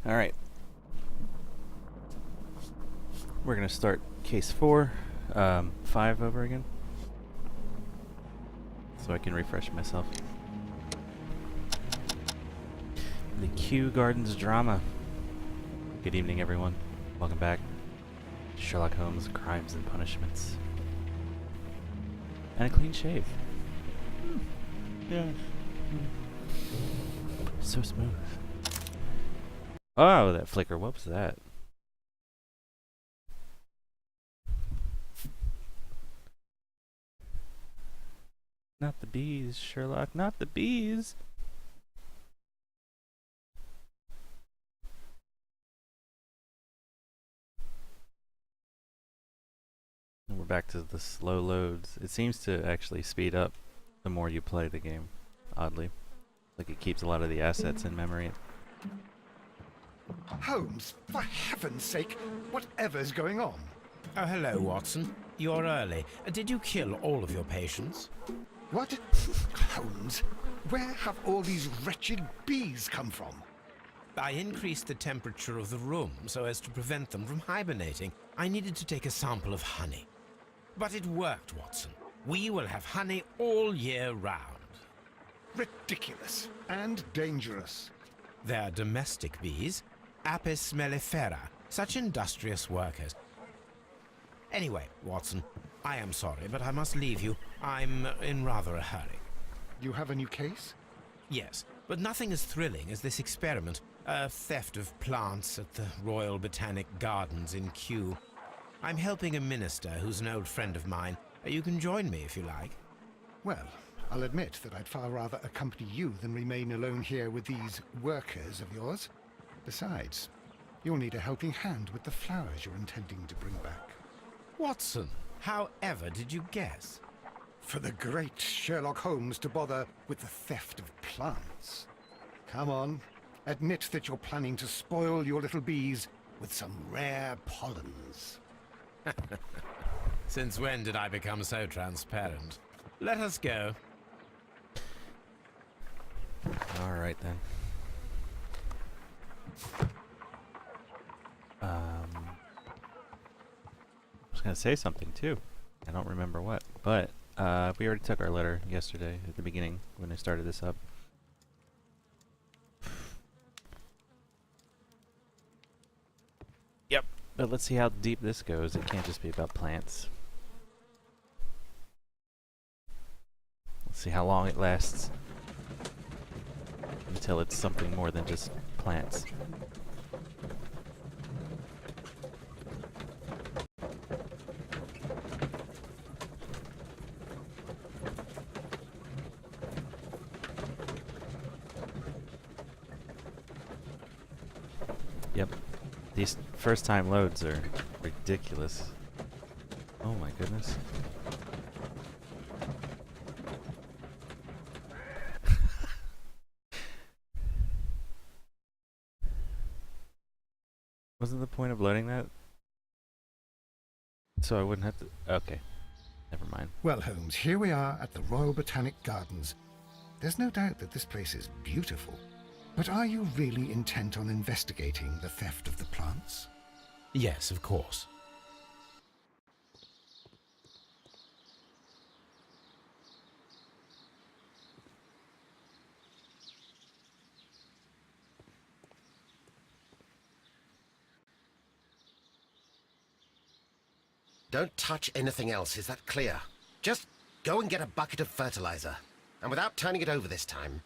Alright. We're going to start case 4, 5 over again. So I can refresh myself. The Kew Gardens drama. Good evening, everyone. Welcome back to Sherlock Holmes, Crimes and Punishments. And a clean shave. Yeah. So smooth. Oh, that flicker. What was that? Not the bees, Sherlock. Not the bees. And we're back to the slow loads. It seems to actually speed up the more you play the game, oddly. Like it keeps a lot of the assets in memory. Holmes, for heaven's sake, whatever's going on? Oh, hello, Watson. You're early. Did you kill all of your patients? What? Holmes, where have all these wretched bees come from? I increased the temperature of the room so as to prevent them from hibernating. I needed to take a sample of honey. But it worked, Watson. We will have honey all year round. Ridiculous and dangerous. They're domestic bees, Apis mellifera, such industrious workers. Anyway, Watson, I am sorry, but I must leave you. I'm in rather a hurry. You have a new case? Yes, but nothing as thrilling as this experiment. A theft of plants at the Royal Botanic Gardens in Kew. I'm helping a minister who's an old friend of mine. You can join me if you like. Well, I'll admit that I'd far rather accompany you than remain alone here with these workers of yours. Besides, you'll need a helping hand with the flowers you're intending to bring back. Watson, however did you guess? For the great Sherlock Holmes to bother with the theft of plants. Come on, admit that you're planning to spoil your little bees with some rare pollens. Since when did I become so transparent? Let us go. Alright then. I was gonna say something too. I don't remember what. But we already took our letter yesterday at the beginning when I started this up. Yep. But let's see how deep this goes. It can't just be about plants. Let's see how long it lasts. Until it's something more than just plants. Yep. These first time loads are ridiculous. Oh my goodness. Wasn't the point of loading that? So I wouldn't have to... Okay. Never mind. Well, Holmes, here we are at the Royal Botanic Gardens. There's no doubt that this place is beautiful. But are you really intent on investigating the theft of the plants? Yes, of course. Don't touch anything else, is that clear? Just go and get a bucket of fertilizer. And without turning it over this time.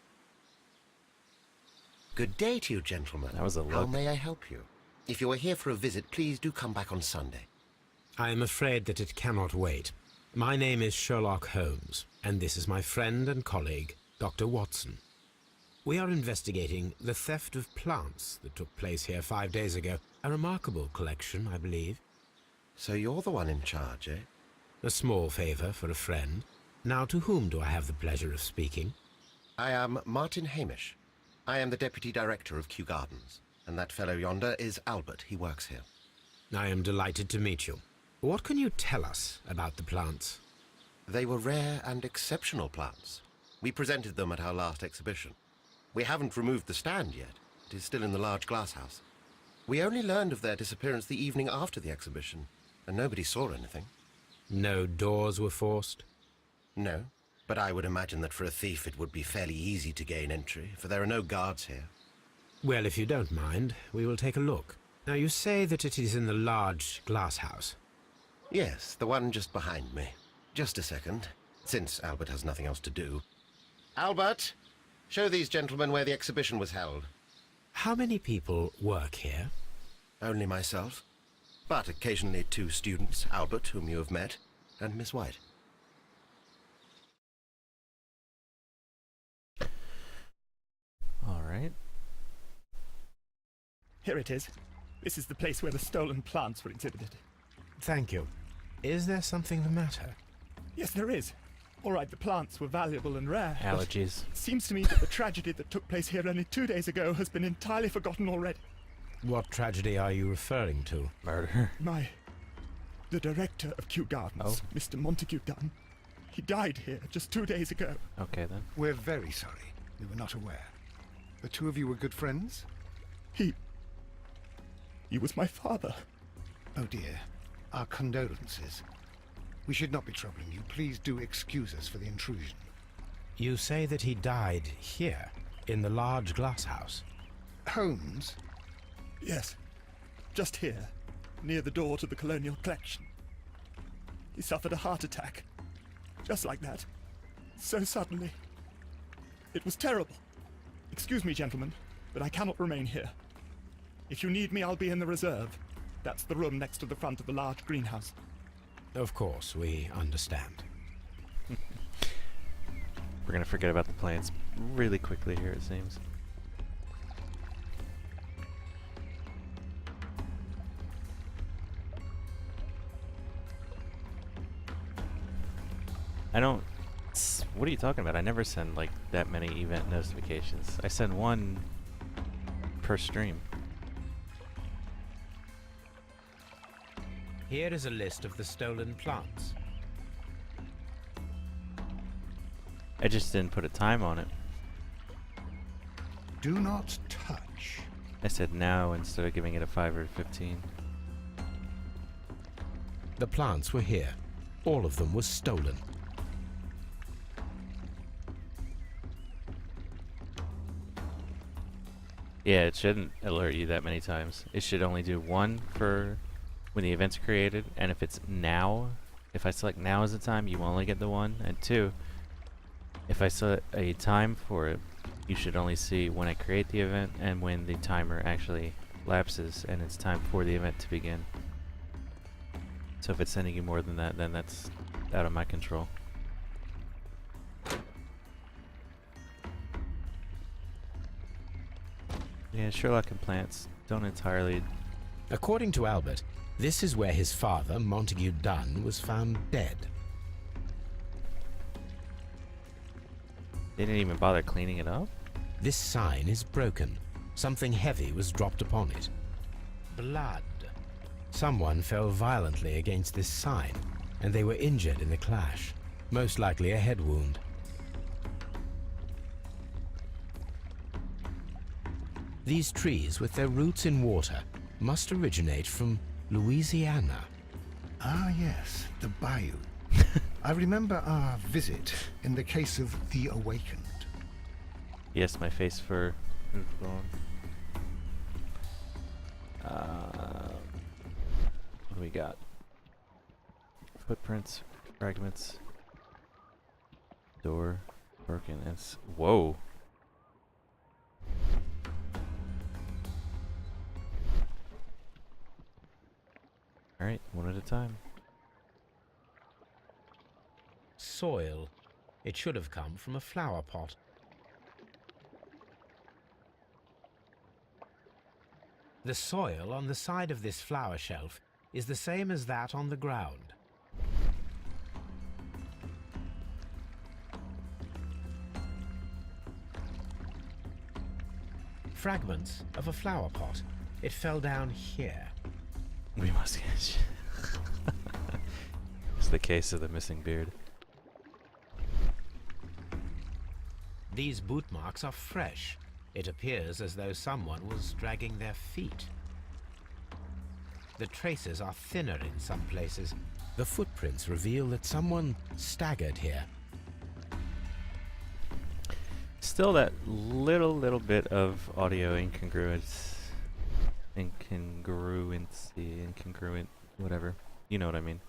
Good day to you, gentlemen. That was a How look. may I help you? If you are here for a visit, please do come back on Sunday. I am afraid that it cannot wait. My name is Sherlock Holmes, and this is my friend and colleague, Dr. Watson. We are investigating the theft of plants that took place here 5 days ago. A remarkable collection, I believe. So you're the one in charge, eh? A small favor for a friend. Now, to whom do I have the pleasure of speaking? I am Martin Hamish. I am the Deputy Director of Kew Gardens. And that fellow yonder is Albert. He works here. I am delighted to meet you. What can you tell us about the plants? They were rare and exceptional plants. We presented them at our last exhibition. We haven't removed the stand yet, is still in the large glass house. We only learned of their disappearance the evening after the exhibition, and nobody saw anything. No doors were forced? No, but I would imagine that for a thief it would be fairly easy to gain entry, for there are no guards here. Well, if you don't mind, we will take a look. Now, you say that it is in the large glass house. Yes, the one just behind me. Just a second, since Albert has nothing else to do. Albert, show these gentlemen where the exhibition was held. How many people work here? Only myself, but occasionally 2 students, Albert, whom you have met, and Miss White. All right. Here it is. This is the place where the stolen plants were exhibited. Thank you. Is there something the matter? Yes, there is. All right, the plants were valuable and rare. but Allergies. It seems to me that the tragedy that took place here only 2 days ago has been entirely forgotten already. What tragedy are you referring to? Murder. The director of Kew Gardens, Oh. Mr. Montague Dunn, he died here just 2 days ago. Okay then. We're very sorry. We were not aware. The two of you were good friends? He was my father. Oh dear. Our condolences. We should not be troubling you. Please do excuse us for the intrusion. You say that he died here, in the large glass house. Holmes? Yes, just here, near the door to the Colonial Collection. He suffered a heart attack. Just like that. So suddenly. It was terrible. Excuse me, gentlemen, but I cannot remain here. If you need me, I'll be in the reserve. That's the room next to the front of the large greenhouse. Of course, we understand. We're gonna forget about the plants really quickly here, it seems. I don't... What are you talking about? I never send, like, that many event notifications. I send one per stream. Here is a list of the stolen plants. I just didn't put a time on it. Do not touch. I said now instead of giving it a 5 or 15. The plants were here. All of them were stolen. Yeah, it shouldn't alert you that many times. It should only do one for when the event's created, and if it's now, if I select now as a time, you only get the one, and 2, if I set a time for it, you should only see when I create the event and when the timer actually lapses and it's time for the event to begin. So if it's sending you more than that, then that's out of my control. Yeah, Sherlock and plants don't entirely... According to Albert, this is where his father, Montague Dunn, was found dead. They didn't even bother cleaning it up? This sign is broken. Something heavy was dropped upon it. Blood. Someone fell violently against this sign, and they were injured in the clash. Most likely a head wound. These trees, with their roots in water, must originate from Louisiana. Ah, yes, the bayou. I remember our visit in the case of the Awakened. Yes, my face for... what do we got? Footprints, fragments, door, broken, and whoa! Alright, one at a time. Soil. It should have come from a flower pot. The soil on the side of this flower shelf is the same as that on the ground. Fragments of a flower pot. It fell down here. We must get... It's the case of the missing beard. These boot marks are fresh. It appears as though someone was dragging their feet. The traces are thinner in some places. The footprints reveal that someone staggered here. Still that little bit of audio incongruence. Incongruent, whatever. You know what I mean.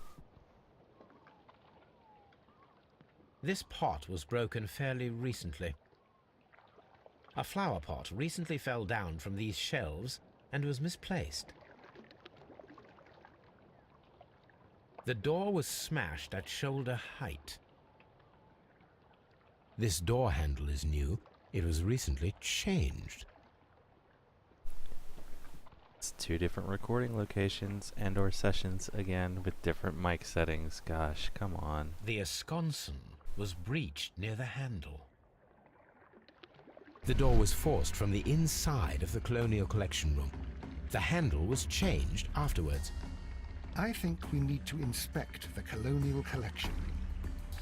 This pot was broken fairly recently. A flower pot recently fell down from these shelves and was misplaced. The door was smashed at shoulder height. This door handle is new. It was recently changed. It's 2 different recording locations and/or sessions, again, with different mic settings. Gosh, come on. The esconsson was breached near the handle. The door was forced from the inside of the Colonial Collection room. The handle was changed afterwards. I think we need to inspect the Colonial Collection.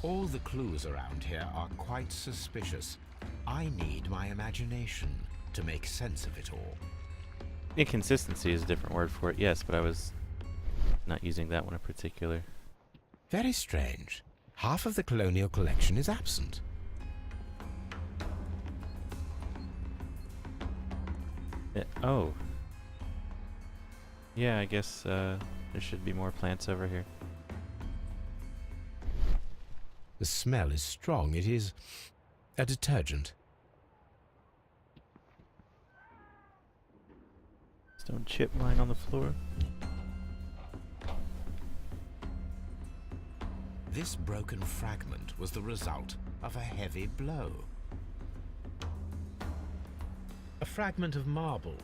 All the clues around here are quite suspicious. I need my imagination to make sense of it all. Inconsistency is a different word for it, yes, but I was not using that one in particular. Very strange. Half of the Colonial Collection is absent. Oh. Yeah, I guess there should be more plants over here. The smell is strong. It is a detergent. Stone chip lying on the floor. This broken fragment was the result of a heavy blow. A fragment of marble,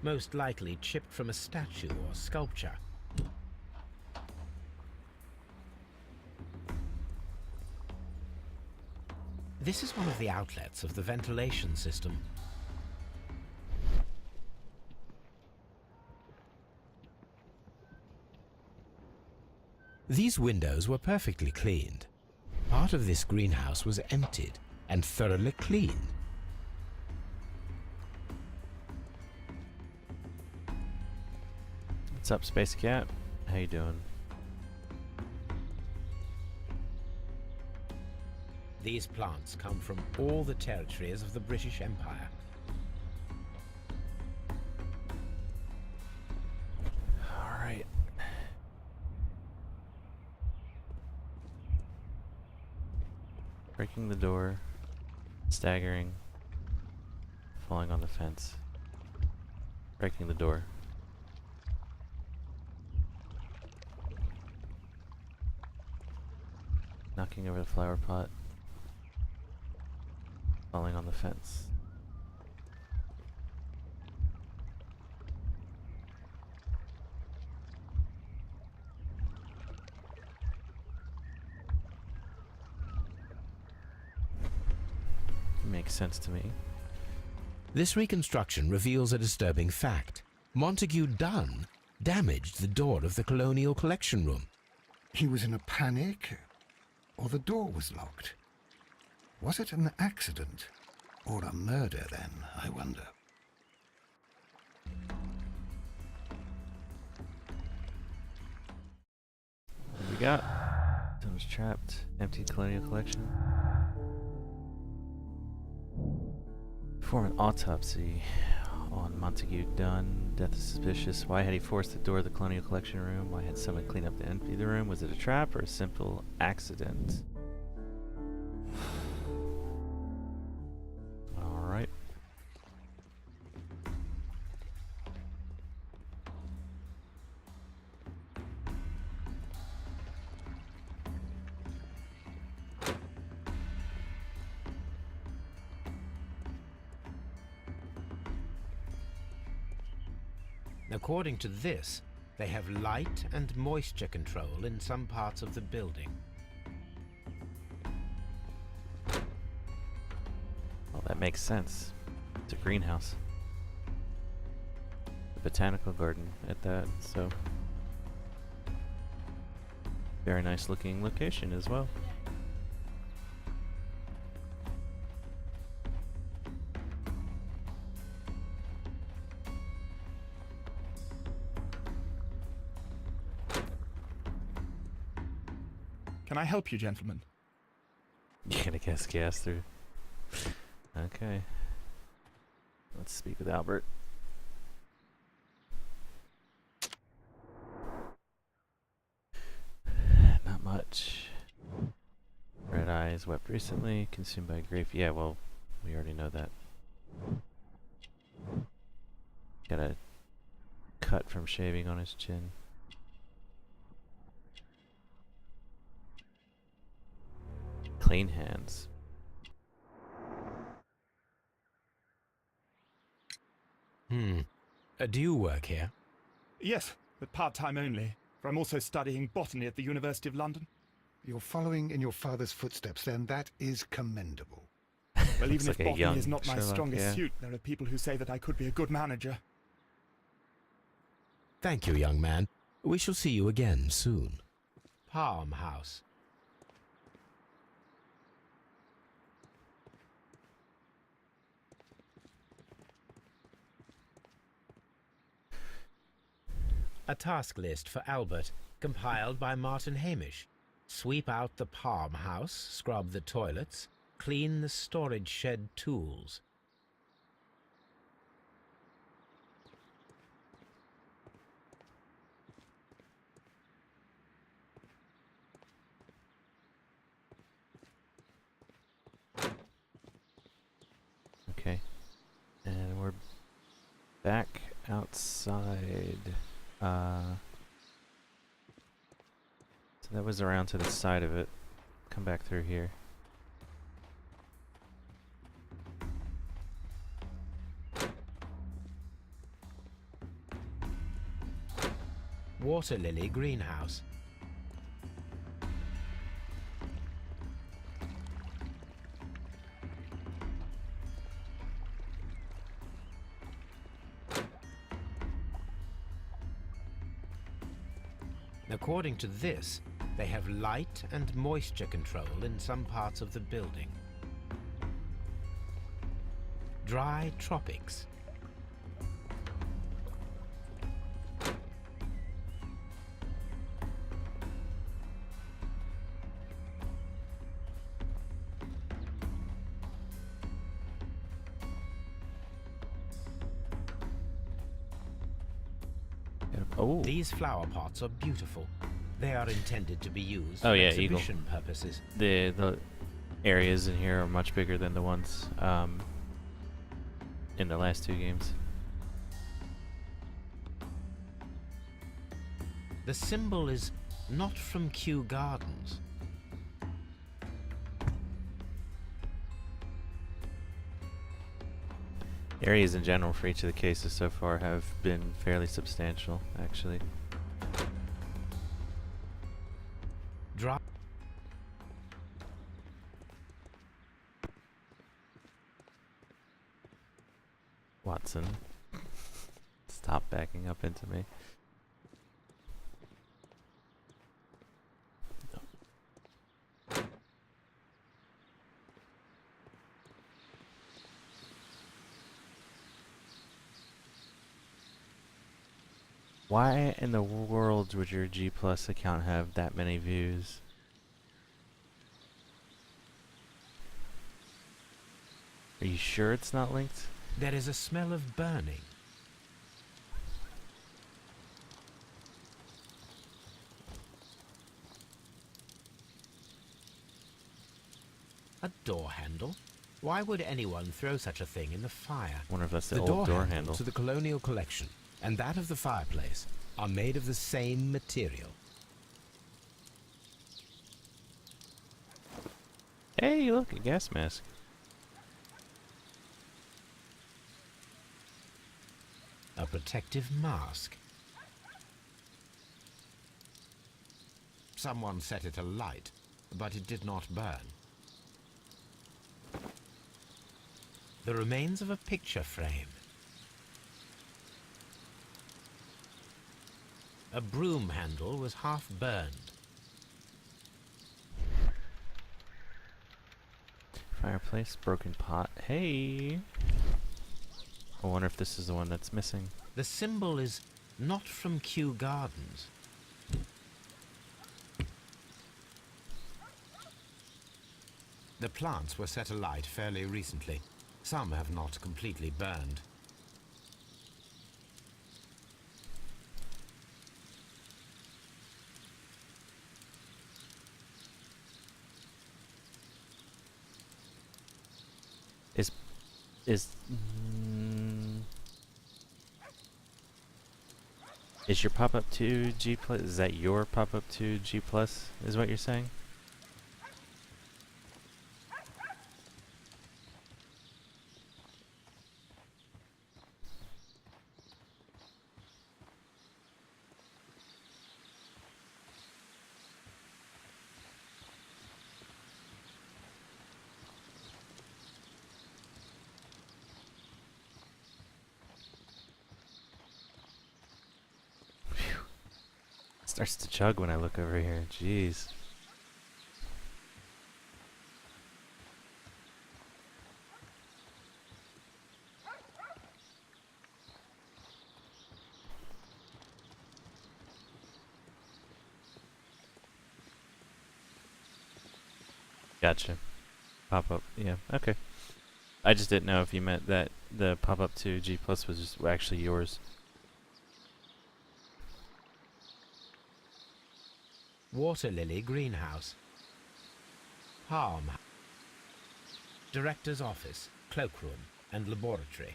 most likely chipped from a statue or sculpture. This is one of the outlets of the ventilation system. These windows were perfectly cleaned. Part of this greenhouse was emptied and thoroughly cleaned. What's up, Space Cat? How you doing? These plants come from all the territories of the British Empire. All right. Breaking the door, staggering, falling on the fence, breaking the door. Knocking over the flower pot, falling on the fence. Makes sense to me. This reconstruction reveals a disturbing fact. Montague Dunn damaged the door of the Colonial Collection room. He was in a panic, or the door was locked. Was it an accident, or a murder then, I wonder? What we got? Someone's trapped. Empty Colonial Collection. Perform an autopsy on Montague Dunn. Death is suspicious. Why had he forced the door of the Colonial Collection room? Why had someone clean up and empty the room? Was it a trap or a simple accident? Alright. According to this, they have light and moisture control in some parts of the building. Well, that makes sense. It's a greenhouse. A botanical garden at that, so... Very nice looking location as well. Can I help you, gentlemen? You're gonna guess gas through. Okay. Let's speak with Albert. Not much. Red eyes wept recently, consumed by grief. Yeah, well, we already know that. Got a cut from shaving on his chin. Clean hands. Do you work here? Yes, but part-time only, for I'm also studying botany at the University of London. You're following in your father's footsteps, then. That is commendable. Well, Looks even if like a botany young is not my Sherlock, strongest yeah. suit, there are people who say that I could be a good manager. Thank you, young man. We shall see you again soon. Palm House. A task list for Albert, compiled by Martin Hamish. Sweep out the palm house, scrub the toilets, clean the storage shed tools. Okay. And we're back outside. So that was around to the side of it. Come back through here. Water lily greenhouse. According to this, they have light and moisture control in some parts of the building. Dry tropics. Oh, These flower pots are beautiful. They are intended to be used Oh, for yeah, eagle. exhibition purposes. the areas in here are much bigger than the ones in the last two games. The symbol is not from Kew Gardens. Areas in general for each of the cases so far have been fairly substantial, actually. Dry. Watson, stop backing up into me. Why in the world would your G Plus account have that many views? Are you sure it's not linked? There is a smell of burning. A door handle? Why would anyone throw such a thing in the fire? Wonder if that's the, The old door handles handle. to the colonial collection and that of the fireplace are made of the same material. Hey, look, a gas mask. A protective mask. Someone set it alight, but it did not burn. The remains of a picture frame. A broom handle was half burned. Fireplace, broken pot. Hey! I wonder if this is the one that's missing. The symbol is not from Kew Gardens. The plants were set alight fairly recently. Some have not completely burned. Is mm, is your pop-up 2 G plus? Is that your pop-up 2 G plus? Is what you're saying? Starts to chug when I look over here. Jeez. Gotcha. Pop up. Yeah. Okay. I just didn't know if you meant that the pop up to G plus was just actually yours. Water lily greenhouse. Palm. Director's office, cloakroom, and laboratory.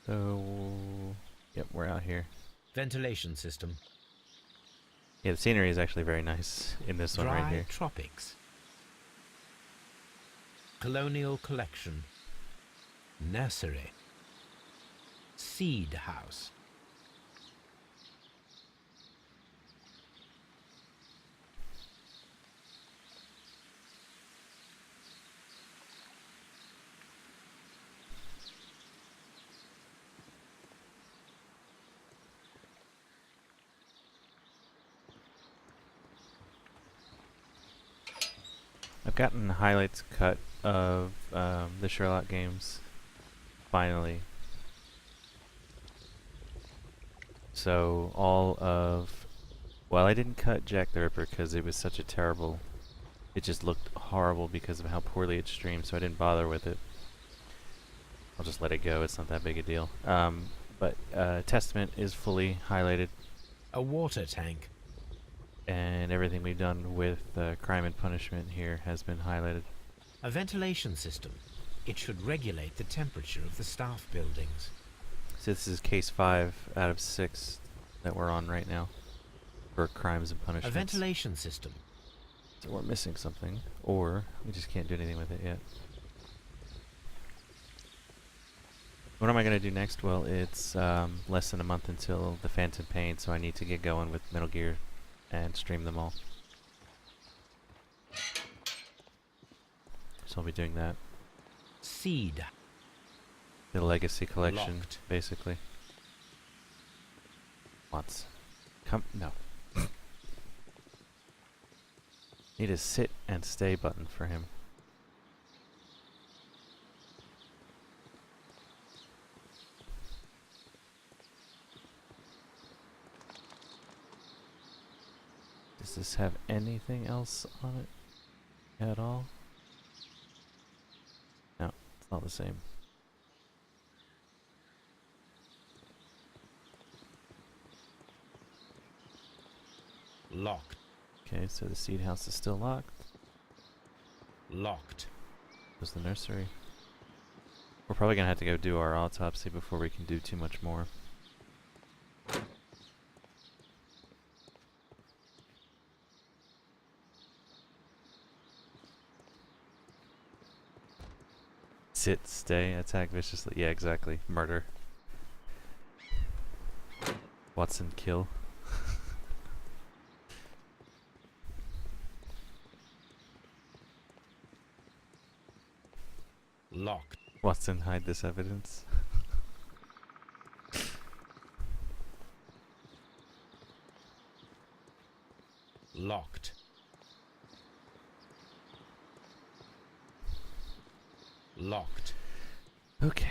So, yep, we're out here. Ventilation system. Yeah, the scenery is actually very nice in this one right Dry here. tropics. Colonial collection. Nursery. Seed house. I've gotten a highlights cut of the Sherlock games, finally. So all of, well, I didn't cut Jack the Ripper because it was such a terrible, it just looked horrible because of how poorly it streamed, so I didn't bother with it. I'll just let it go, it's not that big a deal. But Testament is fully highlighted, A water tank. and everything we've done with Crime and Punishment here has been highlighted. A ventilation system. It should regulate the temperature of the staff buildings. So this is case 5 out of 6 that we're on right now for Crimes and A Punishments. ventilation system. So we're missing something, or we just can't do anything with it yet. What am I going to do next? Well, it's less than a month until the Phantom Pain, so I need to get going with Metal Gear and stream them all. So I'll be doing that. Seed. The Legacy Collection, Locked. basically. Lots. Come, no. Need a sit and stay button for him. Does this have anything else on it at all? No, it's not the same. Locked. Okay, so the seed house is still locked. Locked. There's the nursery. We're probably gonna have to go do our autopsy before we can do too much more. Sit, stay, attack viciously. Yeah, exactly. Murder. Watson, kill. Locked. Watson, hide this evidence. Locked. Locked. Okay.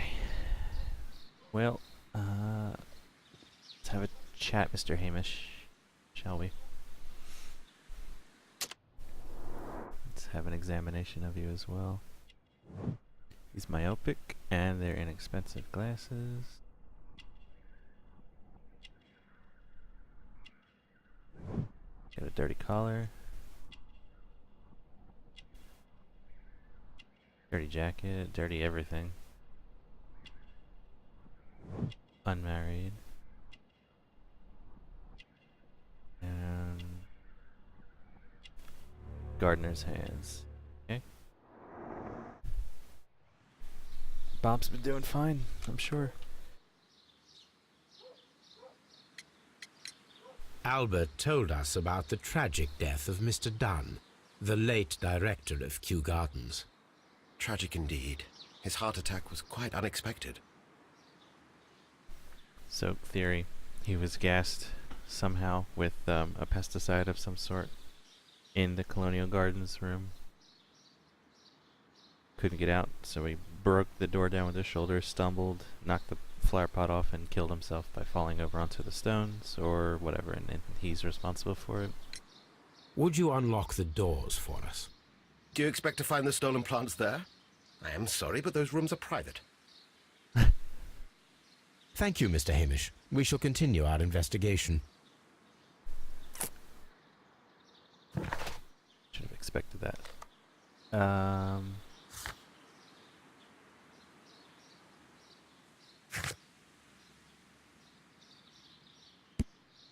Well, let's have a chat, Mr. Hamish. Shall we? Let's have an examination of you as well. He's myopic, and they're inexpensive glasses. Got a dirty collar. Dirty jacket, dirty everything. Unmarried. And gardener's hands. Okay. Bob's been doing fine, I'm sure. Albert told us about the tragic death of Mr. Dunn, the late director of Kew Gardens. Tragic indeed. His heart attack was quite unexpected. So, theory, he was gassed somehow with a pesticide of some sort in the Colonial Gardens room. Couldn't get out, so he broke the door down with his shoulder, stumbled, knocked the flower pot off, and killed himself by falling over onto the stones or whatever, and he's responsible for it. Would you unlock the doors for us? Do you expect to find the stolen plants there? I am sorry, but those rooms are private. Thank you, Mr. Hamish. We shall continue our investigation. Should have expected that.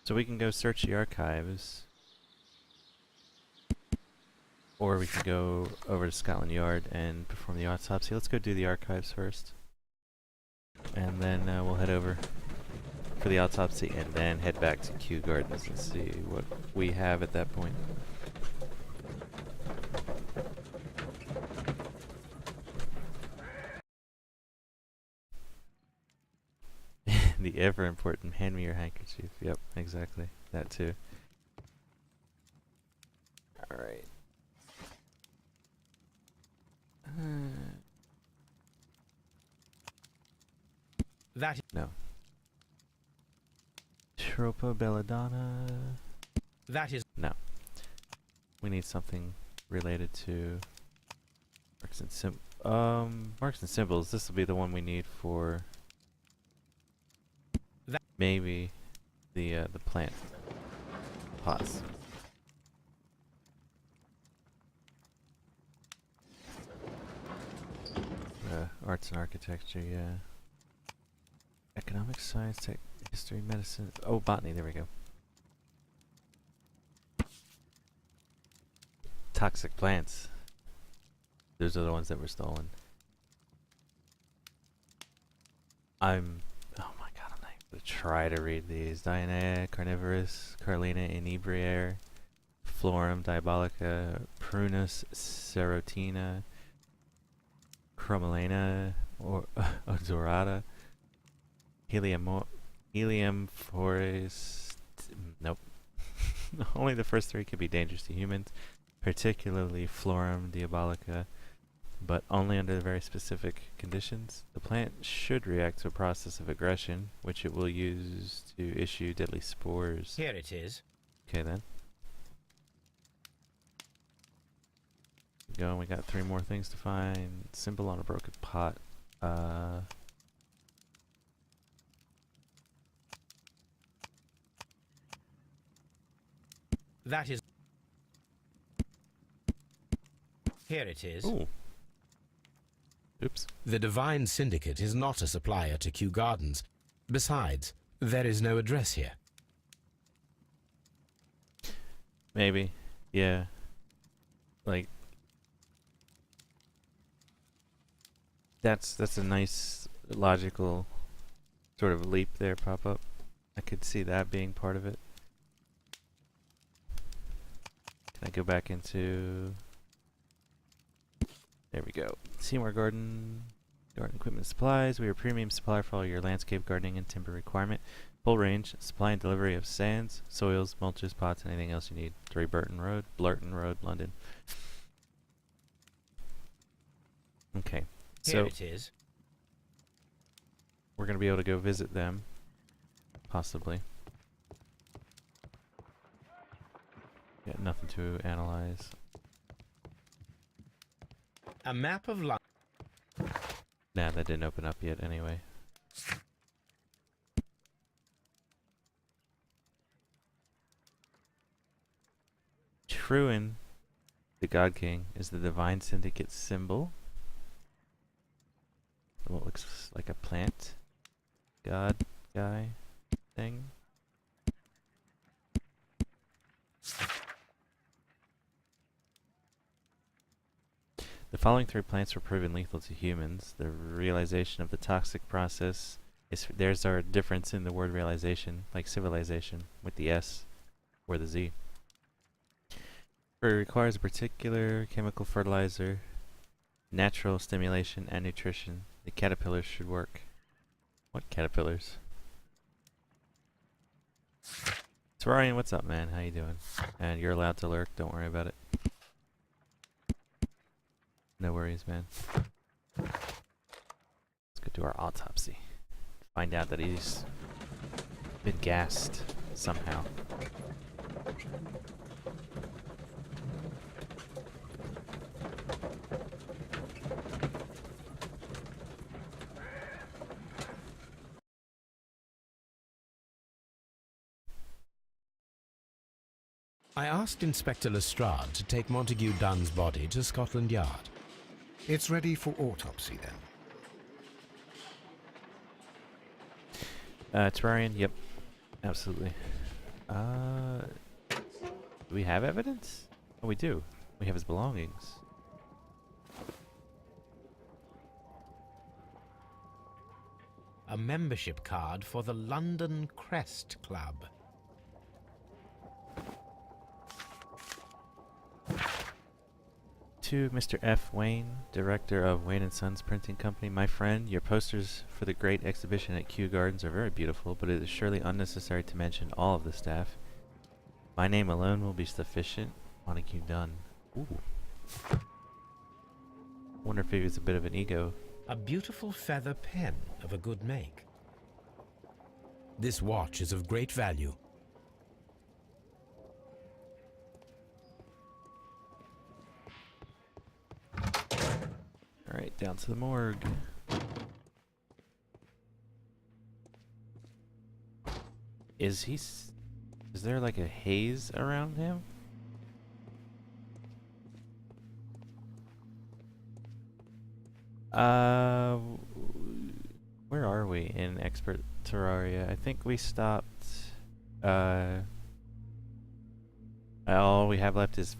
So we can go search the archives. Or we can go over to Scotland Yard and perform the autopsy. Let's go do the archives first. And then we'll head over for the autopsy and then head back to Kew Gardens and see what we have at that point. The ever important hand me your handkerchief. Yep, exactly. That too. Alright. That No. Tropa belladonna. that is No. We need something related to marks and symbols. This will be the one we need for That- maybe the plant pots. Arts and architecture, yeah. Economics, science, tech, history, medicine. Oh, botany, there we go. Toxic plants. Those are the ones that were stolen. Oh my god, I'm not even gonna try to read these. Diana, carnivorous, Carlina, inebriare, Florum, diabolica, Prunus, serotina, Chromalena, or odorata, Helium forest. Nope. Only the first three could be dangerous to humans, particularly Florum diabolica, but only under very specific conditions. The plant should react to a process of aggression, which it will use to issue deadly spores. here it is. Okay then. Go, we got 3 more things to find. Symbol on a broken pot. That is here it is. Ooh. Oops. The Divine Syndicate is not a supplier to Kew Gardens. Besides, there is no address here. Maybe. Yeah. Like that's a nice logical sort of leap there pop up. I could see that being part of it. Can I go back into... There we go. Seymour Garden equipment supplies. We are a premium supplier for all your landscape gardening and timber requirement. Full range, supply and delivery of sands, soils, mulches, pots, and anything else you need. 3 Blurton Road, London. Okay. Here So it is. we're going to be able to go visit them. Possibly. Got nothing to analyze. A map of London. Nah, that didn't open up yet anyway. Truin, the God King, is the Divine Syndicate symbol. What looks like a plant. God guy thing. The following 3 plants were proven lethal to humans. The realization of the toxic process is... There's our difference in the word realization, like civilization, with the S or the Z. It requires a particular chemical fertilizer, natural stimulation, and nutrition. The caterpillars should work. What caterpillars? Ryan, what's up, man? How you doing? And you're allowed to lurk, don't worry about it. No worries, man. Let's go do our autopsy. Find out that he's been gassed somehow. I asked Inspector Lestrade to take Montague Dunn's body to Scotland Yard. It's ready for autopsy, then. Terrarian, yep. Absolutely. Do we have evidence? Oh, we do. We have his belongings. A membership card for the London Crest Club. To Mr. F. Wayne, director of Wayne & Sons Printing Company. My friend, your posters for the great exhibition at Kew Gardens are very beautiful, but it is surely unnecessary to mention all of the staff. My name alone will be sufficient. Montague Dunn. Ooh. Wonder if he was a bit of an ego. A beautiful feather pen of a good make. This watch is of great value. Alright, down to the morgue. Is there like a haze around him? Where are we in Expert Terraria? I think we stopped, all we have left is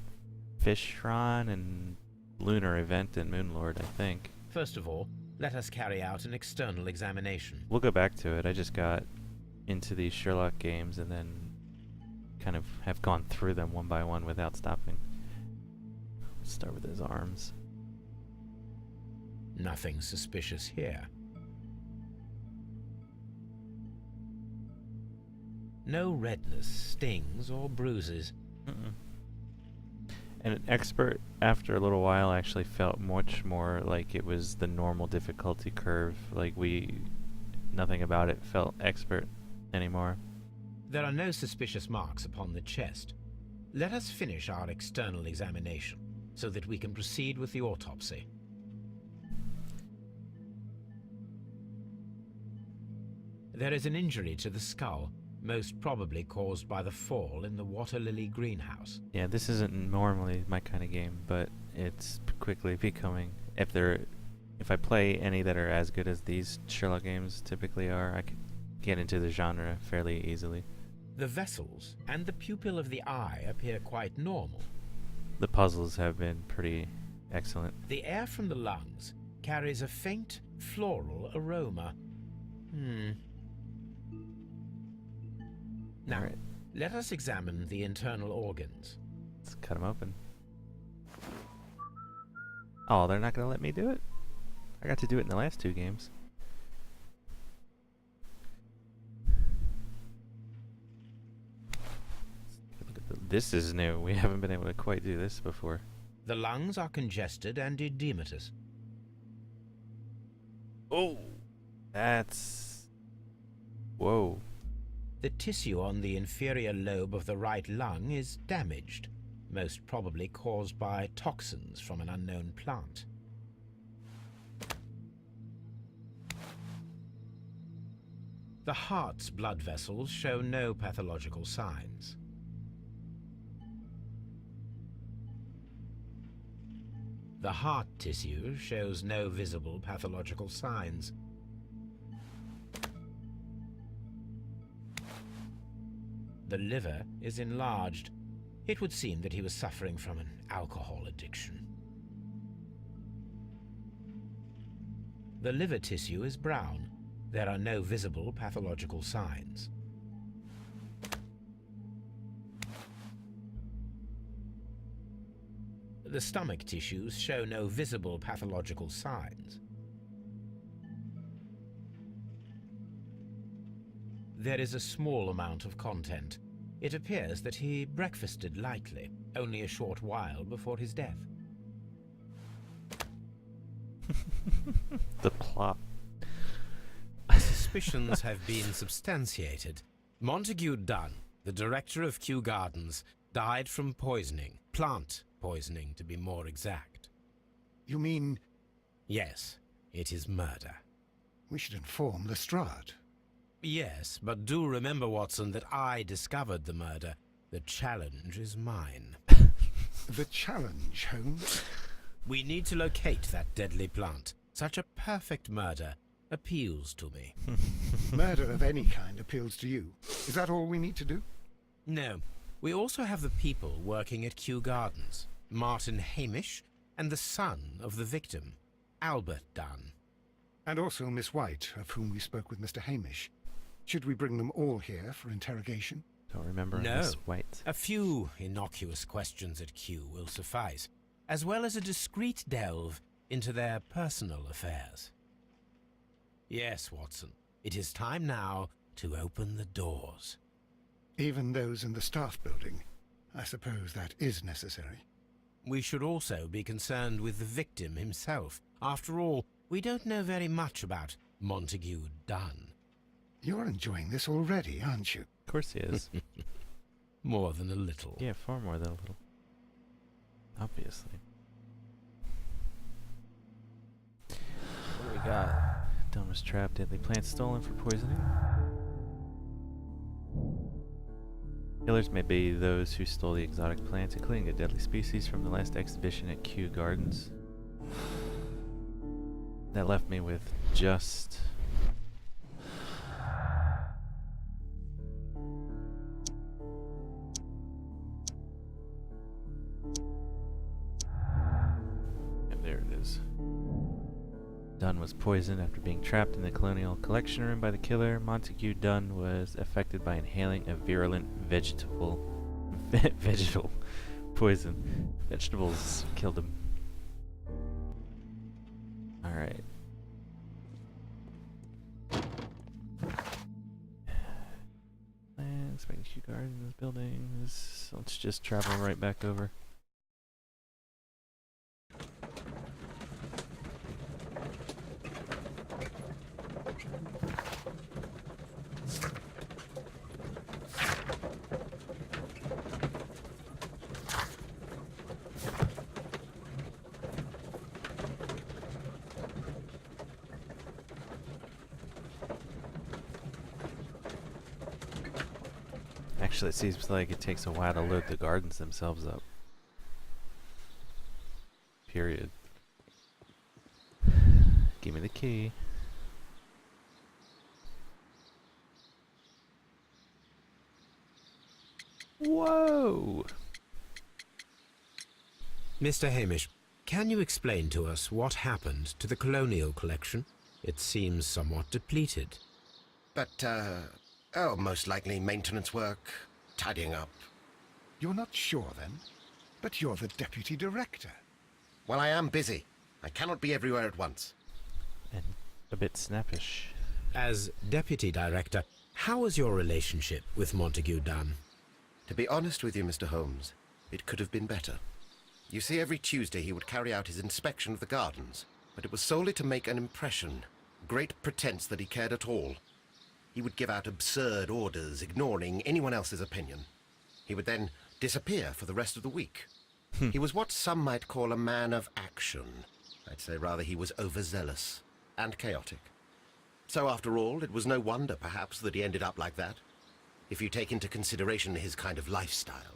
Fishron and Lunar Event and Moonlord, I think. First of all, let us carry out an external examination. We'll go back to it. I just got into these Sherlock games and then kind of have gone through them one by one without stopping. Let's start with his arms. Nothing suspicious here. No redness, stings, or bruises. Mm-mm. And an Expert, after a little while, actually felt much more like it was the normal difficulty curve. Like nothing about it felt Expert anymore. There are no suspicious marks upon the chest. Let us finish our external examination, so that we can proceed with the autopsy. There is an injury to the skull, most probably caused by the fall in the water lily greenhouse. Yeah, this isn't normally my kind of game, but it's quickly becoming. If I play any that are as good as these Sherlock games typically are, I could get into the genre fairly easily. The vessels and the pupil of the eye appear quite normal. The puzzles have been pretty excellent. The air from the lungs carries a faint floral aroma. Now, Alright. let us examine the internal organs. Let's cut them open. Oh, they're not going to let me do it? I got to do it in the last 2 games. Look at this is new. We haven't been able to quite do this before. The lungs are congested and edematous. Oh! That's... Whoa. The tissue on the inferior lobe of the right lung is damaged, most probably caused by toxins from an unknown plant. The heart's blood vessels show no pathological signs. The heart tissue shows no visible pathological signs. The liver is enlarged. It would seem that he was suffering from an alcohol addiction. The liver tissue is brown. There are no visible pathological signs. The stomach tissues show no visible pathological signs. There is a small amount of content. It appears that he breakfasted lightly, only a short while before his death. The plot. Suspicions have been substantiated. Montague Dunn, the director of Kew Gardens, died from poisoning. Plant poisoning, to be more exact. You mean Yes, it is murder. we should inform Lestrade? Yes, but do remember, Watson, that I discovered the murder. The challenge is mine. The challenge, Holmes? We need to locate that deadly plant. Such a perfect murder appeals to me. Murder of any kind appeals to you. Is that all we need to do? No, we also have the people working at Kew Gardens. Martin Hamish and the son of the victim, Albert Dunn. And also Miss White, of whom we spoke with Mr. Hamish. Should we bring them all here for interrogation? Don't remember No. Miss White. A few innocuous questions at Kew will suffice, as well as a discreet delve into their personal affairs. Yes, Watson, it is time now to open the doors. Even those in the staff building. I suppose that is necessary. We should also be concerned with the victim himself. After all, we don't know very much about Montague Dunn. You're enjoying this already, aren't you? Of course he is. More than a little. Yeah, far more than a little. Obviously. What do we got? Dunn was trapped, deadly plant stolen for poisoning. Killers may be those who stole the exotic plants, including a deadly species from the last exhibition at Kew Gardens. That left me with just... and there it is. Dunn was poisoned after being trapped in the Colonial Collection Room by the killer. Montague Dunn was affected by inhaling a virulent vegetable poison. Vegetables killed him. Alright. Let's make Kew Gardens buildings. Let's just travel right back over. Actually, it seems like it takes a while to load the gardens themselves up. Period. Give me the key. Whoa! Mr. Hamish, can you explain to us what happened to the Colonial Collection? It seems somewhat depleted. But, most likely maintenance work, tidying up. You're not sure, then? But you're the deputy director. Well, I am busy. I cannot be everywhere at once. And a bit snappish. As Deputy Director, how was your relationship with Montague Dunn? To be honest with you, Mr. Holmes, it could have been better. You see, every Tuesday he would carry out his inspection of the gardens, but it was solely to make an impression. Great pretense that he cared at all. He would give out absurd orders, ignoring anyone else's opinion. He would then disappear for the rest of the week. He was what some might call a man of action. I'd say rather he was overzealous and chaotic. So after all, it was no wonder, perhaps, that he ended up like that, if you take into consideration his kind of lifestyle.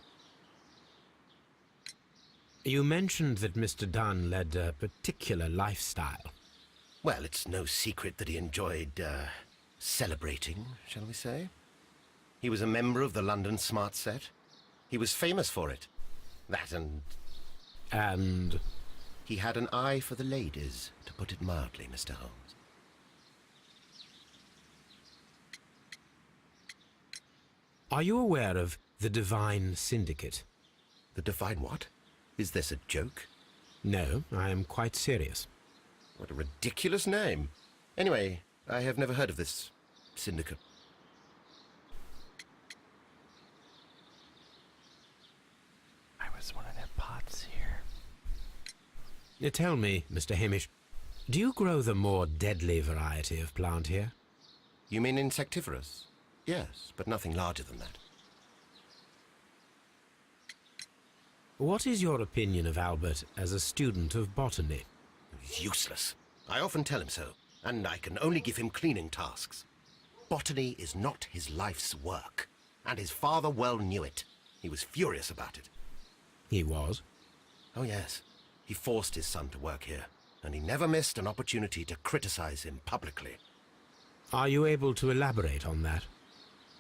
You mentioned that Mr. Dunn led a particular lifestyle. Well, it's no secret that he enjoyed, celebrating, shall we say? He was a member of the London Smart Set. He was famous for it. That and... And... he had an eye for the ladies, to put it mildly, Mr. Holmes. Are you aware of the Divine Syndicate? The Divine what? Is this a joke? No, I am quite serious. What a ridiculous name. Anyway, I have never heard of this syndicate. I was one of their pots here. Tell me, Mr. Hamish, do you grow the more deadly variety of plant here? You mean insectivorous? Yes, but nothing larger than that. What is your opinion of Albert as a student of botany? Useless. I often tell him so, and I can only give him cleaning tasks. Botany is not his life's work, and his father well knew it. He was furious about it. He was. Oh yes, he forced his son to work here, and he never missed an opportunity to criticize him publicly. Are you able to elaborate on that?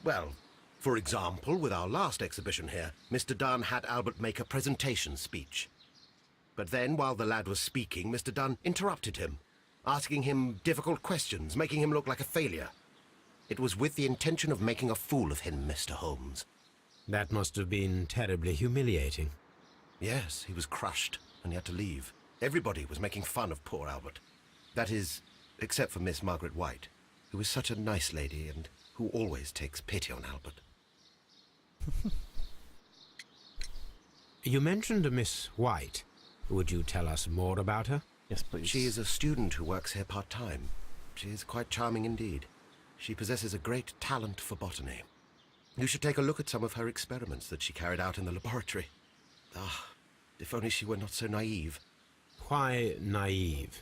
Well, for example, with our last exhibition here, Mr. Dunn had Albert make a presentation speech. But then, while the lad was speaking, Mr. Dunn interrupted him, asking him difficult questions, making him look like a failure. It was with the intention of making a fool of him, Mr. Holmes. That must have been terribly humiliating. Yes, he was crushed, and he had to leave. Everybody was making fun of poor Albert. That is, except for Miss Margaret White, who is such a nice lady and who always takes pity on Albert. You mentioned a Miss White. Would you tell us more about her? Yes, please. She is a student who works here part-time. She is quite charming indeed. She possesses a great talent for botany. You should take a look at some of her experiments that she carried out in the laboratory. Ah, if only she were not so naive. Why naive?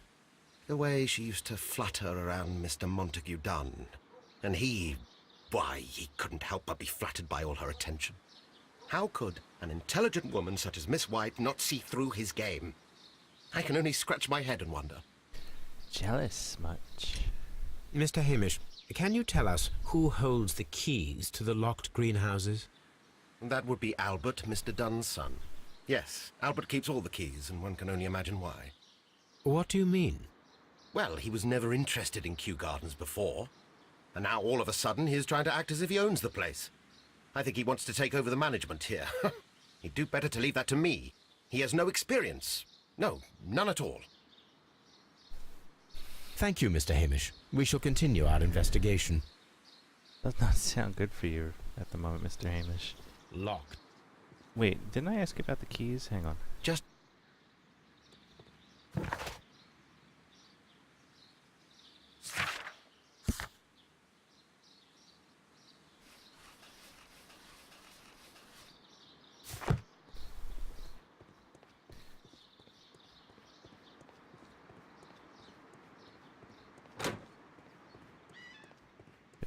The way she used to flutter around Mr. Montague Dunn. And why, he couldn't help but be flattered by all her attention. How could an intelligent woman such as Miss White not see through his game? I can only scratch my head and wonder. Jealous much? Mr. Hamish, can you tell us who holds the keys to the locked greenhouses? That would be Albert, Mr. Dunn's son. Yes, Albert keeps all the keys, and one can only imagine why. What do you mean? Well, he was never interested in Kew Gardens before. And now all of a sudden he is trying to act as if he owns the place. I think he wants to take over the management here. He'd do better to leave that to me. He has no experience. No, none at all. Thank you, Mr. Hamish. We shall continue our investigation. Does not sound good for you at the moment, Mr. Hamish. Locked. Wait, didn't I ask you about the keys? Hang on. Just...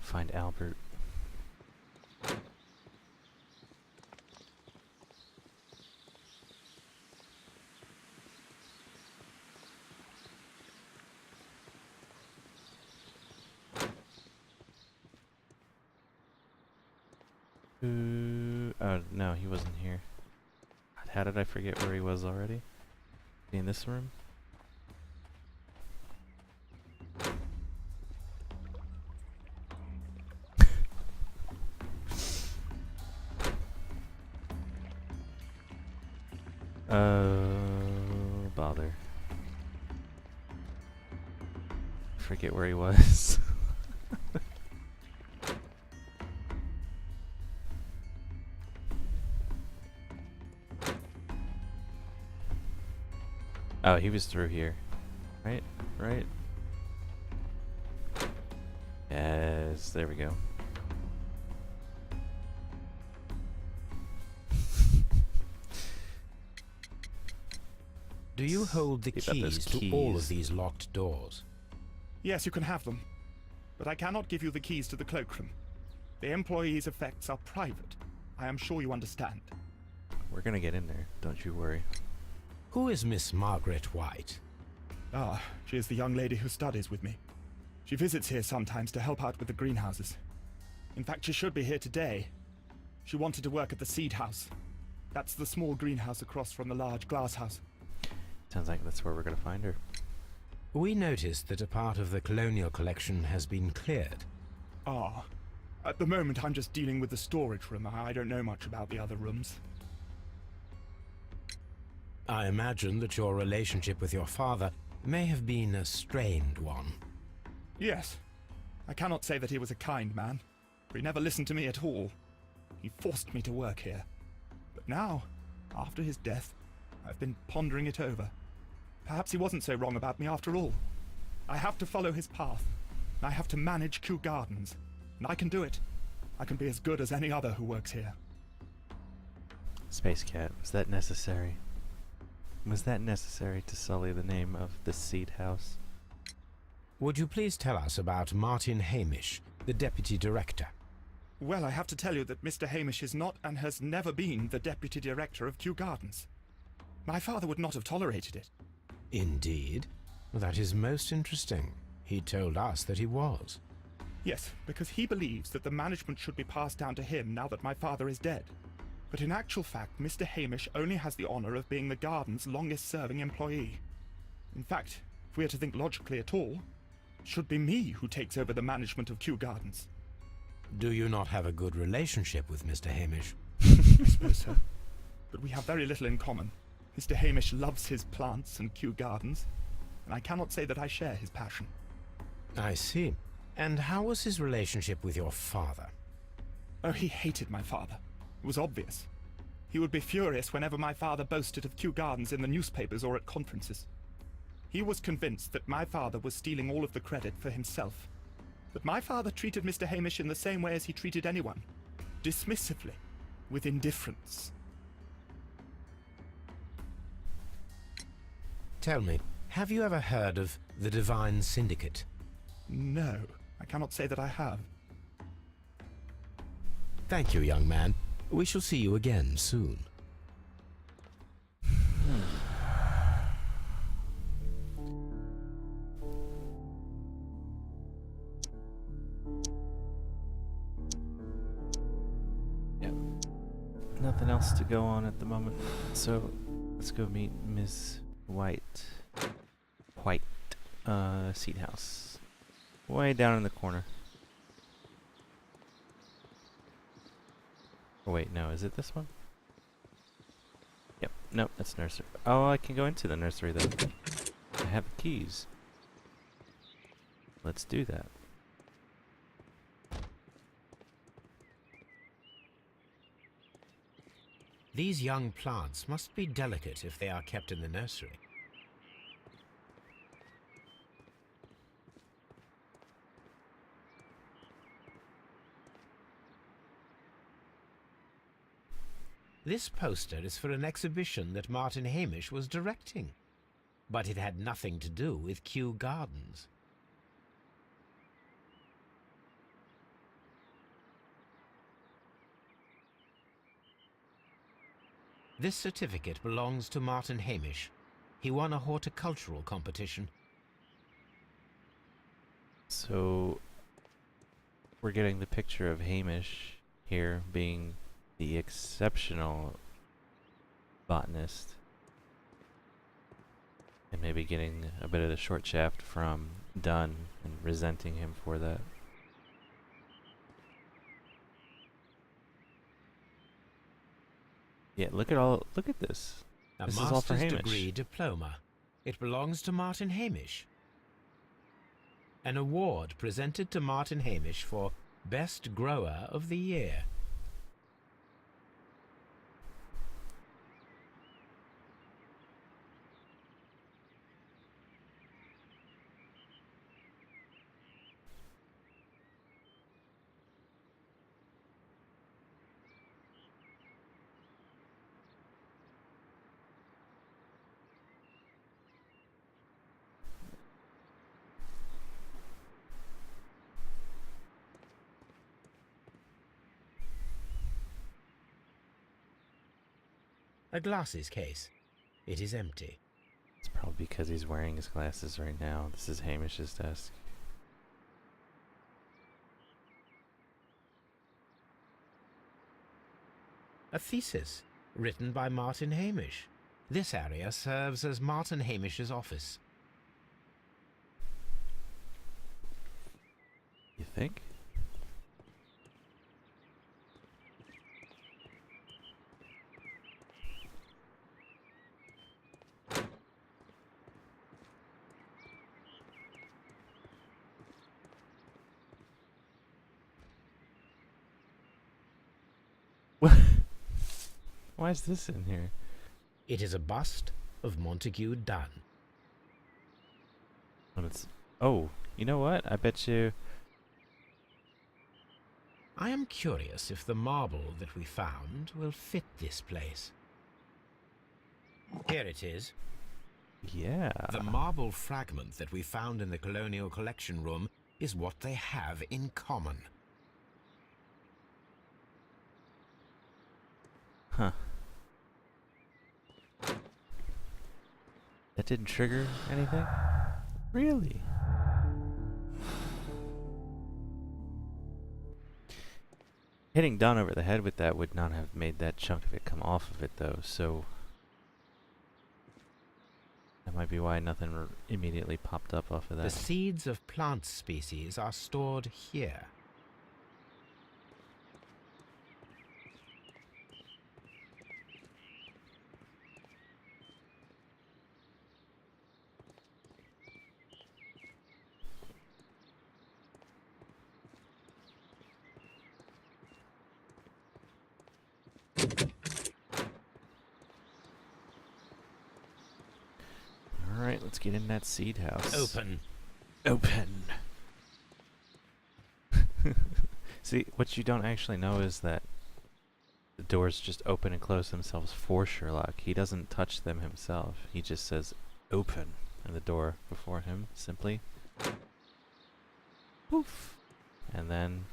Find Albert. Oh, no, he wasn't here. How did I forget where he was already? In this room? Bother. Forget where he was. Oh, he was through here. Right? Right? Yes, there we go. Do you hold the See about those keys to all of keys. these locked doors? Yes, you can have them. but I cannot give you the keys to the cloakroom. The employee's effects are private. I am sure you understand. We're gonna get in there, don't you worry. Who is Miss Margaret White? Ah, she is the young lady who studies with me. She visits here sometimes to help out with the greenhouses. In fact, she should be here today. She wanted to work at the seed house. That's the small greenhouse across from the large glass house. Sounds like that's where we're gonna find her. We noticed that a part of the colonial collection has been cleared. Ah, at the moment I'm just dealing with the storage room. I don't know much about the other rooms. I imagine that your relationship with your father may have been a strained one. Yes. I cannot say that he was a kind man, for he never listened to me at all. He forced me to work here. But now, after his death, I've been pondering it over. Perhaps he wasn't so wrong about me after all. I have to follow his path. And I have to manage Kew Gardens. And I can do it. I can be as good as any other who works here. Space Cat, was that necessary? Was that necessary to sully the name of the seed house? Would you please tell us about Martin Hamish, the deputy director? Well, I have to tell you that Mr. Hamish is not and has never been the deputy director of Kew Gardens. My father would not have tolerated it. Indeed? That is most interesting. He told us that he was. Yes, because he believes that the management should be passed down to him now that my father is dead. But in actual fact, Mr. Hamish only has the honor of being the garden's longest-serving employee. In fact, if we are to think logically at all, it should be me who takes over the management of Kew Gardens. Do you not have a good relationship with Mr. Hamish? I suppose so. But we have very little in common. Mr. Hamish loves his plants and Kew Gardens, and I cannot say that I share his passion. I see. And how was his relationship with your father? Oh, he hated my father. It was obvious. He would be furious whenever my father boasted of Kew Gardens in the newspapers or at conferences. He was convinced that my father was stealing all of the credit for himself. But my father treated Mr. Hamish in the same way as he treated anyone. Dismissively. With indifference. Tell me, have you ever heard of the Divine Syndicate? No, I cannot say that I have. Thank you, young man. We shall see you again soon. Yep. Nothing else to go on at the moment. So let's go meet Ms. White. Seed house. Way down in the corner. Oh wait, no, is it this one? Yep, nope, that's nursery. Oh, I can go into the nursery though. I have the keys. Let's do that. These young plants must be delicate if they are kept in the nursery. This poster is for an exhibition that Martin Hamish was directing, but it had nothing to do with Kew Gardens. This certificate belongs to Martin Hamish. He won a horticultural competition. So we're getting the picture of Hamish here being the exceptional botanist, and maybe getting a bit of the short shaft from Dunn and resenting him for that. Yeah, look at this. A This is all for master's Hamish. degree diploma. It belongs to Martin Hamish. An award presented to Martin Hamish for Best Grower of the Year. A glasses case. It is empty. It's probably because he's wearing his glasses right now. This is Hamish's desk. A thesis, written by Martin Hamish. This area serves as Martin Hamish's office. You think? Why is this in here? It is a bust of Montague Dunn. When it's... Oh, you know what? I bet you... I am curious if the marble that we found will fit this place. Here it is. Yeah. The marble fragment that we found in the Colonial Collection Room is what they have in common. Huh. That didn't trigger anything? Really? Hitting Don over the head with that would not have made that chunk of it come off of it, though, so... That might be why nothing immediately popped up off of that. The seeds of plant species are stored here. Alright, let's get in that seed house. Open. Open! See, what you don't actually know is that the doors just open and close themselves for Sherlock. He doesn't touch them himself. He just says, open. And the door before him simply... poof! And then...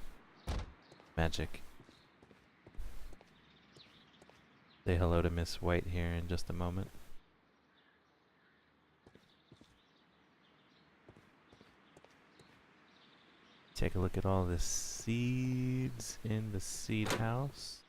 magic. Say hello to Miss White here in just a moment. Take a look at all the seeds in the seed house.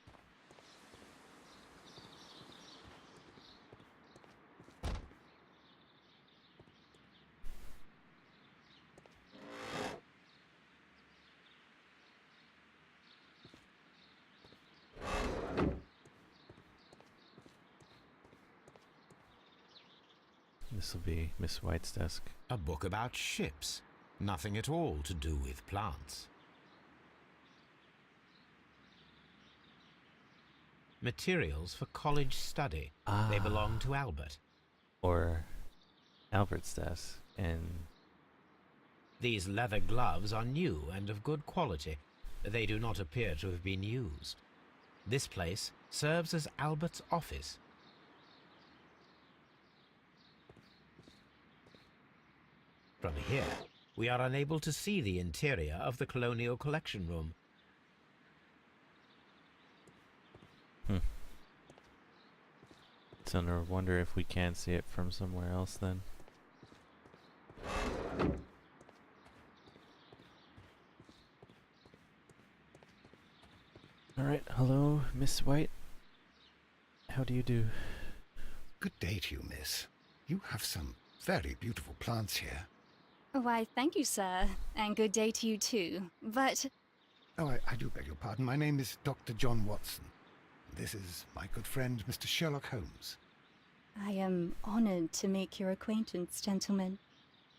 This will be Miss White's desk. A book about ships. Nothing at all to do with plants. Materials for college study. They belong to Albert. Or Albert's desk. And These leather gloves are new and of good quality. They do not appear to have been used. This place serves as Albert's office. From here, we are unable to see the interior of the Colonial Collection Room. so I wonder if we can see it from somewhere else then. Alright, hello, Miss White. How do you do? Good day to you, miss. You have some very beautiful plants here. Why, thank you, sir, and good day to you too. But Oh, I do beg your pardon. My name is Dr. John Watson. This is my good friend, Mr. Sherlock Holmes. I am honored to make your acquaintance, gentlemen.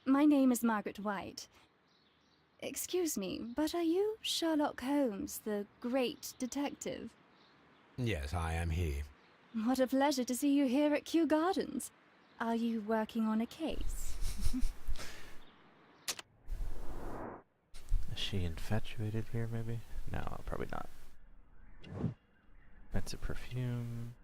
My name is Margaret White. Excuse me, but are you Sherlock Holmes, the great detective? Yes, I am he. What a pleasure to see you here at Kew Gardens. Are you working on a case? Is she infatuated here, maybe? No, probably not. That's a perfume.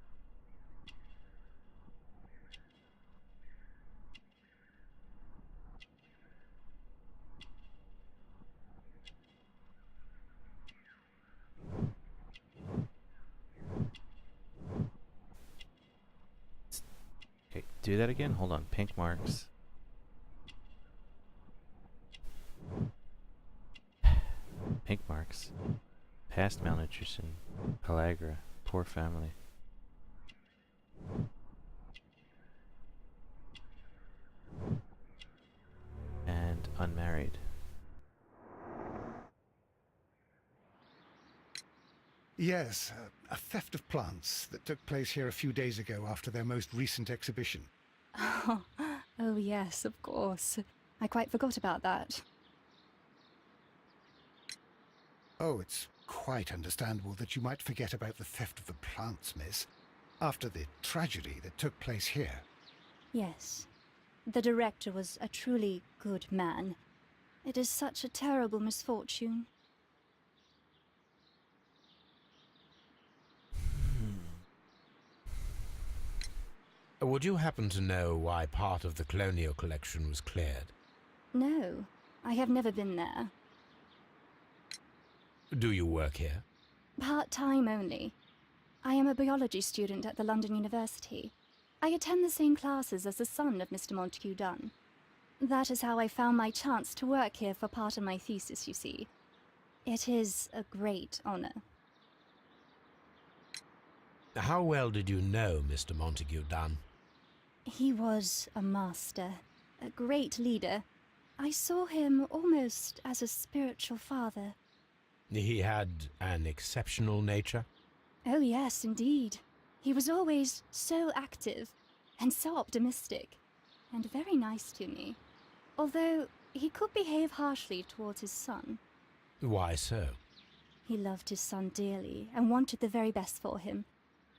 do that again? Hold on. Pink marks. Pink marks. Past malnutrition. Pellagra. Poor family. And unmarried. Yes, a theft of plants that took place here a few days ago after their most recent exhibition. Oh, yes, of course. I quite forgot about that. Oh, it's quite understandable that you might forget about the theft of the plants, miss, after the tragedy that took place here. Yes. The director was a truly good man. It is such a terrible misfortune. Would you happen to know why part of the colonial collection was cleared? No, I have never been there. Do you work here? Part-time only. I am a biology student at the London University. I attend the same classes as the son of Mr. Montague Dunn. That is how I found my chance to work here for part of my thesis, you see. It is a great honor. How well did you know Mr. Montague Dunn? He was a master, a great leader. I saw him almost as a spiritual father. He had an exceptional nature? Oh yes, indeed. He was always so active and so optimistic, and very nice to me. Although he could behave harshly towards his son. Why so? He loved his son dearly and wanted the very best for him.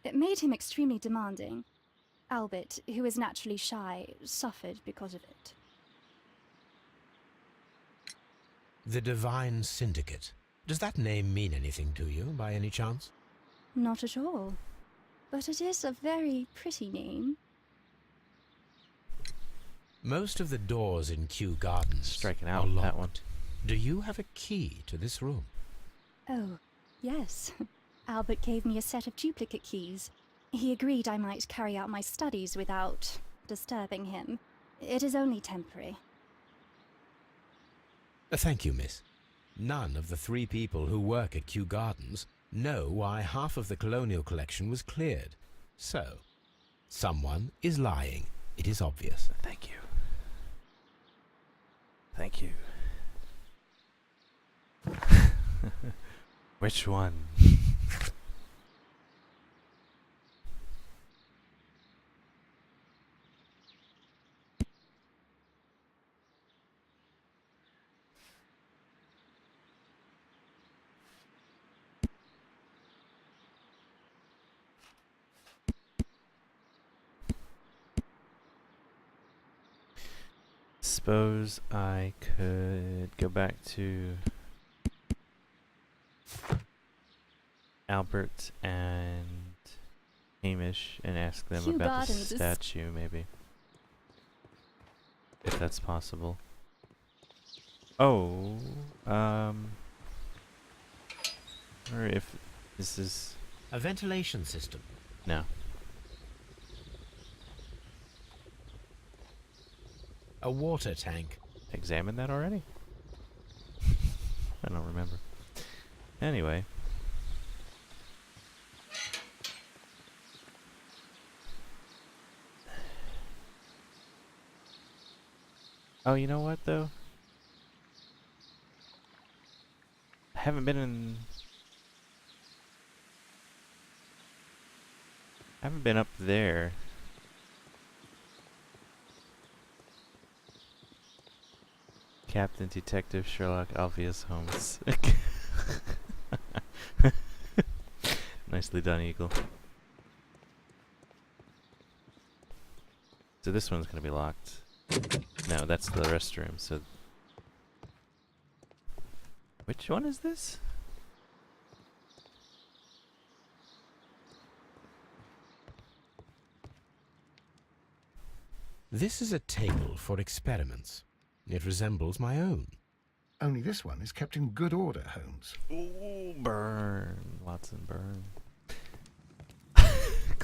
It made him extremely demanding. Albert, who is naturally shy, suffered because of it. The Divine Syndicate. Does that name mean anything to you, by any chance? Not at all. But it is a very pretty name. Most of the doors in Kew Gardens Striking are out locked. that one. Do you have a key to this room? Oh, yes. Albert gave me a set of duplicate keys. He agreed I might carry out my studies without disturbing him. It is only temporary. Thank you, miss. None of the 3 people who work at Kew Gardens know why half of the colonial collection was cleared. So, someone is lying. It is obvious. Thank you. Thank you. Which one? Suppose I could go back to Albert and Hamish and ask them Kew about the Gardens is- statue, maybe. If that's possible. Oh, or if this is... A ventilation system. No. A water tank. Examined that already? I don't remember. Anyway. Oh, you know what though? I haven't been up there. Captain Detective Sherlock Alpheus Holmes. Nicely done, Eagle. So this one's gonna be locked. No, that's the restroom, so... Which one is this? This is a table for experiments. It resembles my own. Only this one is kept in good order, Holmes. Ooh, burn. Watson, burn.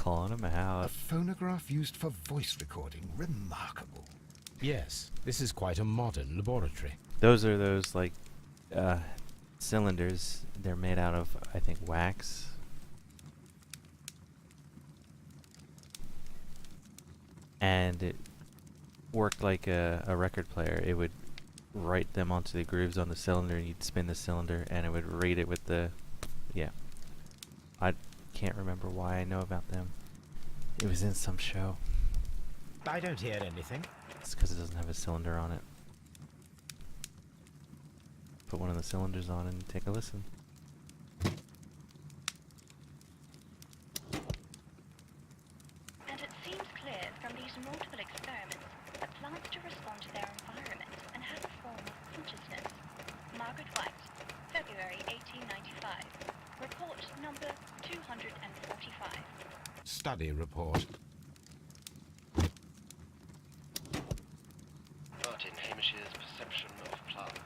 Calling him A out. phonograph used for voice recording. Remarkable. Yes, this is quite a modern laboratory. Those are those, like, cylinders. They're made out of, I think, wax. And it worked like a record player. It would write them onto the grooves on the cylinder, and you'd spin the cylinder, and it would read it with the... Yeah. I can't remember why I know about them. It was in some show. I don't hear anything. It's because it doesn't have a cylinder on it. Put one of the cylinders on and take a listen. And it seems clear from these multiple experiments that plants do respond to their environment and have a form of consciousness. Margaret White, February 1895. Report number 245. Study report. Martin Hamish's perception of plants.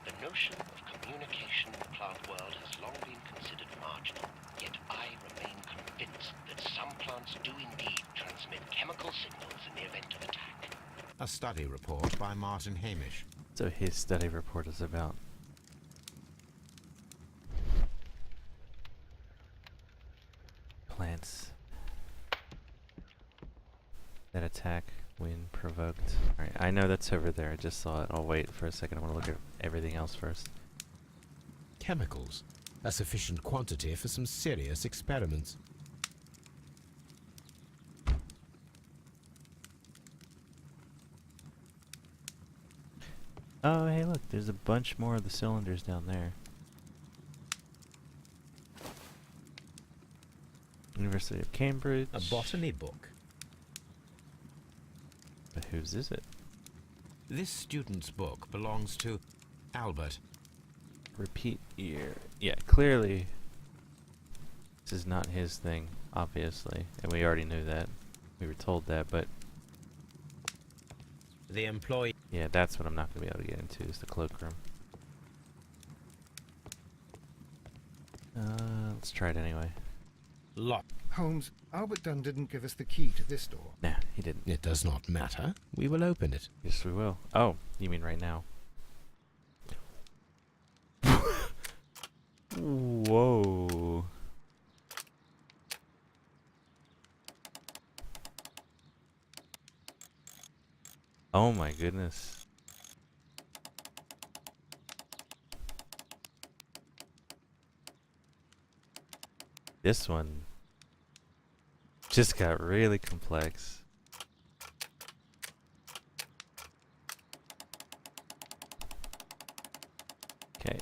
The notion of communication in the plant world has long been considered marginal, yet I remain convinced that some plants do indeed transmit chemical signals in the event of attack. A study report by Martin Hamish. So his study report is about plants that attack when provoked. Alright, I know that's over there. I just saw it. I'll wait for a second. I want to look at everything else first. Chemicals. A sufficient quantity for some serious experiments. Oh, hey, look. There's a bunch more of the cylinders down there. University of Cambridge. A botany book. But whose is it? This student's book belongs to Albert. Repeat year. Yeah, clearly this is not his thing, obviously. And we already knew that. We were told that, but The employee. yeah, that's what I'm not going to be able to get into, is the cloakroom. Let's try it anyway. Lock. Holmes, Albert Dunn didn't give us the key to this door. Nah, he didn't. It does not matter. We will open it. Yes, we will. Oh, you mean right now? Whoa. Oh my goodness. This one just got really complex. Okay.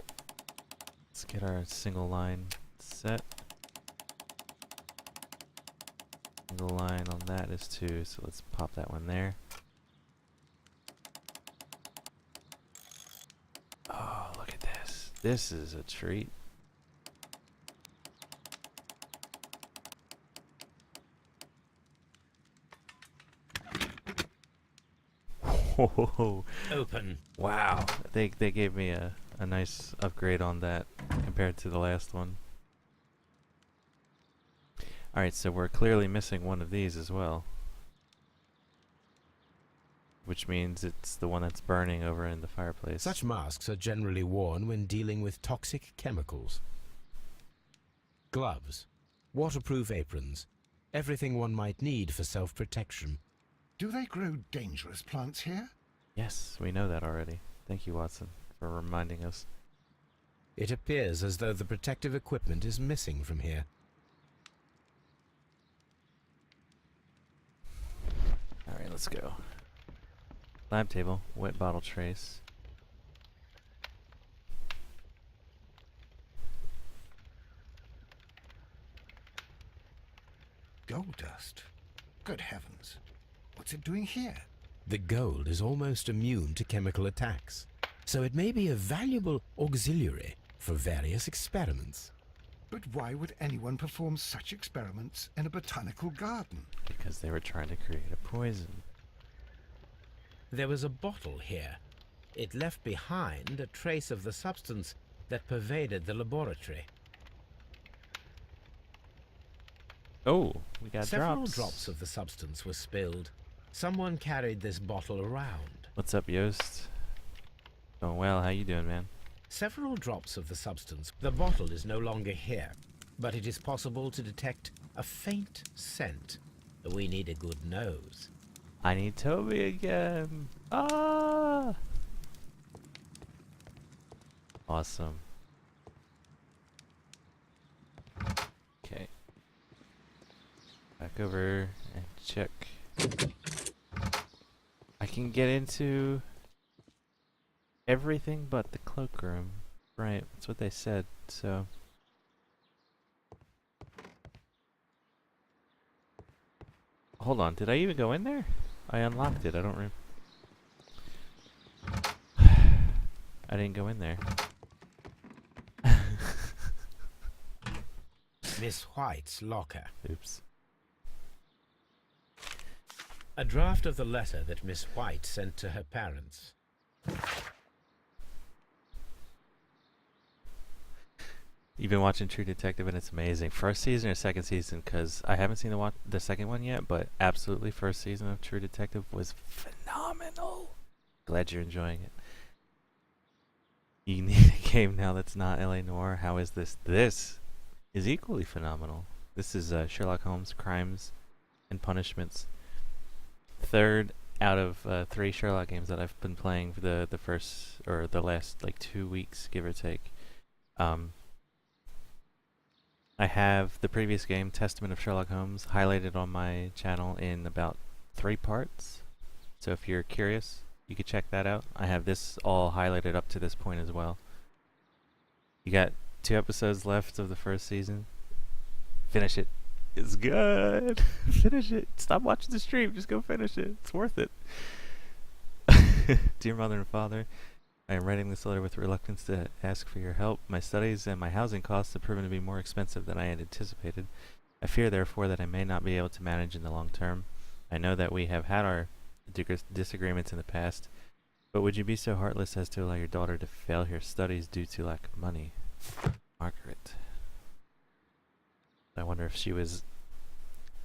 Let's get our single line set. Single line on that is 2, so let's pop that one there. Oh, look at this. This is a treat. Whoa. Open. Wow. They gave me a nice upgrade on that compared to the last one. Alright, so we're clearly missing one of these as well. Which means it's the one that's burning over in the fireplace. Such masks are generally worn when dealing with toxic chemicals. Gloves, waterproof aprons, everything one might need for self-protection. Do they grow dangerous plants here? Yes, we know that already. Thank you, Watson, for reminding us. It appears as though the protective equipment is missing from here. Alright, let's go. Lab table, wet bottle trace. Gold dust. Good heavens. What's it doing here? The gold is almost immune to chemical attacks, so it may be a valuable auxiliary for various experiments. But why would anyone perform such experiments in a botanical garden? Because they were trying to create a poison. There was a bottle here. It left behind a trace of the substance that pervaded the laboratory. Oh, we got Several drops. drops of the substance were spilled. Someone carried this bottle around. What's up, Yost? Going well. How you doing, man? Several drops of the substance. The bottle is no longer here, but it is possible to detect a faint scent. We need a good nose. I need Toby again. Ah! Awesome. Okay. Back over and check. I can get into everything but the cloakroom. Right, that's what they said, so. Hold on, did I even go in there? I unlocked it, I don't I didn't go in there. Miss White's locker. Oops. A draft of the letter that Miss White sent to her parents. You've been watching True Detective and it's amazing. First season or second season? Because I haven't seen the second one yet, but absolutely first season of True Detective was phenomenal. Glad you're enjoying it. You need a game now that's not LA Noire. How is this? This is equally phenomenal. This is Sherlock Holmes Crimes and Punishments. Third out of 3 Sherlock games that I've been playing for the first or the last like 2 weeks, give or take. I have the previous game, Testament of Sherlock Holmes, highlighted on my channel in about 3 parts. So if you're curious, you could check that out. I have this all highlighted up to this point as well. You got 2 episodes left of the first season. Finish it. It's good. Finish it. Stop watching the stream. Just go finish it. It's worth it. Dear Mother and Father, I am writing this letter with reluctance to ask for your help. My studies and my housing costs have proven to be more expensive than I had anticipated. I fear, therefore, that I may not be able to manage in the long term. I know that we have had our disagreements in the past, but would you be so heartless as to allow your daughter to fail her studies due to lack of money? Margaret. I wonder if she was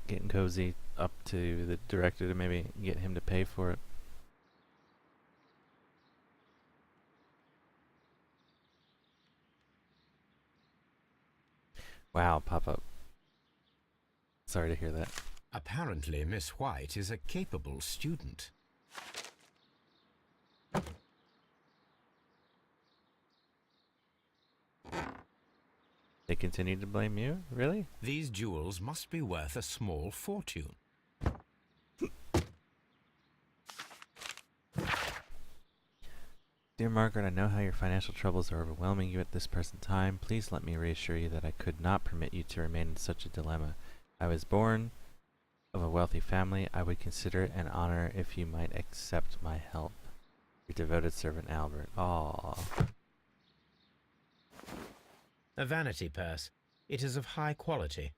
getting cozy up to the director to maybe get him to pay for it. Wow, pop-up. Sorry to hear that. Apparently, Miss White is a capable student. They continue to blame you? Really? These jewels must be worth a small fortune. Dear Margaret, I know how your financial troubles are overwhelming you at this present time. Please let me reassure you that I could not permit you to remain in such a dilemma. I was born of a wealthy family. I would consider it an honor if you might accept my help. Your devoted servant, Albert. Aww. A vanity purse. It is of high quality.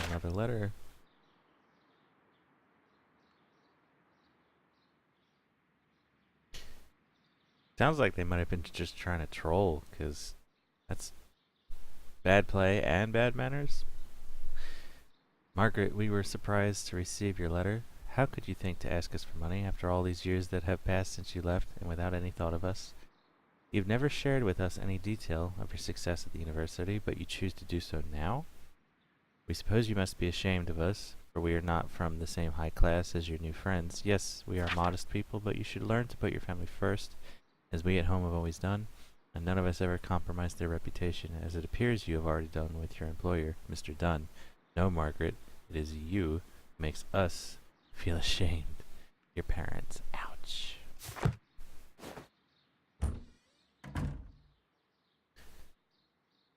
Another letter. Sounds like they might have been just trying to troll, because that's bad play and bad manners. Margaret, we were surprised to receive your letter. How could you think to ask us for money after all these years that have passed since you left and without any thought of us? You've never shared with us any detail of your success at the university, but you choose to do so now? We suppose you must be ashamed of us, for we are not from the same high class as your new friends. Yes, we are modest people, but you should learn to put your family first, as we at home have always done, and none of us ever compromise their reputation, as it appears you have already done with your employer, Mr. Dunn. No, Margaret, it is you who makes us feel ashamed. Your parents. Ouch.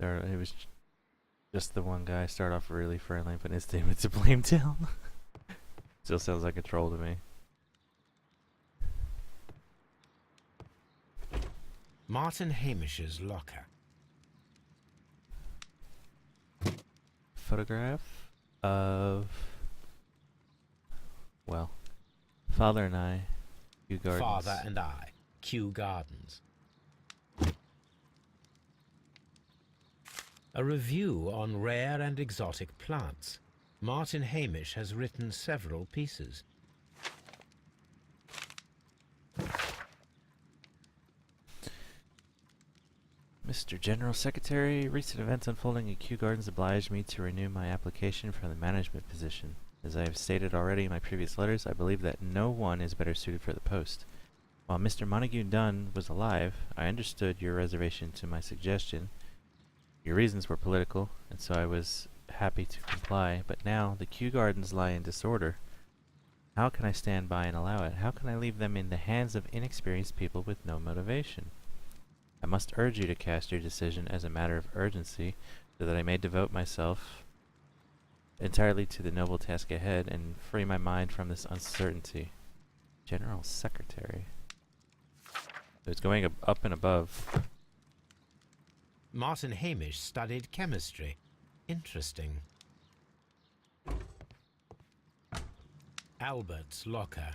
It was just the one guy. Start off really friendly, but instantly to blame down. Still sounds like a troll to me. Martin Hamish's locker. Photograph of, well, father and I Kew Gardens. Father and I, Kew Gardens. A review on rare and exotic plants. Martin Hamish has written several pieces. Mr. General Secretary, recent events unfolding at Kew Gardens obliged me to renew my application for the management position. As I have stated already in my previous letters, I believe that no one is better suited for the post. While Mr. Montague Dunn was alive, I understood your reservation to my suggestion. Your reasons were political, and so I was happy to comply, but now the Kew Gardens lie in disorder. How can I stand by and allow it? How can I leave them in the hands of inexperienced people with no motivation? I must urge you to cast your decision as a matter of urgency, so that I may devote myself entirely to the noble task ahead and free my mind from this uncertainty. General Secretary. So it's going up and above. Martin Hamish studied chemistry. Interesting. Albert's locker.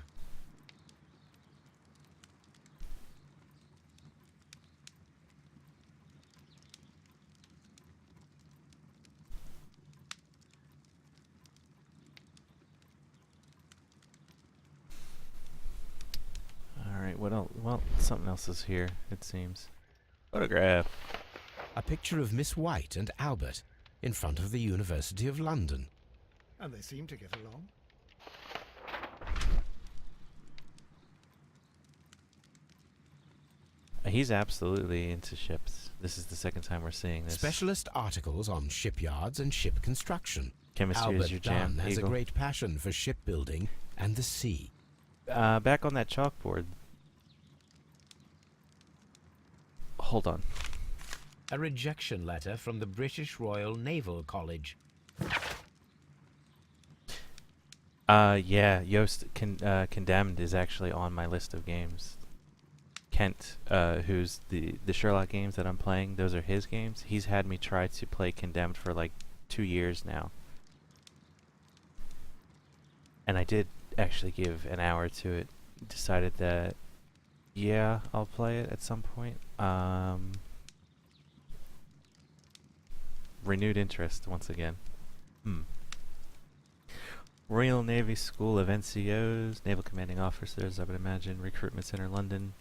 Alright, what else? Well, something else is here, it seems. Photograph. A picture of Miss White and Albert in front of the University of London. And they seem to get along. He's absolutely into ships. This is the second time we're seeing this. Specialist articles on shipyards and ship construction. Chemistry Albert is your jam, Dunn has Eagle. a great passion for shipbuilding and the sea. Back on that chalkboard. Hold on. A rejection letter from the British Royal Naval College. Yeah, Yoast Condemned is actually on my list of games. Kent, who's the Sherlock games that I'm playing, those are his games. He's had me try to play Condemned for like 2 years now. And I did actually give an hour to it. Decided that, yeah, I'll play it at some point. Renewed interest once again. Royal Navy School of NCOs, Naval Commanding Officers, I would imagine, Recruitment Center, London.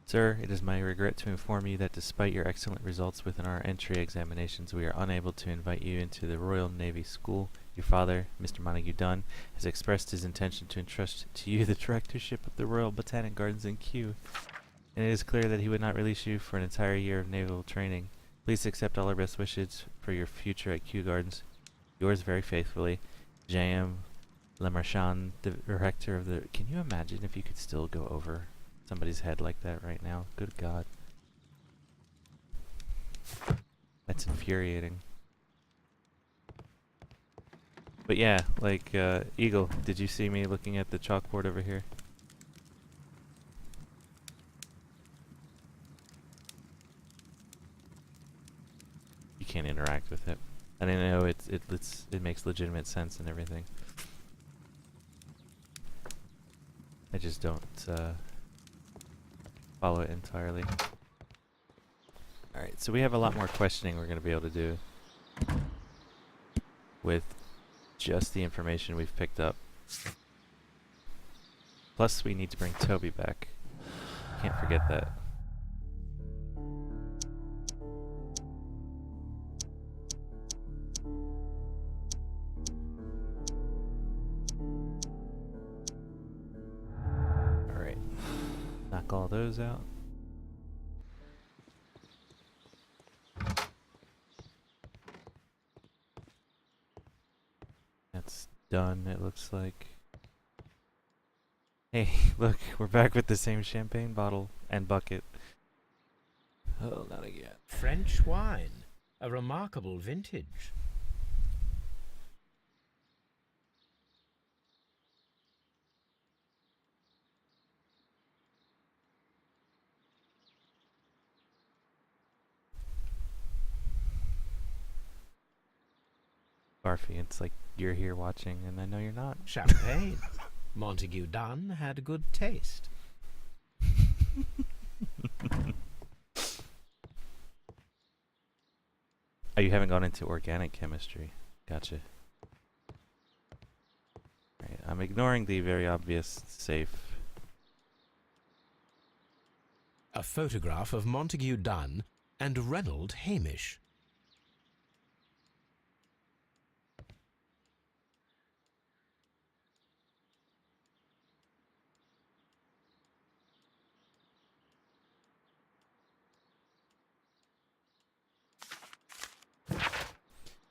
Sir, it is my regret to inform you that despite your excellent results within our entry examinations, we are unable to invite you into the Royal Navy School. Your father, Mr. Montague Dunn, has expressed his intention to entrust to you the directorship of the Royal Botanic Gardens in Kew, and it is clear that he would not release you for an entire year of naval training. Please accept all our best wishes for your future at Kew Gardens. Yours very faithfully, J.M. Lemarchand, the director of the... Can you imagine if you could still go over somebody's head like that right now? Good God. That's infuriating. But yeah, like, Eagle, did you see me looking at the chalkboard over here? You can't interact with it. And I know it makes legitimate sense and everything. I just don't follow it entirely. Alright, so we have a lot more questioning we're going to be able to do with just the information we've picked up. Plus, we need to bring Toby back. Can't forget that. Alright. Knock all those out. That's done, it looks like. Hey, look, we're back with the same champagne bottle and bucket. Oh, not again. French wine. A remarkable vintage. Barfy, it's like you're here watching and I know you're not. Champagne. Montague Dunn had good taste. Oh, you haven't gone into organic chemistry. Gotcha. Right, I'm ignoring the very obvious safe. A photograph of Montague Dunn and Reynold Hamish.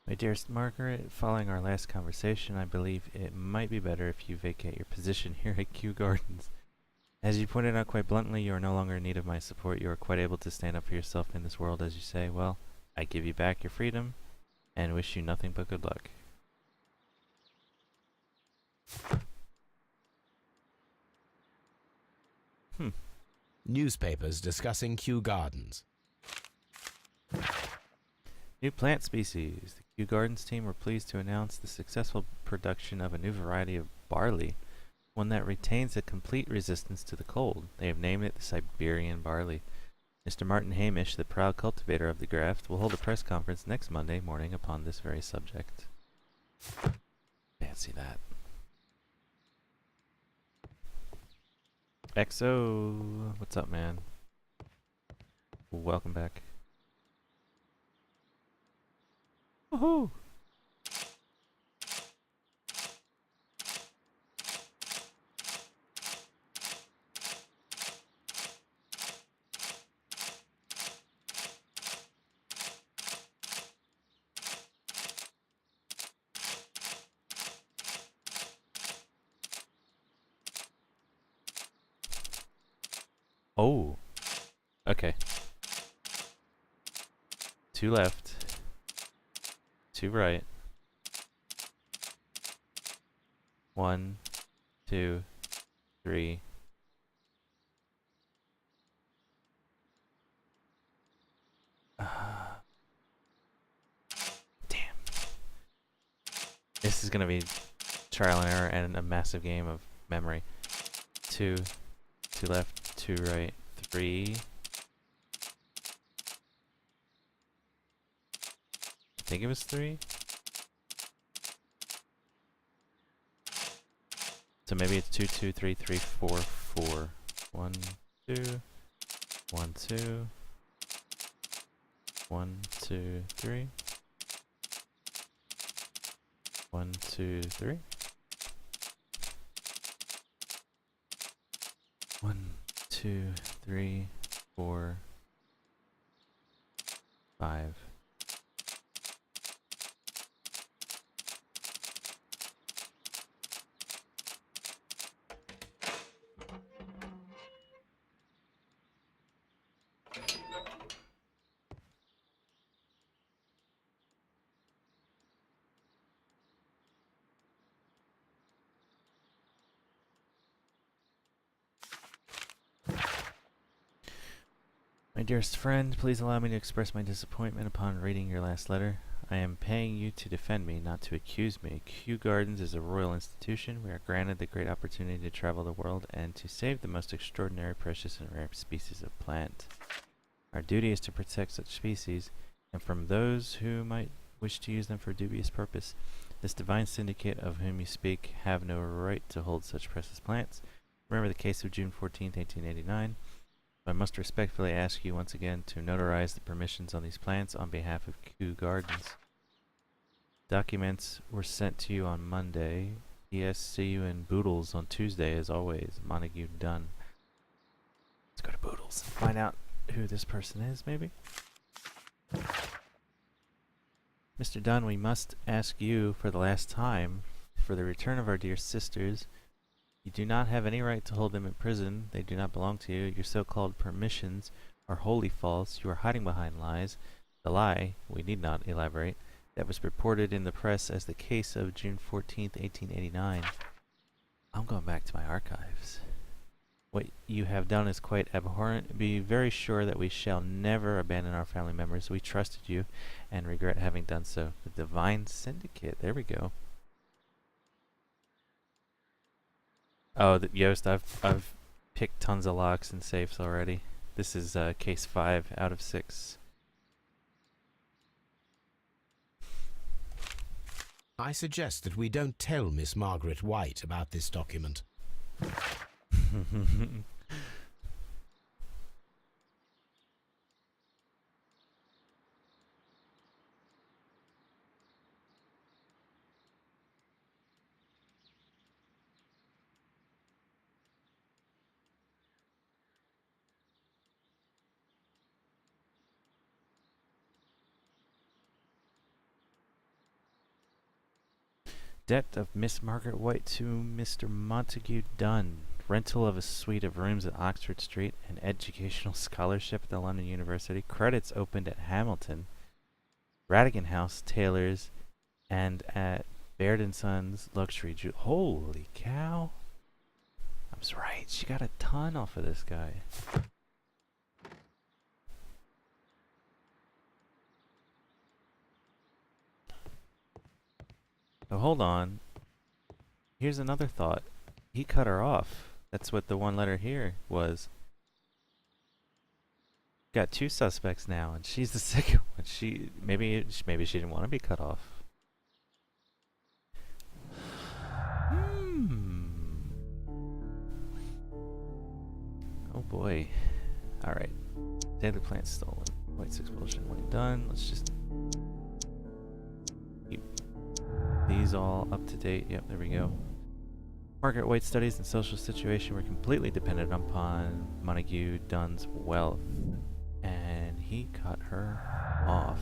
My dearest Margaret, following our last conversation, I believe it might be better if you vacate your position here at Kew Gardens. As you pointed out quite bluntly, you are no longer in need of my support. You are quite able to stand up for yourself in this world, as you say. Well, I give you back your freedom and wish you nothing but good luck. Newspapers discussing Kew Gardens. New plant species. The Kew Gardens team were pleased to announce the successful production of a new variety of barley, one that retains a complete resistance to the cold. They have named it the Siberian barley. Mr. Martin Hamish, the proud cultivator of the graft, will hold a press conference next Monday morning upon this very subject. Fancy that. XO, what's up, man? Welcome back. Woohoo! Oh, okay. 2 left, 2 right. 1, 2, 3. Damn. This is gonna be trial and error and a massive game of memory. 2 left, 2 right, 3. I think it was 3. So maybe it's 2, 2, 3, 3, 4, 4. 1, 2, 1, 2, 1, 2, 3. 1, 2, 3. 1, 2, 3, 4, 5. My dearest friend, please allow me to express my disappointment upon reading your last letter. I am paying you to defend me, not to accuse me. Kew Gardens is a royal institution. We are granted the great opportunity to travel the world and to save the most extraordinary, precious, and rare species of plant. Our duty is to protect such species, and from those who might wish to use them for dubious purpose. This divine syndicate of whom you speak have no right to hold such precious plants. Remember the case of June 14th, 1889. I must respectfully ask you once again to notarize the permissions on these plants on behalf of Kew Gardens. Documents were sent to you on Monday. P.S. See you in Boodles on Tuesday, as always. Montague Dunn. Let's go to Boodles and find out who this person is, maybe? Mr. Dunn, we must ask you for the last time for the return of our dear sisters. You do not have any right to hold them in prison. They do not belong to you. Your so-called permissions are wholly false. You are hiding behind lies. The lie, we need not elaborate, that was reported in the press as the case of June 14th, 1889. I'm going back to my archives. What you have done is quite abhorrent. Be very sure that we shall never abandon our family members. We trusted you and regret having done so. The Divine Syndicate. There we go. Oh, Yost, I've picked tons of locks and safes already. This is case 5 out of 6. I suggest that we don't tell Miss Margaret White about this document. Debt of Miss Margaret White to Mr. Montague Dunn. Rental of a suite of rooms at Oxford Street. An educational scholarship at the London University. Credits opened at Hamilton. Radigan House, Taylor's, and at Baird & Sons Luxury Jewel. Holy cow. I was right. She got a ton off of this guy. Oh, hold on. Here's another thought. He cut her off. That's what the one letter here was. Got 2 suspects now, and she's the second one. Maybe she didn't want to be cut off. Oh boy. All right. Daily plant stolen. White's expulsion when done. Let's just keep these all up to date. Yep, there we go. Margaret White's studies and social situation were completely dependent upon Montague Dunn's wealth, and he cut her off.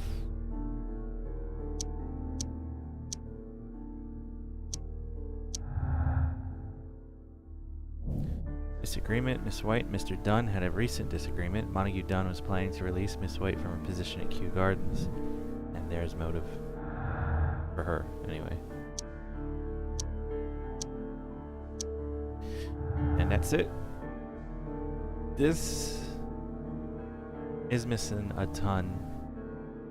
Disagreement. Miss White and Mr. Dunn had a recent disagreement. Montague Dunn was planning to release Miss White from her position at Kew Gardens, and there's motive. For her, anyway. And that's it. This is missing a ton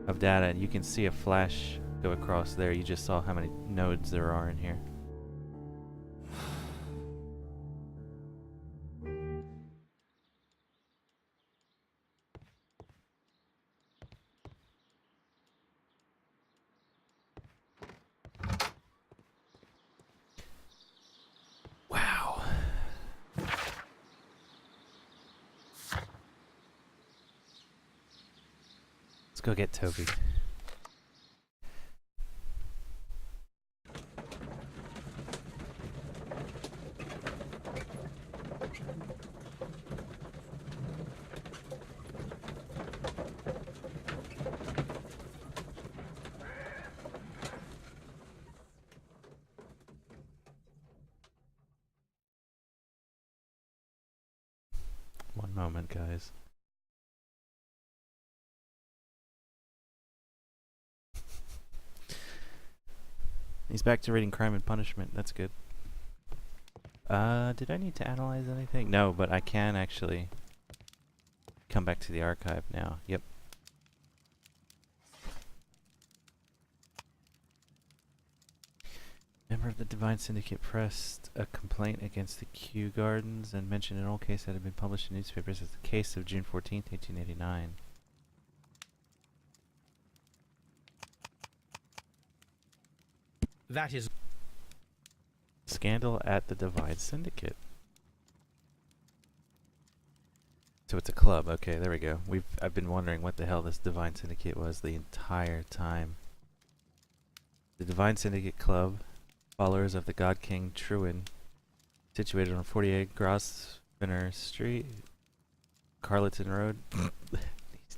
of data, and you can see a flash go across there. You just saw how many nodes there are in here. Wow. Let's go get Toby. One moment, guys. He's back to reading Crime and Punishment. That's good. Did I need to analyze anything? No, but I can actually come back to the archive now. Yep. Member of the Divine Syndicate pressed a complaint against the Kew Gardens and mentioned an old case that had been published in newspapers as the case of June 14th, 1889. That is... Scandal at the Divine Syndicate. So it's a club. Okay, there we go. I've been wondering what the hell this Divine Syndicate was the entire time. The Divine Syndicate Club, followers of the God King Truin, situated on 48 Grosvenor Street, Carleton Road.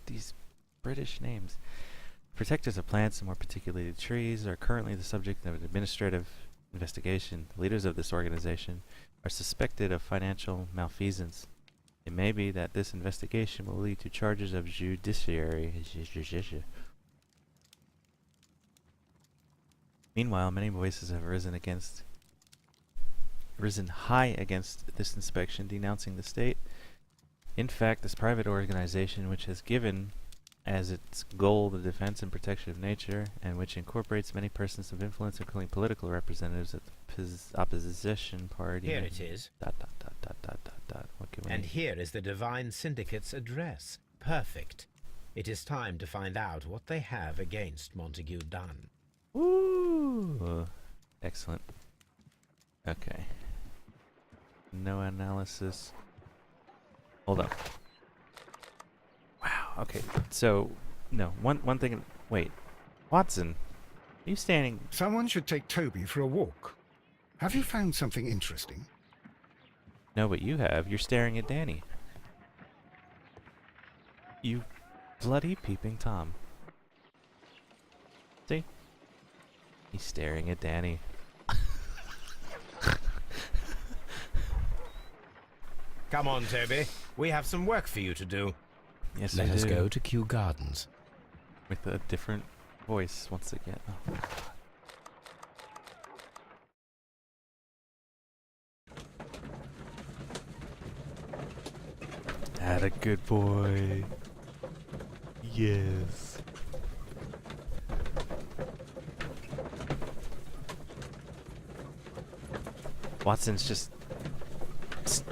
these British names. Protectors of plants, and more particularly trees, are currently the subject of an administrative investigation. The leaders of this organization are suspected of financial malfeasance. It may be that this investigation will lead to charges of judiciary. Meanwhile, many voices have risen high against this inspection, denouncing the state. In fact, this private organization, which has given as its goal the defense and protection of nature, and which incorporates many persons of influence, including political representatives at the opposition party. Here it is. What can we... And here is the Divine Syndicate's address. Perfect. It is time to find out what they have against Montague Dunn. Ooh. Excellent. Okay. No analysis. Hold up. Wow. Okay. So, no. One thing. Wait. Watson, are you standing? Someone should take Toby for a walk. Have you found something interesting? No, but you have. You're staring at Danny. You bloody peeping Tom. See? He's staring at Danny. Come on, Toby. We have some work for you to do. Yes, Let we us do. go to Kew Gardens. With a different voice once again. Oh. Had a good boy. Yes. Watson's just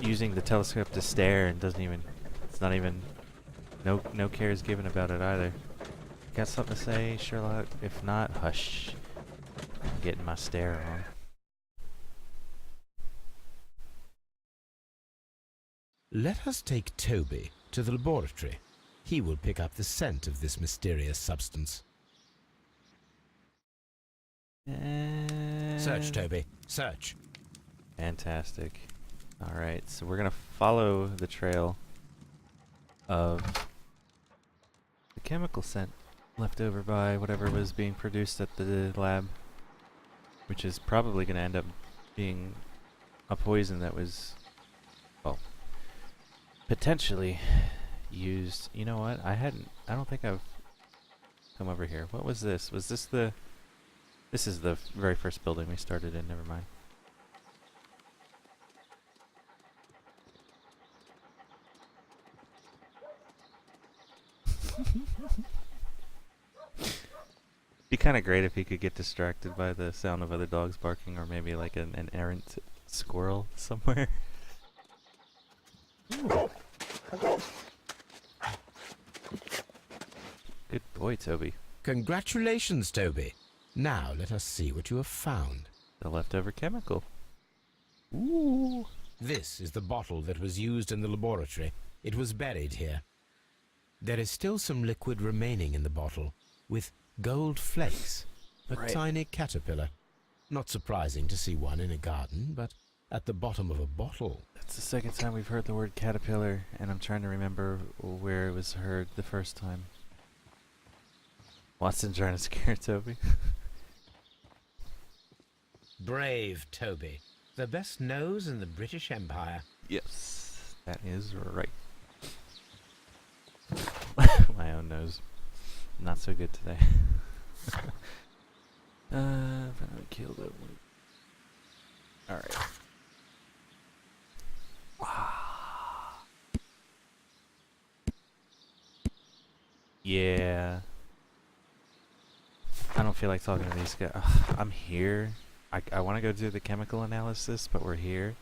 using the telescope to stare and doesn't even... It's not even... No care is given about it either. Got something to say, Sherlock? If not, hush. I'm getting my stare on. Let us take Toby to the laboratory. He will pick up the scent of this mysterious substance. Search, Toby. Search. Fantastic. Alright, so we're gonna follow the trail of the chemical scent left over by whatever was being produced at the lab, which is probably gonna end up being a poison that was, well, potentially used. You know what? I don't think I've come over here. What was this? Was this the... This is the very first building we started in, never mind. Be kind of great if he could get distracted by the sound of other dogs barking, or maybe like an errant squirrel somewhere. Ooh. Good boy, Toby. Congratulations, Toby. Now let us see what you have found. The leftover chemical. Ooh. This is the bottle that was used in the laboratory. It was buried here. There is still some liquid remaining in the bottle, with gold flakes. A Right. tiny caterpillar. Not surprising to see one in a garden, but at the bottom of a bottle. That's the second time we've heard the word caterpillar, and I'm trying to remember where it was heard the first time. Watson trying to scare Toby. Brave Toby. The best nose in the British Empire. Yes, that is right. My own nose. Not so good today. If I don't kill that one. Alright. Yeah. I don't feel like talking to these guys. Ugh, I'm here. I want to go do the chemical analysis, but we're here.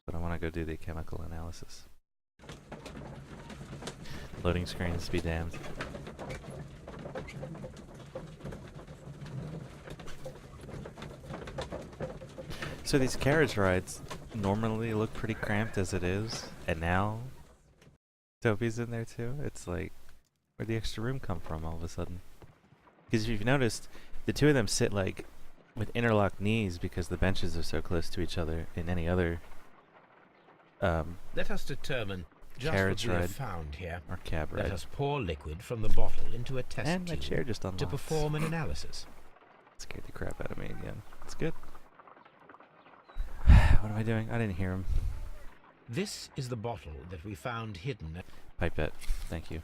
But I want to go do the chemical analysis. Loading screens be damned. So these carriage rides normally look pretty cramped as it is, and now Toby's in there too. It's like, where'd the extra room come from all of a sudden? Because if you've noticed, the two of them sit like with interlocked knees because the benches are so close to each other in any other Let us determine just what carriage we have ride found here. or cab Let ride. us pour liquid from the bottle into a test And my tube chair just to unlocked. perform an analysis. Scared the crap out of me again. It's good. What am I doing? I didn't hear him. This is the bottle that we found hidden at... Pipette. Thank you.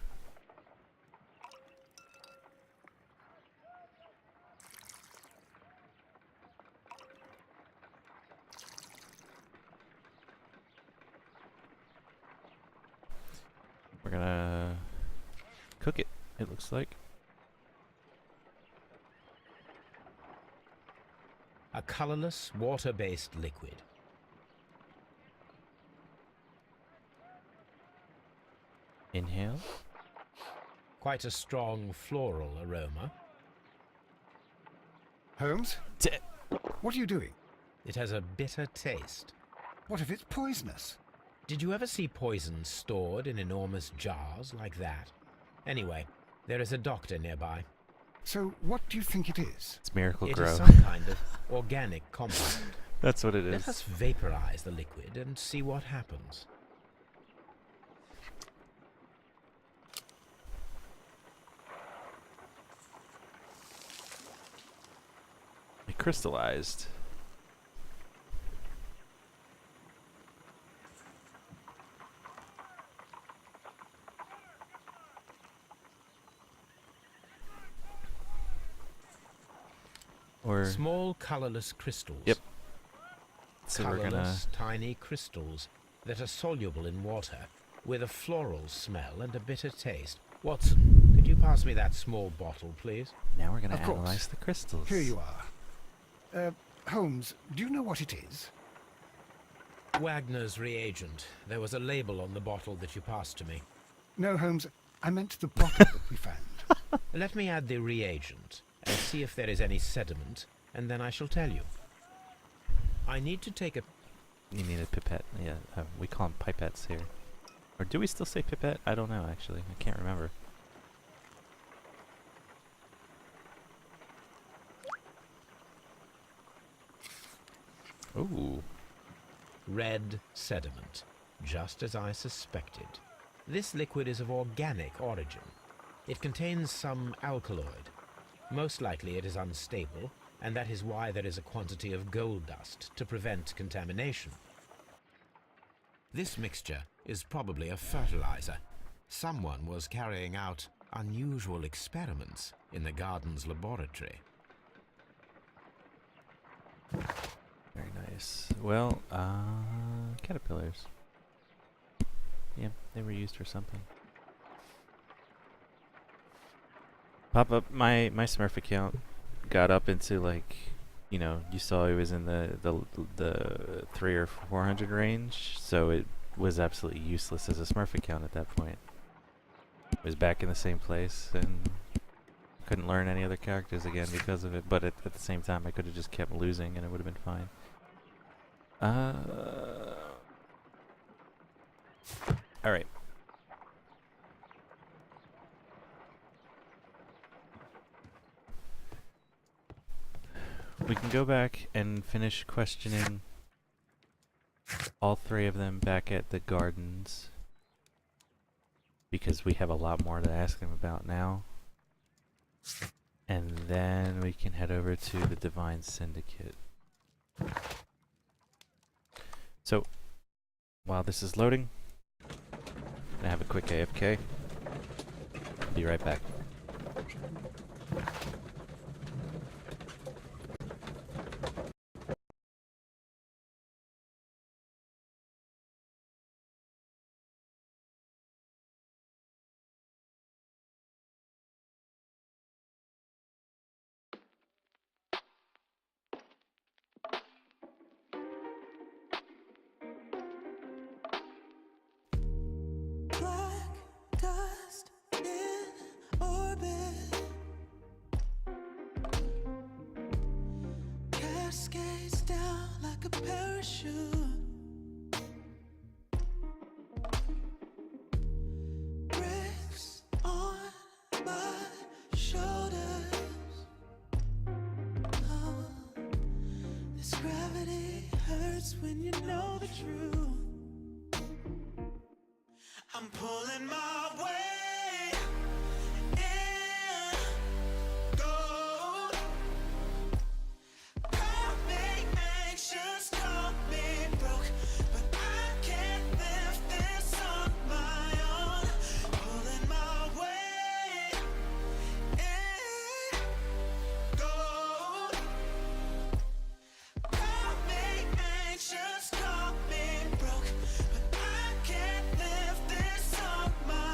We're gonna cook it, it looks like. a colorless, water-based liquid. Inhale. Quite a strong floral aroma. Holmes, what are you doing? It has a bitter taste. What if it's poisonous? Did you ever see poison stored in enormous jars like that? Anyway, there is a doctor nearby. So what do you think it is? It's Miracle It Grow. is some kind of organic compound. That's what it Let is. us vaporize the liquid and see what happens. It crystallized. Or Small colorless crystals. Yep. So we're gonna Colorless, tiny crystals that are soluble in water, with a floral smell and a bitter taste. Watson, could you pass me that small bottle, please? now we're gonna Of course. analyze the crystals. Here you are. Holmes, do you know what it is? Wagner's reagent. There was a label on the bottle that you passed to me. No, Holmes, I meant the bottle that we found. Let me add the reagent and see if there is any sediment, and then I shall tell you. I need to take a... You need a pipette. Yeah, we call them pipettes here. Or do we still say pipette? I don't know, actually. I can't remember. Ooh. red sediment, just as I suspected. This liquid is of organic origin. It contains some alkaloid. Most likely it is unstable, and that is why there is a quantity of gold dust to prevent contamination. This mixture is probably a fertilizer. Someone was carrying out unusual experiments in the garden's laboratory. Very nice. Well, caterpillars. Yeah, they were used for something. Pop up, my Smurf account got up into, like, you know, you saw it was in the 300 or 400 range, so it was absolutely useless as a Smurf account at that point. It was back in the same place and couldn't learn any other characters again because of it, but at the same time I could have just kept losing and it would have been fine. Alright. We can go back and finish questioning all three of them back at the gardens, because we have a lot more to ask them about now. And then we can head over to the Divine Syndicate. So, while this is loading, I'm gonna have a quick AFK. Be right back. Black dust in orbit, cascades down like a parachute. Bricks on my shoulders. Oh, this gravity hurts when you know the truth. I'm pulling my weight in gold. Call me anxious, call me broke, but I can't lift this on my own. Pulling my weight in gold. Call me anxious, call me broke, but I can't lift this on my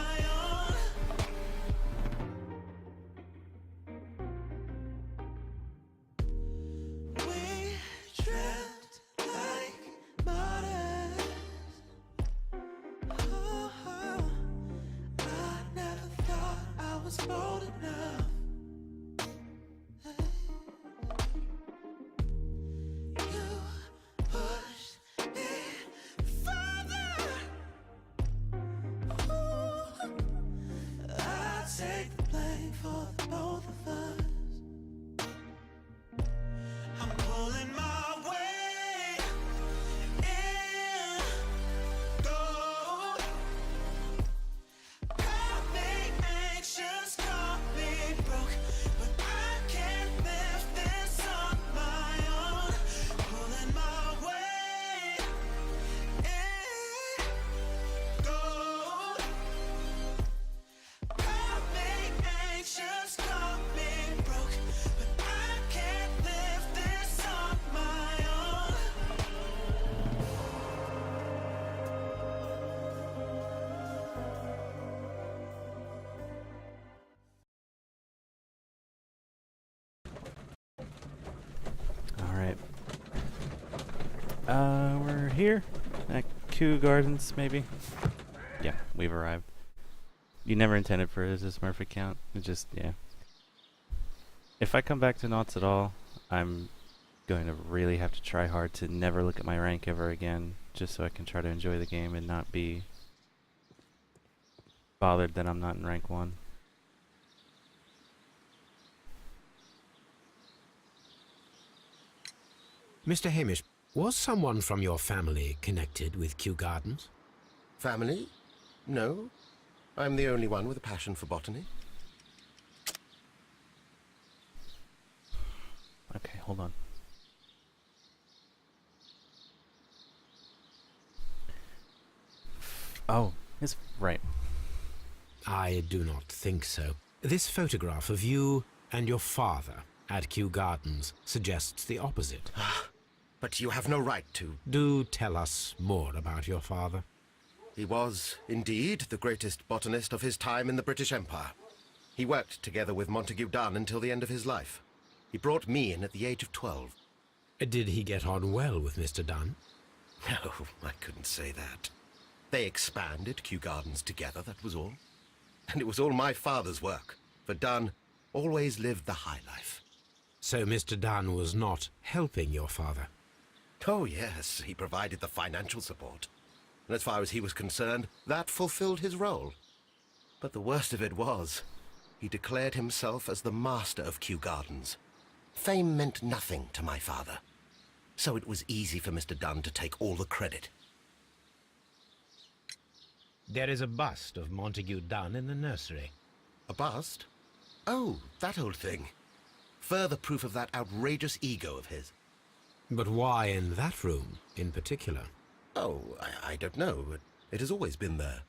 We're here at Kew Gardens, maybe. Yeah, we've arrived. You never intended for it as a Smurf account. It just, yeah. If I come back to Naughts at all, I'm going to really have to try hard to never look at my rank ever again, just so I can try to enjoy the game and not be bothered that I'm not in rank 1. Mr. Hamish, was someone from your family connected with Kew Gardens? Family? No. I'm the only one with a passion for botany. Okay, hold on. Oh, it's right. I do not think so. This photograph of you and your father at Kew Gardens suggests the opposite. But you have no right to. Do tell us more about your father. He was, indeed, the greatest botanist of his time in the British Empire. He worked together with Montague Dunn until the end of his life. He brought me in at the age of 12. Did he get on well with Mr. Dunn? No, I couldn't say that. They expanded Kew Gardens together, that was all. And it was all my father's work, for Dunn always lived the high life. So Mr. Dunn was not helping your father? Oh, yes, he provided the financial support. And as far as he was concerned, that fulfilled his role. But the worst of it was, he declared himself as the master of Kew Gardens. Fame meant nothing to my father. So it was easy for Mr. Dunn to take all the credit. There is a bust of Montague Dunn in the nursery. A bust? Oh, that old thing. Further proof of that outrageous ego of his. But why in that room in particular? Oh, I don't know. It has always been there.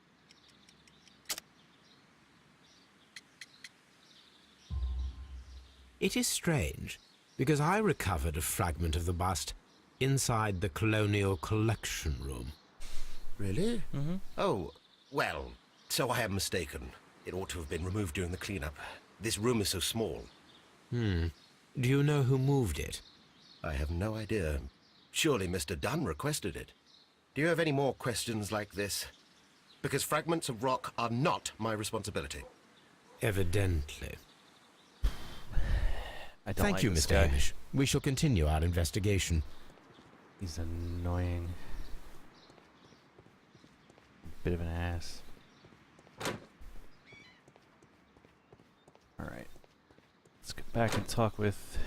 It is strange, because I recovered a fragment of the bust inside the Colonial Collection Room. Really? Mm-hmm. Oh, well, so I am mistaken. It ought to have been removed during the cleanup. This room is so small. Do you know who moved it? I have no idea. Surely Mr. Dunn requested it. Do you have any more questions like this? Because fragments of rock are not my responsibility. Evidently. I don't Thank like you, this Mr. guy. Hamish. We shall continue our investigation. He's annoying. Bit of an ass. Alright. Let's get back and talk with...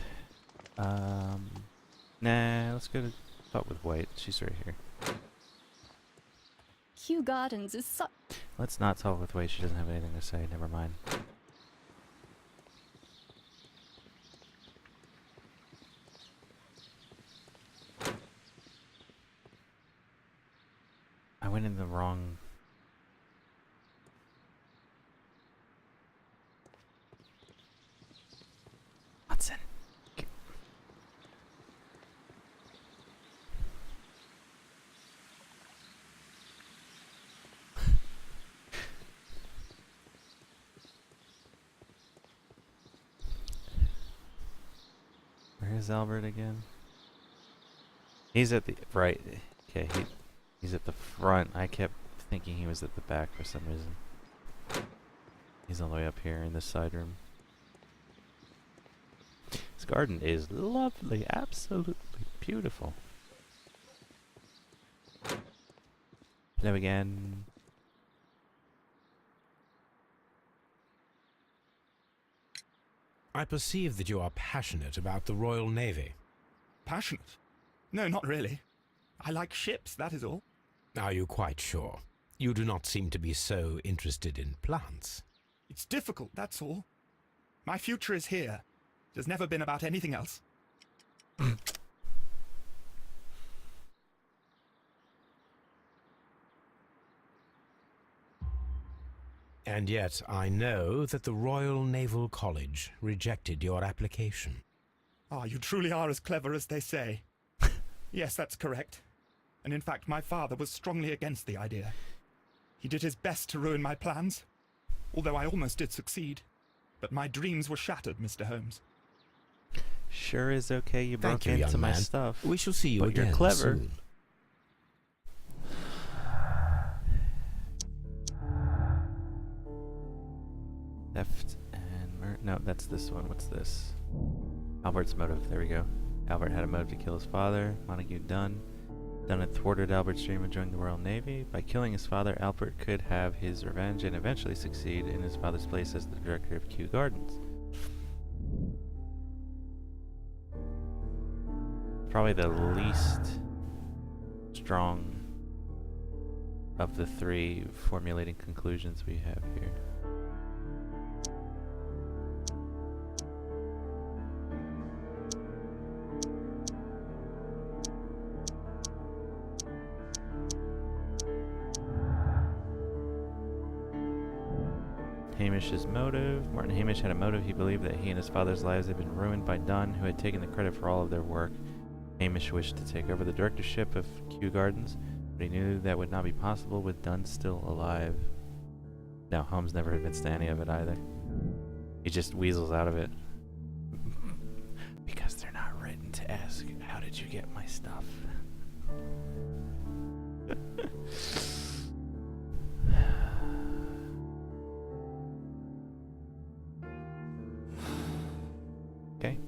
Nah, let's go to talk with White. She's right here. Kew Gardens is such. Let's not talk with White. She doesn't have anything to say. Never mind. I went in the wrong... Watson. Where is Albert again? He's at the right. Okay, he's at the front. I kept thinking he was at the back for some reason. He's all the way up here in this side room. This garden is lovely, absolutely beautiful. Hello again. I perceive that you are passionate about the Royal Navy. Passionate? No, not really. I like ships, that is all. Are you quite sure? You do not seem to be so interested in plants. It's difficult, that's all. My future is here. It has never been about anything else. And yet I know that the Royal Naval College rejected your application. Ah, you truly are as clever as they say. Yes, that's correct. And in fact, my father was strongly against the idea. He did his best to ruin my plans, although I almost did succeed. But my dreams were shattered, Mr. Holmes. sure is okay. You Thank broke you, into young my man. stuff. We shall see you But again you're clever. soon. Theft and murder. No, that's this one. What's this? Albert's motive. There we go. Albert had a motive to kill his father. Montague Dunn. Dunn had thwarted Albert's dream of joining the Royal Navy. By killing his father, Albert could have his revenge and eventually succeed in hhis father's place as the director of Kew Gardens. Probably the least strong of the three formulating conclusions we have here. Hamish's motive. Martin Hamish had a motive. He believed that he and his father's lives had been ruined by Dunn, who had taken the credit for all of their work. Hamish wished to take over the directorship of Kew Gardens, but he knew that would not be possible with Dunn still alive. No, Holmes never admits to any of it either. He just weasels out of it. Because they're not written to ask, how did you get my stuff? Okay.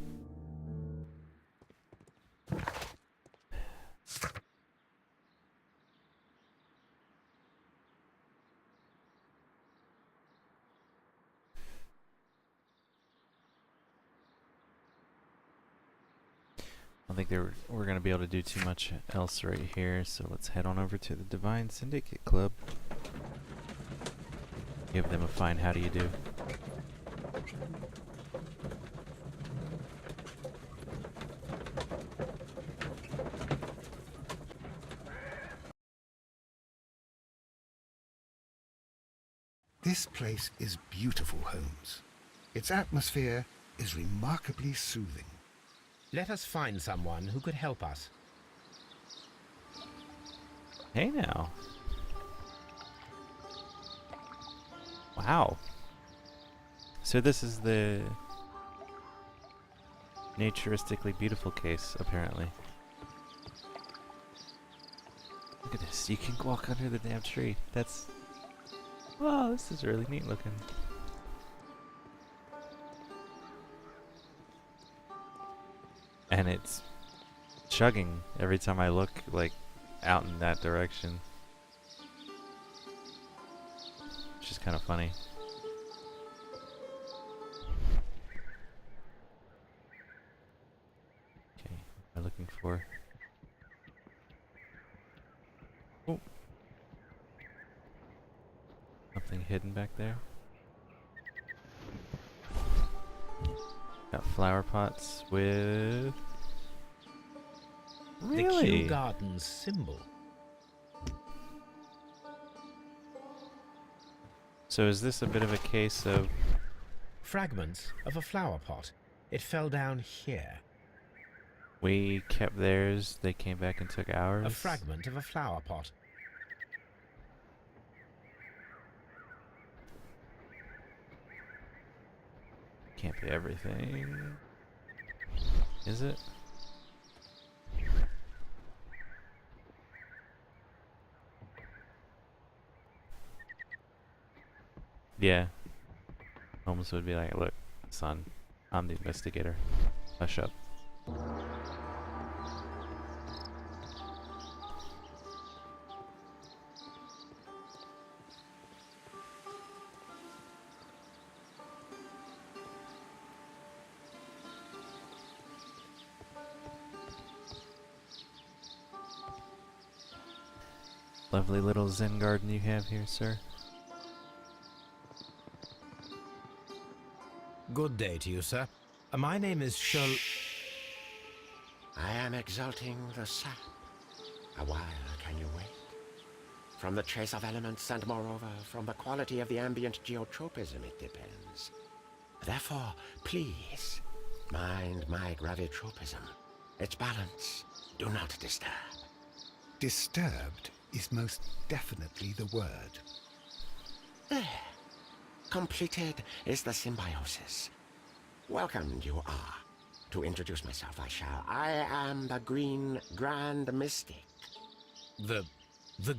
I don't think we're going to be able to do too much else right here, so let's head on over to the Divine Syndicate Club. Give them a fine how do you do. This place is beautiful, Holmes. Its atmosphere is remarkably soothing. Let us find someone who could help us. Hey now. Wow. So this is the naturistically beautiful case, apparently. Look at this. You can walk under the damn tree. That's... Wow, this is really neat looking. And it's chugging every time I look, like, out in that direction. Which is kind of funny. Okay, what am I looking for? Oh. Something hidden back there. Got flower pots with... The Really? Kew Gardens symbol. So is this a bit of a case of... Fragments of a flower pot. It fell down here. We kept theirs, they came back and took ours? A fragment of a flower pot. Can't be everything. Is it? Yeah. Holmes would be like, look, son, I'm the investigator. Hush up. Lovely little Zen garden you have here, sir. Good day to you, sir. My name is Sherlock. I am exalting the sap. A while can you wait? From the trace of elements and moreover from the quality of the ambient geotropism it depends. Therefore, please, mind my gravitropism. Its balance, do not disturb. Disturbed is most definitely the word. There. Completed is the symbiosis. Welcomed you are. To introduce myself, I shall. I am the Green Grand Mystic. The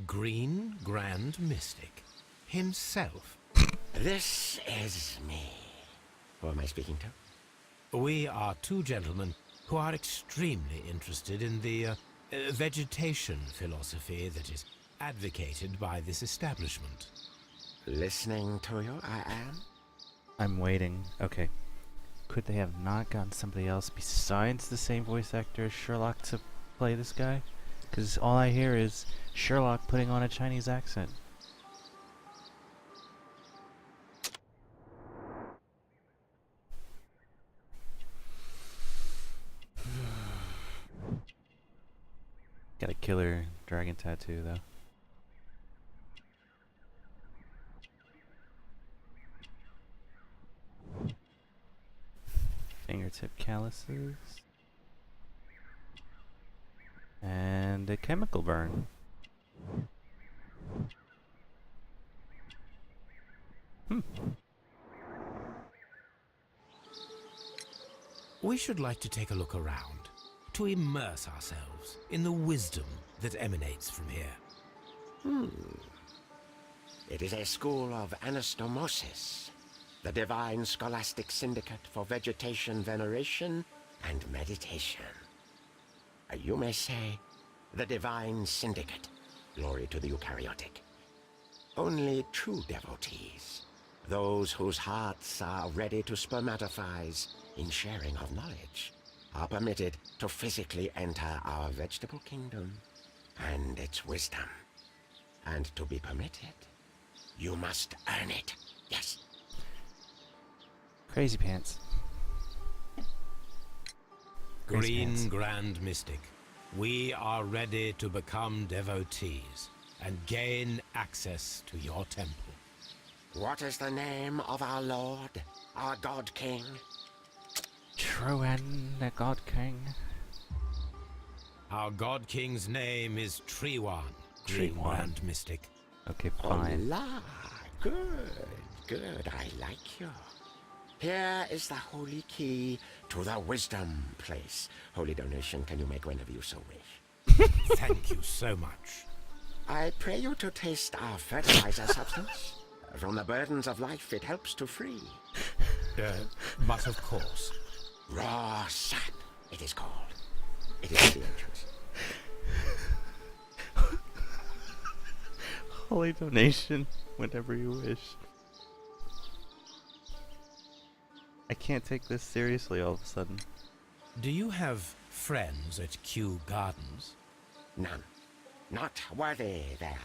Green Grand Mystic himself. This is me. Who am I speaking to? We are two gentlemen who are extremely interested in the vegetation philosophy that is advocated by this establishment. Listening to you, I am. I'm waiting. Okay. Could they have not gotten somebody else besides the same voice actor as Sherlock to play this guy? Because all I hear is Sherlock putting on a Chinese accent. Got a killer dragon tattoo, though. Fingertip calluses. And a chemical burn. We should like to take a look around, to immerse ourselves in the wisdom that emanates from here. It is a school of anastomosis, the divine scholastic syndicate for vegetation veneration and meditation. You may say, the divine syndicate. Glory to the eukaryotic. Only true devotees, those whose hearts are ready to spermatophize in sharing of knowledge, are permitted to physically enter our vegetable kingdom and its wisdom. And to be permitted, you must earn it. Yes. Crazy pants. Crazy Green pants. Grand Mystic, we are ready to become devotees and gain access to your temple. What is the name of our Lord, our God King? Troan, the God King. Our God King's name is Trewan, Green Trewan. Grand Mystic. Okay, fine. La, good, I like you. Here is the holy key to the wisdom place. Holy donation can you make whenever you so wish. Thank you so much. I pray you to taste our fertilizer substance. From the burdens of life it helps to free. But of course. Raw sap, it is called. It is at the entrance. Holy donation, whenever you wish. I can't take this seriously all of a sudden. Do you have friends at Kew Gardens? None. Not worthy there.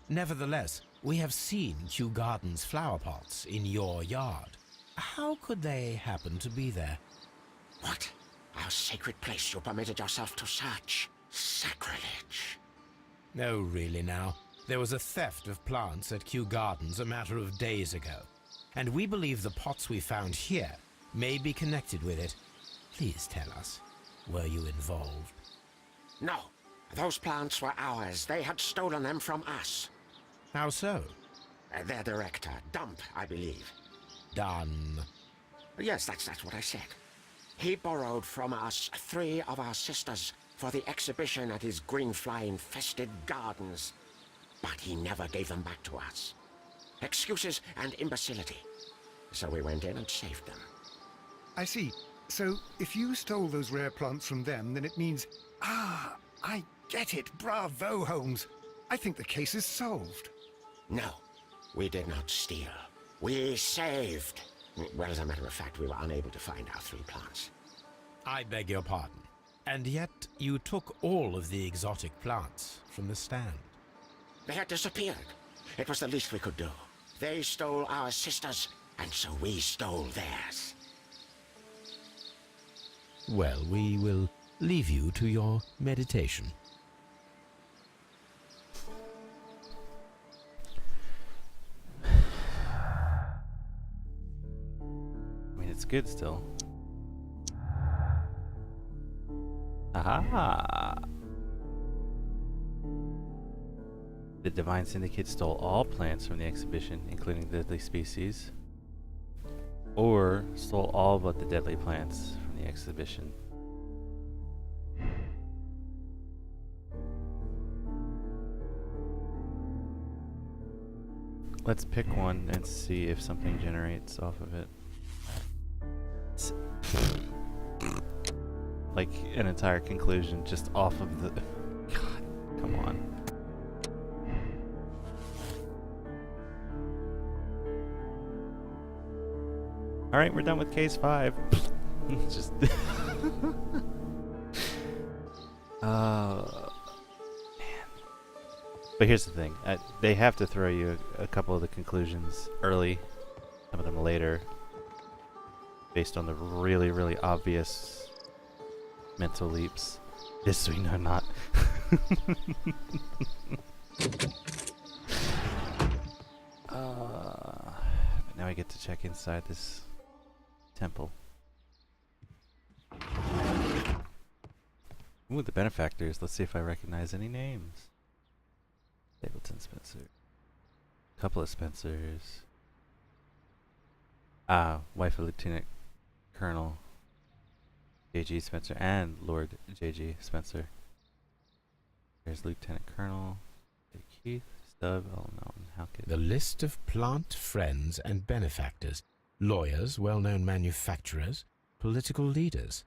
Nevertheless, we have seen Kew Gardens flower pots in your yard. How could they happen to be there? What? Our sacred place you permitted yourself to search? Sacrilege. No, really now. There was a theft of plants at Kew Gardens a matter of days ago, and we believe the pots we found here may be connected with it. Please tell us, were you involved? No. Those plants were ours. They had stolen them from us. How so? Their director, Dump, I believe. Done. Yes, that's what I said. He borrowed from us 3 of our sisters for the exhibition at his green-fly-infested gardens. But he never gave them back to us. Excuses and imbecility. So we went in and saved them. I see. So, if you stole those rare plants from them, then it means... Ah, I get it. Bravo, Holmes. I think the case is solved. No, we did not steal. We saved. Well, as a matter of fact, we were unable to find our 3 plants. I beg your pardon. And yet you took all of the exotic plants from the stand. They had disappeared. It was the least we could do. They stole our sisters, and so we stole theirs. Well, we will leave you to your meditation. I mean, it's good still. Aha! The Divine Syndicate stole all plants from the exhibition, including deadly species, or stole all but the deadly plants from the exhibition. Let's pick one and see if something generates off of it. Like an entire conclusion just off of the... God, come on. Alright, we're done with case 5. Just... man. But here's the thing. They have to throw you a couple of the conclusions early, some of them later, based on the really, really obvious mental leaps. This we know not. But now I get to check inside this temple. Ooh, the benefactors. Let's see if I recognize any names. Stapleton Spencer. Couple of Spencers. Wife of Lieutenant Colonel J.G. Spencer and Lord J.G. Spencer. There's Lieutenant Colonel Keith, Stubb, Elnone, Halkett. The list of plant friends and benefactors, lawyers, well-known manufacturers, political leaders.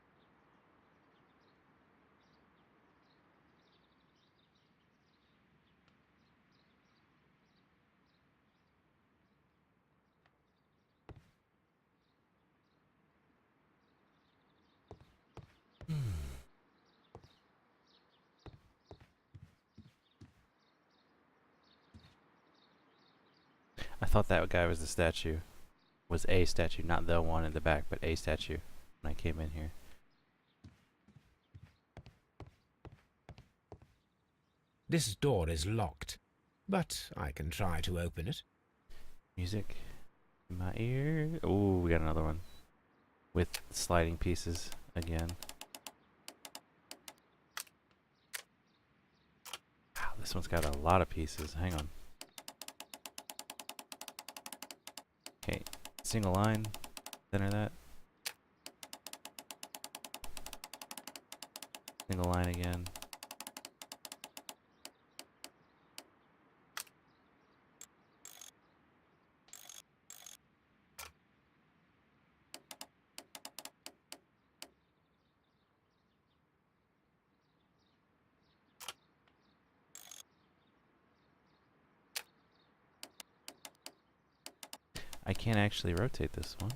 I thought that guy was the statue. Was a statue, not the one in the back, but a statue when I came in here. This door is locked, but I can try to open it. Music in my ear. Oh, we got another one. With sliding pieces again. Wow, this one's got a lot of pieces. Hang on. Okay, single line. Center that. Single line again. I can't actually rotate this one.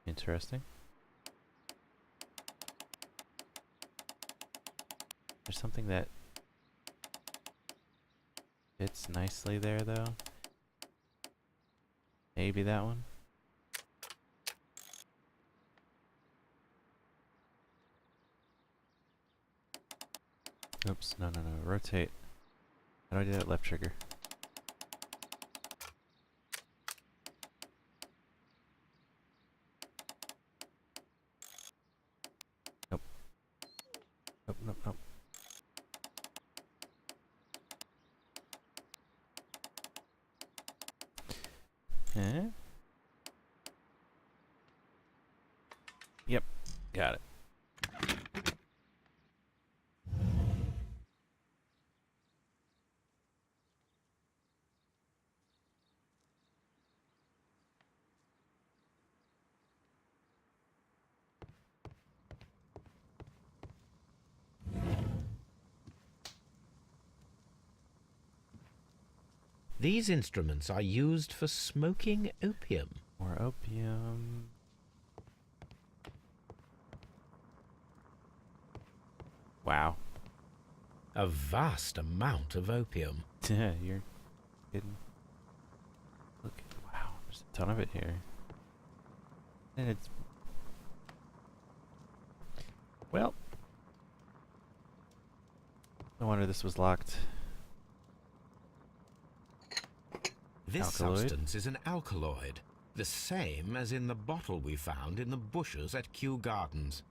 Interesting. There's something that fits nicely there, though. Maybe that one. Oops, no. Rotate. How do I do that? Left trigger. Nope. Eh? Yep, got it. These instruments are used for smoking opium. More opium. Wow. A vast amount of opium. Yeah, you're kidding. Look, wow, there's a ton of it here. And it's... Well. No wonder this was locked. This Alkaloid? substance is an alkaloid, the same as in the bottle we found in the bushes at Kew Gardens.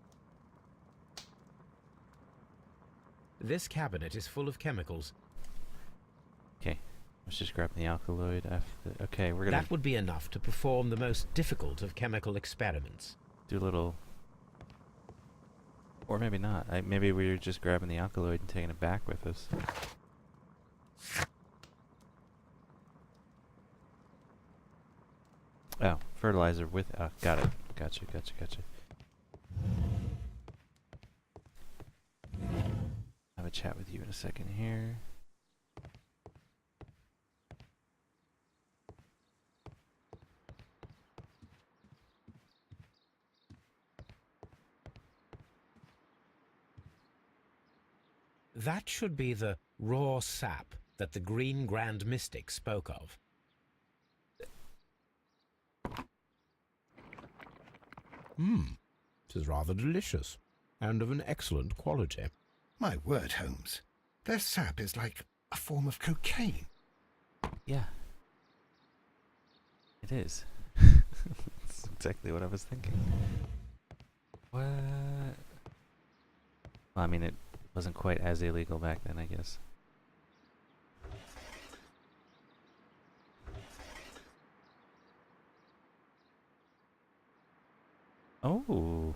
This cabinet is full of chemicals. Okay, let's just grab the alkaloid after. Okay, we're gonna That would be enough to perform the most difficult of chemical experiments. do a little. Or maybe not. Maybe we were just grabbing the alkaloid and taking it back with us. Oh, fertilizer with. Got it. Gotcha. Have a chat with you in a second here. That should be the raw sap that the Green Grand Mystic spoke of. It is rather delicious, and of an excellent quality. My word, Holmes. Their sap is like a form of cocaine. Yeah. It is. That's exactly what I was thinking. What? Well, I mean, it wasn't quite as illegal back then, I guess. Oh,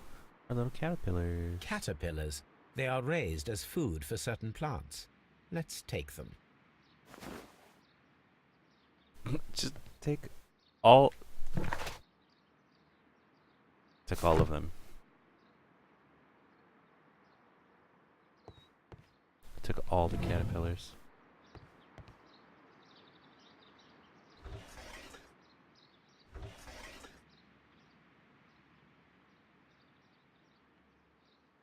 our little caterpillars. Caterpillars. They are raised as food for certain plants. Let's take them. Just take all. Took all of them. Took all the caterpillars.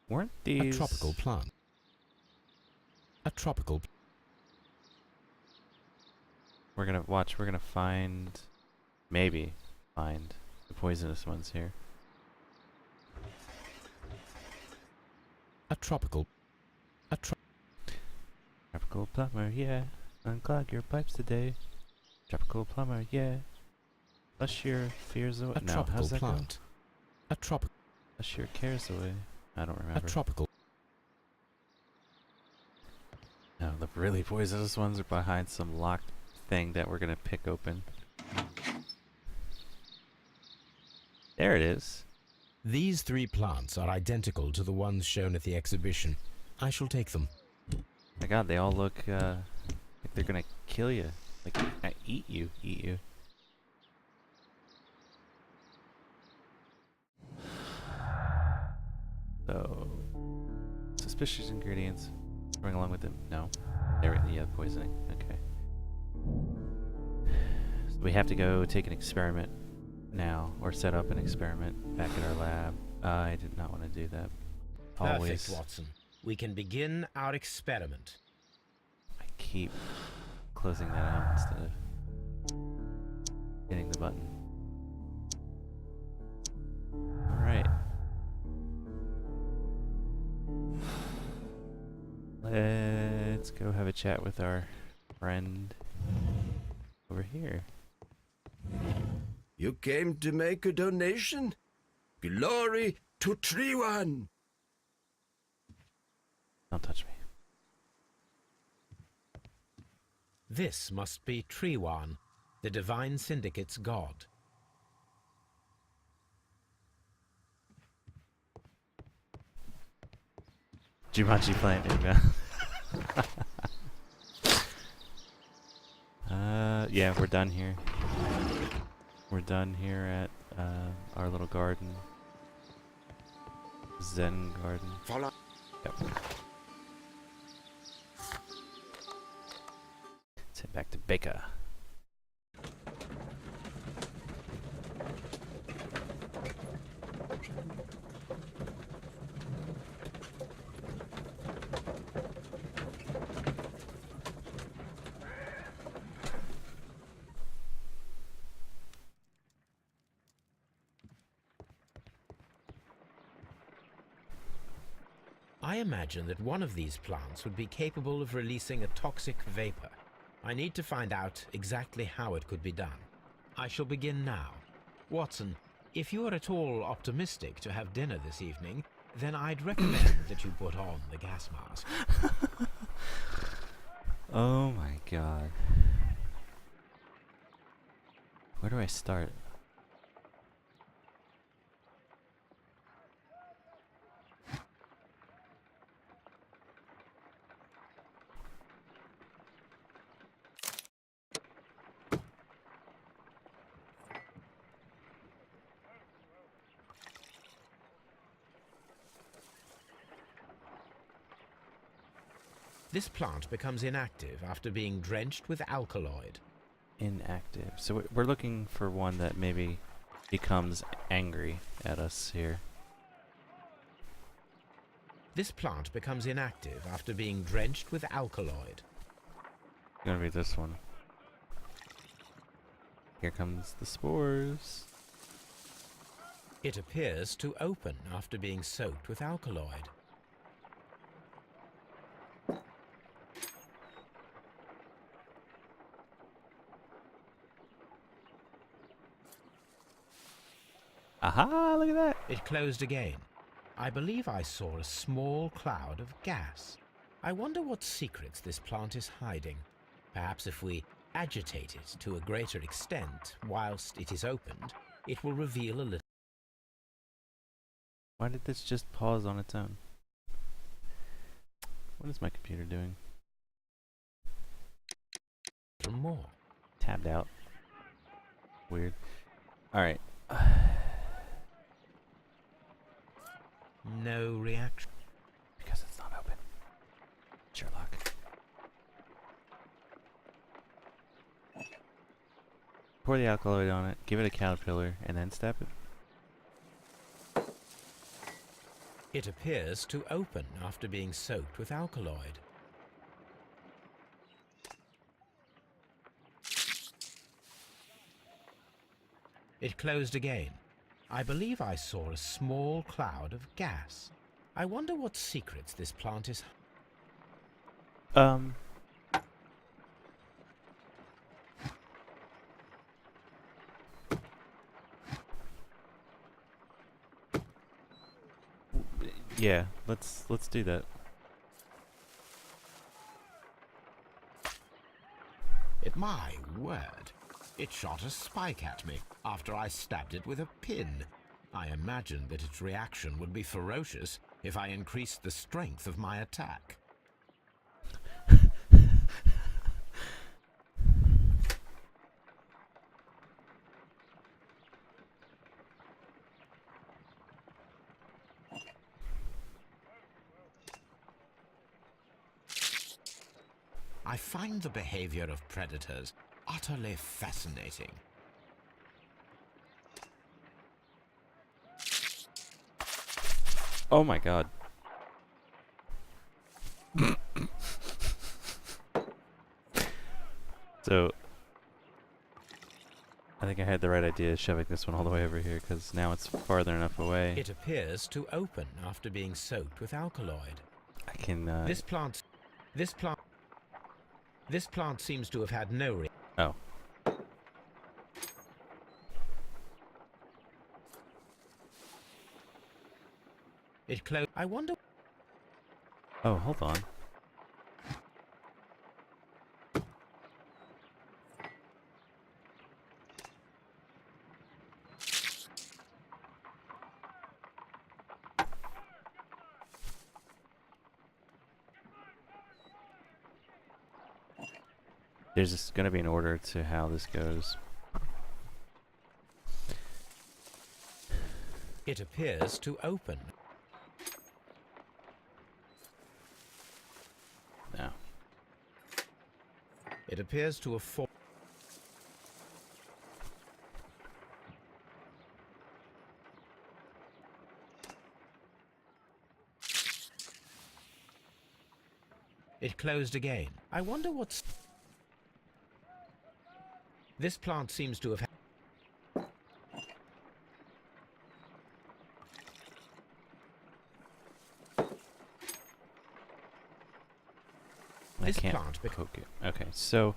Weren't these A tropical plant. A tropical. We're gonna watch. We're gonna find, maybe find the poisonous ones here. A tropical. A Tropical plumber, yeah. Unclog your pipes today. Tropical plumber, yeah. Flush your fears away. A No, tropical how's that plant. A tropical. go? Flush your cares away. I don't A remember. tropical. No, the really poisonous ones are behind some locked thing that we're gonna pick open. There it is. These 3 plants are identical to the ones shown at the exhibition. I shall take them. My God, they all look like they're gonna kill you, like eat you. So, suspicious ingredients. Bring along with them. No, they're poisoning. Okay. So we have to go take an experiment now, or set up an experiment back at our lab. I did not want to do that. Always. Perfect, Watson. We can begin our experiment. I keep closing that out instead of hitting the button. Alright. Let's go have a chat with our friend over here. You came to make a donation? Glory to Treewan! Don't touch me. This must be Treewan, the Divine Syndicate's god. Jumanji plant new yeah, we're done here. We're done here at our little garden. Zen garden. Follow. Yep. Let's head back to Baker. I imagine that one of these plants would be capable of releasing a toxic vapor. I need to find out exactly how it could be done. I shall begin now. Watson, if you are at all optimistic to have dinner this evening, Then I'd recommend that you put on the gas mask. Oh my god. Where do I start? This plant becomes inactive after being drenched with alkaloid. Inactive. So we're looking for one that maybe becomes angry at us here. This plant becomes inactive after being drenched with alkaloid. It's gonna be this one. Here comes the spores. It appears to open after being soaked with alkaloid. Aha, look at that. It closed again. I believe I saw a small cloud of gas. I wonder what secrets this plant is hiding. Perhaps if we agitate it to a greater extent whilst it is opened, it will reveal a little Why did this just pause on its own? What is my computer doing? more. Tabbed out. Weird. Alright. No reaction. Because it's not open. Sherlock. Pour the alkaloid on it, give it a caterpillar, and then step it. It appears to open after being soaked with alkaloid. It closed again. I believe I saw a small cloud of gas. I wonder what secrets this plant is. Yeah, let's do that. My word. It shot a spike at me after I stabbed it with a pin. I imagined that its reaction would be ferocious if I increased the strength of my attack. I find the behavior of predators utterly fascinating. Oh my god. So, I think I had the right idea shoving this one all the way over here, because now it's farther enough away. It appears to open after being soaked with alkaloid. I can, This plant seems to have had no Oh. It closed. I wonder. Oh, hold on. There's just going to be an order to how this goes. It appears to open. No. It appears to have fallen. It closed again. I wonder what's. This plant seems to have. I can't poke it. Okay, so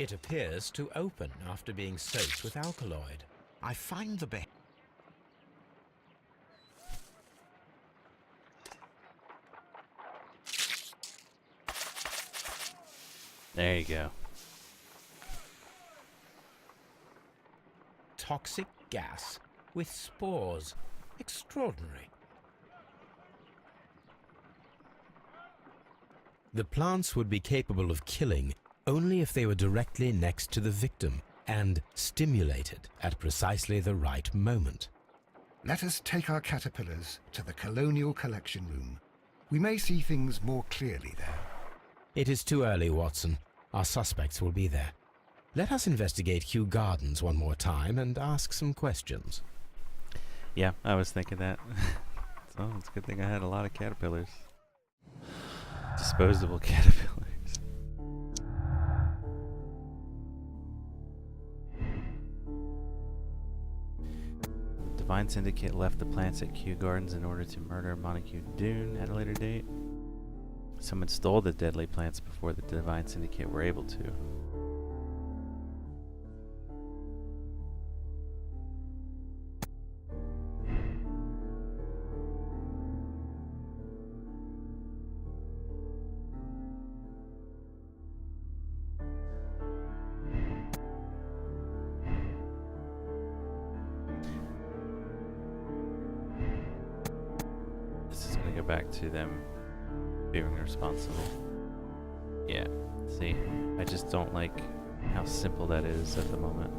It appears to open after being soaked with alkaloid. I find the There you go. toxic gas with spores. Extraordinary. The plants would be capable of killing only if they were directly next to the victim and stimulated at precisely the right moment. Let us take our caterpillars to the Colonial Collection Room. We may see things more clearly there. It is too early, Watson. Our suspects will be there. Let us investigate Kew Gardens one more time and ask some questions. Yeah, I was thinking that. So it's a good thing I had a lot of caterpillars. Disposable caterpillars. Divine Syndicate left the plants at Kew Gardens in order to murder Montague Dune at a later date. Someone stole the deadly plants before the Divine Syndicate were able to. This is going to go back to them being responsible. Yeah, see, I just don't like how simple that is at the moment.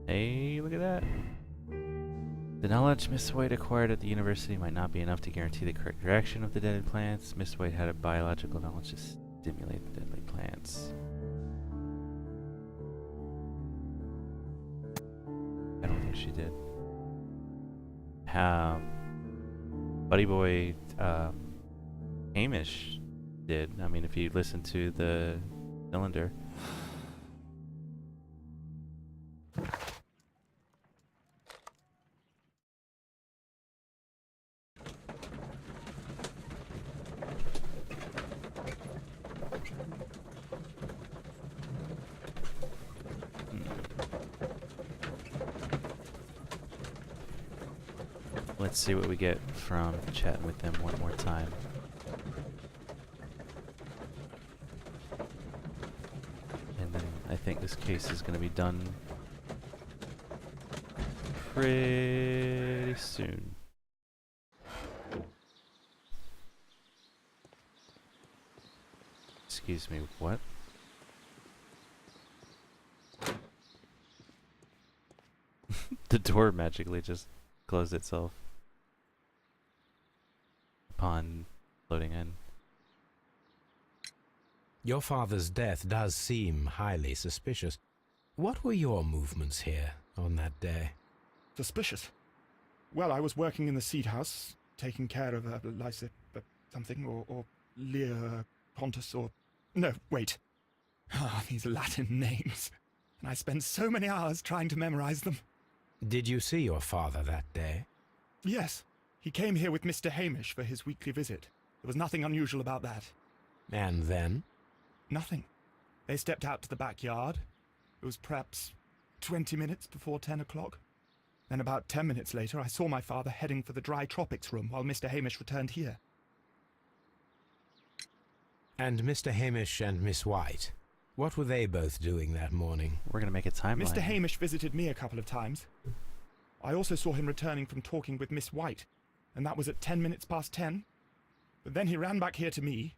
Hey, look at that. The knowledge Miss White acquired at the university might not be enough to guarantee the correct direction of the deadly plants. Miss White had a biological knowledge to stimulate the deadly plants. I don't think she did. Buddy Boy Hamish did. I mean, if you listen to the cylinder. Let's see what we get from chatting with them one more time. And then I think this case is going to be done pretty soon. Excuse me, what? The door magically just closed itself upon loading in. Your father's death does seem highly suspicious. What were your movements here on that day? Suspicious. Well, I was working in the seed house, taking care of Lysa something, or Lear Pontus, or... No, wait. Ah, these Latin names. And I spent so many hours trying to memorize them. Did you see your father that day? Yes. He came here with Mr. Hamish for his weekly visit. There was nothing unusual about that. And then? Nothing. They stepped out to the backyard. It was perhaps 20 minutes before 10 o'clock. Then about 10 minutes later, I saw my father heading for the dry tropics room while Mr. Hamish returned here. And Mr. Hamish and Miss White, what were they both doing that morning? We're going to make a timeline. Mr. Hamish visited me a couple of times. I also saw him returning from talking with Miss White, and that was at 10 minutes past 10. But then he ran back here to me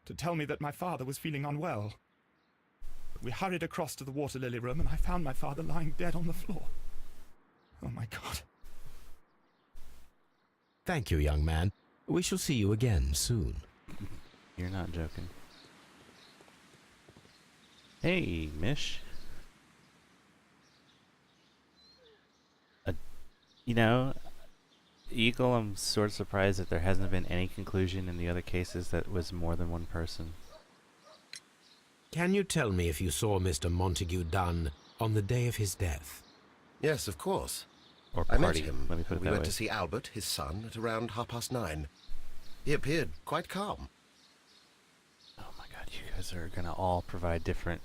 to tell me that my father was feeling unwell. But we hurried across to the water lily room, and I found my father lying dead on the floor. Oh my God. Thank you, young man. We shall see you again soon. You're not joking. Hey, Mish. You know, Eagle, I'm sort of surprised that there hasn't been any conclusion in the other cases that was more than one person. Can you tell me if you saw Mr. Montague Dunn on the day of his death? Yes, of course. Or I met party, him. let me put it We that went way. to see Albert, his son, at around 9:30. He appeared quite calm. Oh my god, you guys are gonna all provide different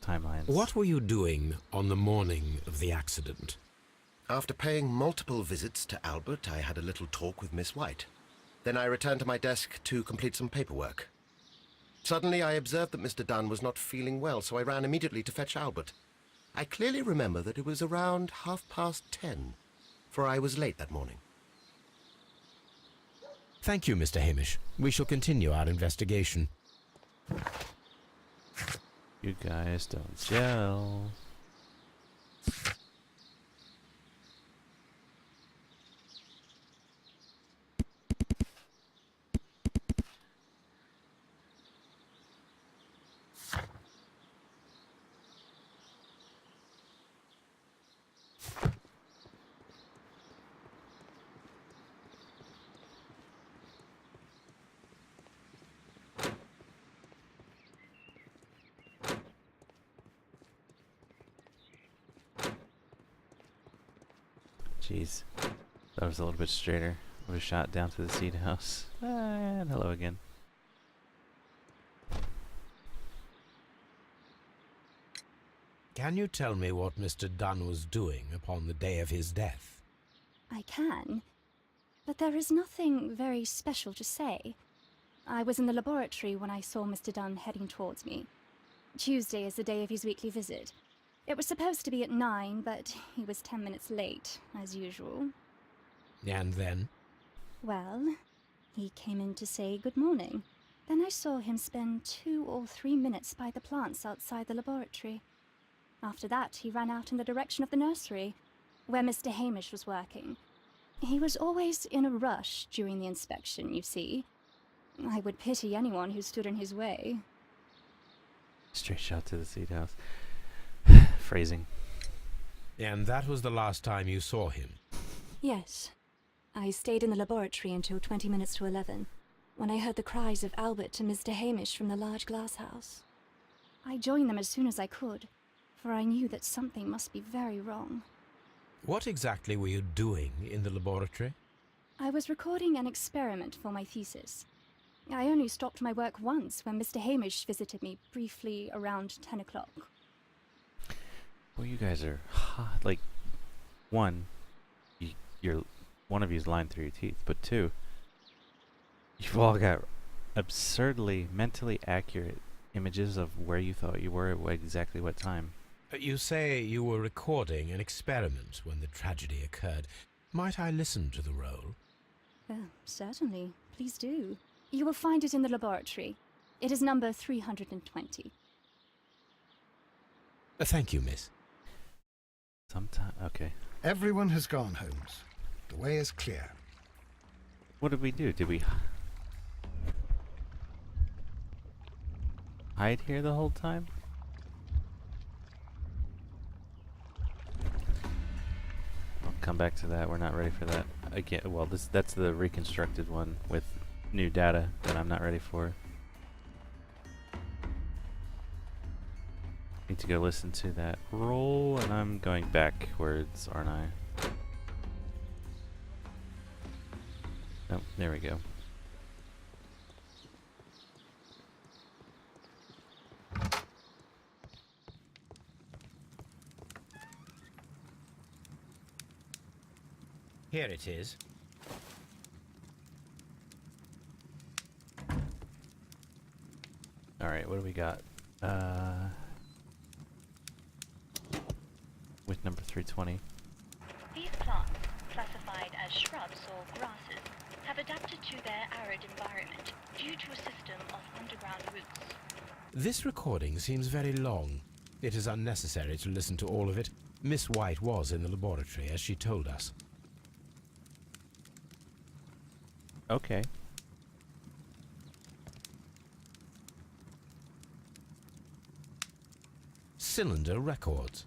timelines. What were you doing on the morning of the accident? After paying multiple visits to Albert, I had a little talk with Miss White. Then I returned to my desk to complete some paperwork. Suddenly I observed that Mr. Dunn was not feeling well, so I ran immediately to fetch Albert. I clearly remember that it was around 10:30, for I was late that morning. Thank you, Mr. Hamish. We shall continue our investigation. You guys don't gel. Jeez. That was a little bit straighter. I was shot down to the seed house. And hello again. Can you tell me what Mr. Dunn was doing upon the day of his death? I can, but there is nothing very special to say. I was in the laboratory when I saw Mr. Dunn heading towards me. Tuesday is the day of his weekly visit. It was supposed to be at 9, but he was 10 minutes late, as usual. And then? Well, he came in to say good morning. Then I saw him spend 2 or 3 minutes by the plants outside the laboratory. After that, he ran out in the direction of the nursery, where Mr. Hamish was working. He was always in a rush during the inspection, you see. I would pity anyone who stood in his way. Straight shot to the seed house. Phrasing. And that was the last time you saw him? Yes. I stayed in the laboratory until 20 minutes to 11, when I heard the cries of Albert and Mr. Hamish from the large glass house. I joined them as soon as I could, for I knew that something must be very wrong. What exactly were you doing in the laboratory? I was recording an experiment for my thesis. I only stopped my work once when Mr. Hamish visited me briefly around 10 o'clock. Well, you guys are hot. Like, one, one of you's lying through your teeth, but two, you've all got absurdly mentally accurate images of where you thought you were at exactly what time. You say you were recording an experiment when the tragedy occurred. Might I listen to the roll? Certainly. Please do. You will find it in the laboratory. It is number 320. Thank you, miss. Sometime. Okay. Everyone has gone, Holmes. The way is clear. What did we do? Did we hide here the whole time? I'll come back to that. We're not ready for that. Again, well, that's the reconstructed one with new data that I'm not ready for. Need to go listen to that roll, and I'm going backwards, aren't I? Oh, there we go. Here it is. Alright, what do we got? With number 320. These plants, classified as shrubs or grasses, have adapted to their arid environment due to a system of underground roots. This recording seems very long. It is unnecessary to listen to all of it. Miss White was in the laboratory, as she told us. Okay. Cylinder records.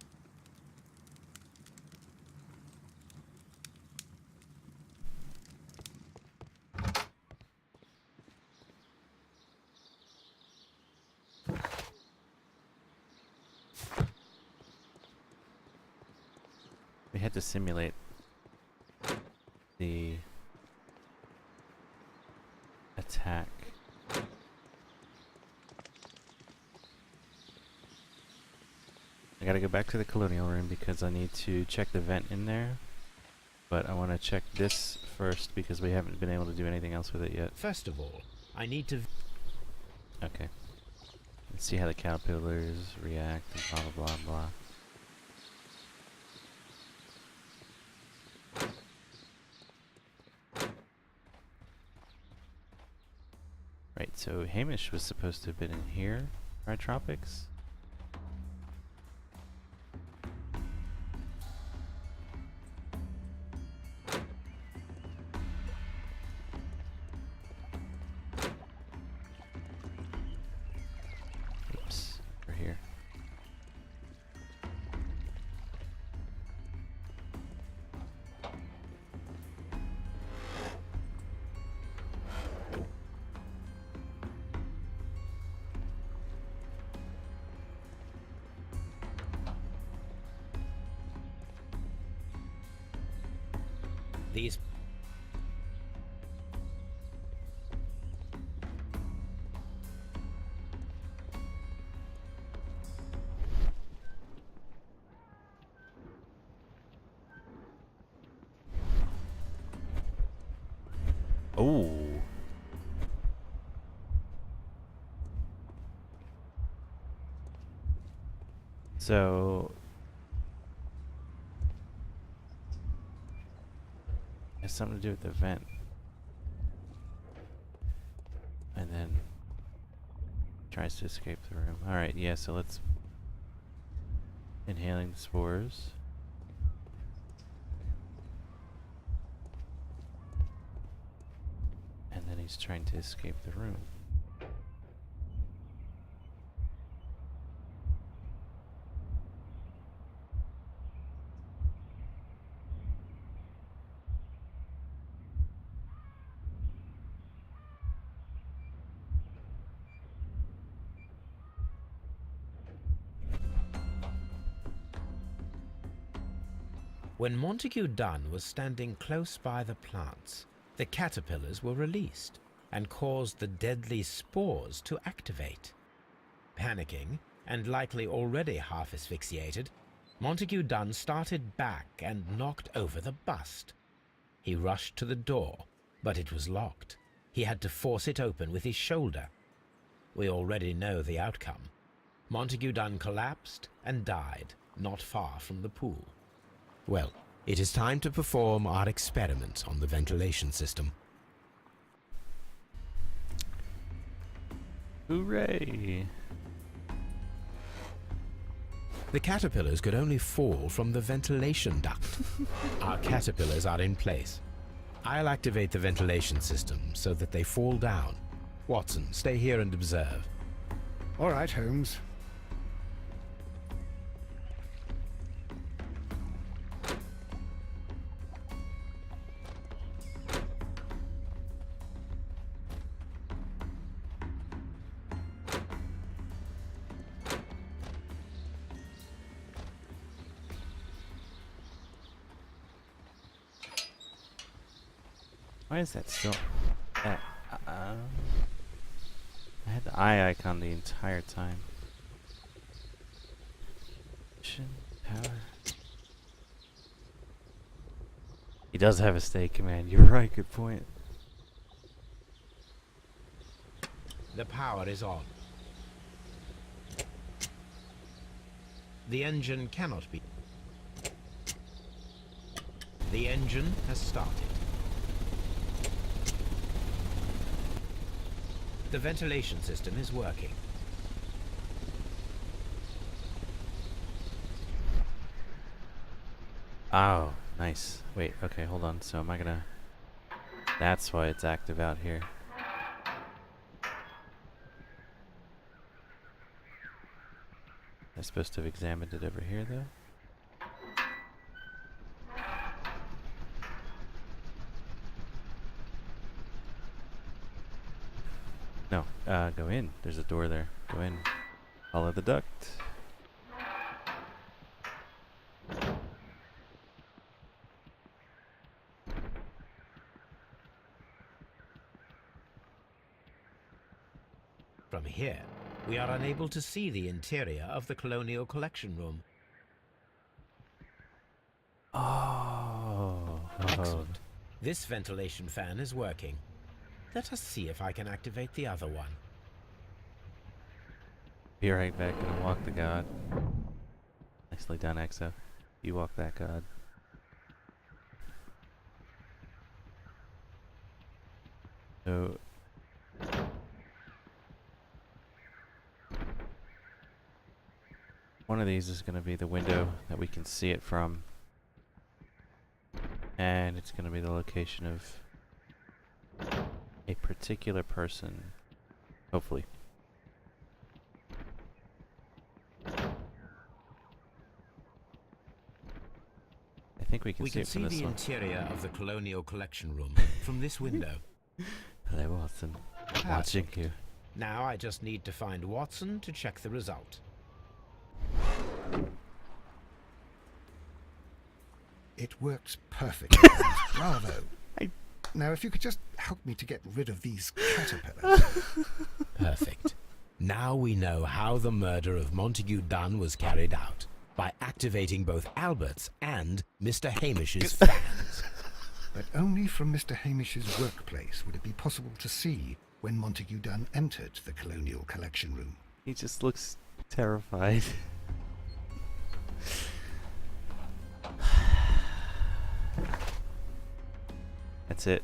had to simulate the attack. I gotta go back to the colonial room because I need to check the vent in there. But I want to check this first because we haven't been able to do anything else with it yet. First of all, I need to... Okay. Let's see how the caterpillars react and blah blah blah blah. Right, so Hamish was supposed to have been in here, right, Tropics? Oops, we're here. These... Oh. So has something to do with the vent. And then tries to escape the room. Alright, yeah, so let's inhaling the spores. And then he's trying to escape the room. When Montague Dunn was standing close by the plants, the caterpillars were released and caused the deadly spores to activate. Panicking, and likely already half asphyxiated, Montague Dunn started back and knocked over the bust. He rushed to the door, but it was locked. He had to force it open with his shoulder. We already know the outcome. Montague Dunn collapsed and died not far from the pool. Well, it is time to perform our experiment on the ventilation system. Hooray! The caterpillars could only fall from the ventilation duct. Our caterpillars are in place. I'll activate the ventilation system so that they fall down. Watson, stay here and observe. All right, Holmes. Why is that still? I had the eye icon the entire time. Mission power. He does have a stay command. You're right. Good point. The power is on. The engine cannot be. The engine has started. The ventilation system is working. Oh, nice. Wait, okay, hold on. So am I gonna... That's why it's active out here. I'm supposed to have examined it over here, though. No, go in. There's a door there. Go in. Follow the duct. From here, we are unable to see the interior of the Colonial Collection Room. Oh. Excellent. This ventilation fan is working. Let us see if I can activate the other one. Be right back. Gonna walk the god. Nicely done, Exo. You walk that god. So one of these is going to be the window that we can see it from. And it's going to be the location of a particular person. Hopefully. I think we can see it from this the one. interior of the Colonial Collection Room from this window. Hello, Watson. Watching you. Now I just need to find Watson to check the result. It works perfectly. Bravo. Now, if you could just help me to get rid of these caterpillars. Perfect. Now we know how the murder of Montague Dunn was carried out. By activating both Albert's and Mr. Hamish's fans. But only from Mr. Hamish's workplace would it be possible to see when Montague Dunn entered the Colonial Collection Room. He just looks terrified. That's it.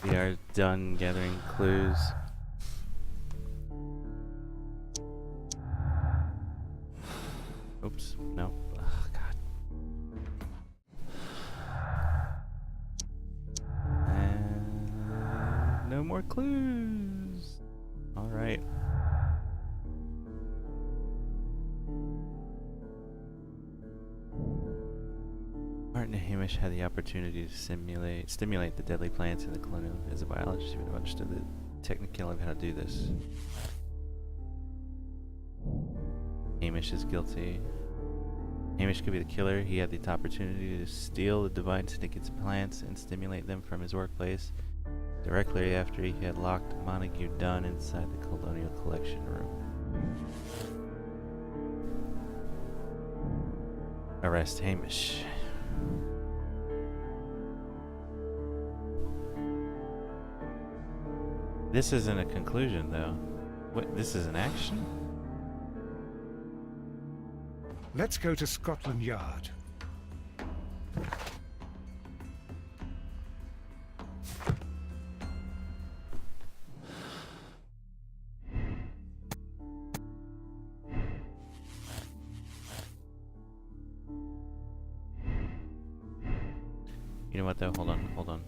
We are done gathering clues. Oops, no. Oh, God. And no more clues. All right. Martin Hamish had the opportunity to stimulate the deadly plants in the colonial. As a biologist, he would have understood the technical of how to do this. Hamish is guilty. Hamish could be the killer. He had the opportunity to steal the divine syndicate's plants and stimulate them from his workplace directly after he had locked Montague Dunn inside the Colonial Collection Room. Arrest Hamish. This isn't a conclusion, though. What? This is an action? Let's go to Scotland Yard. You know what, though? Hold on.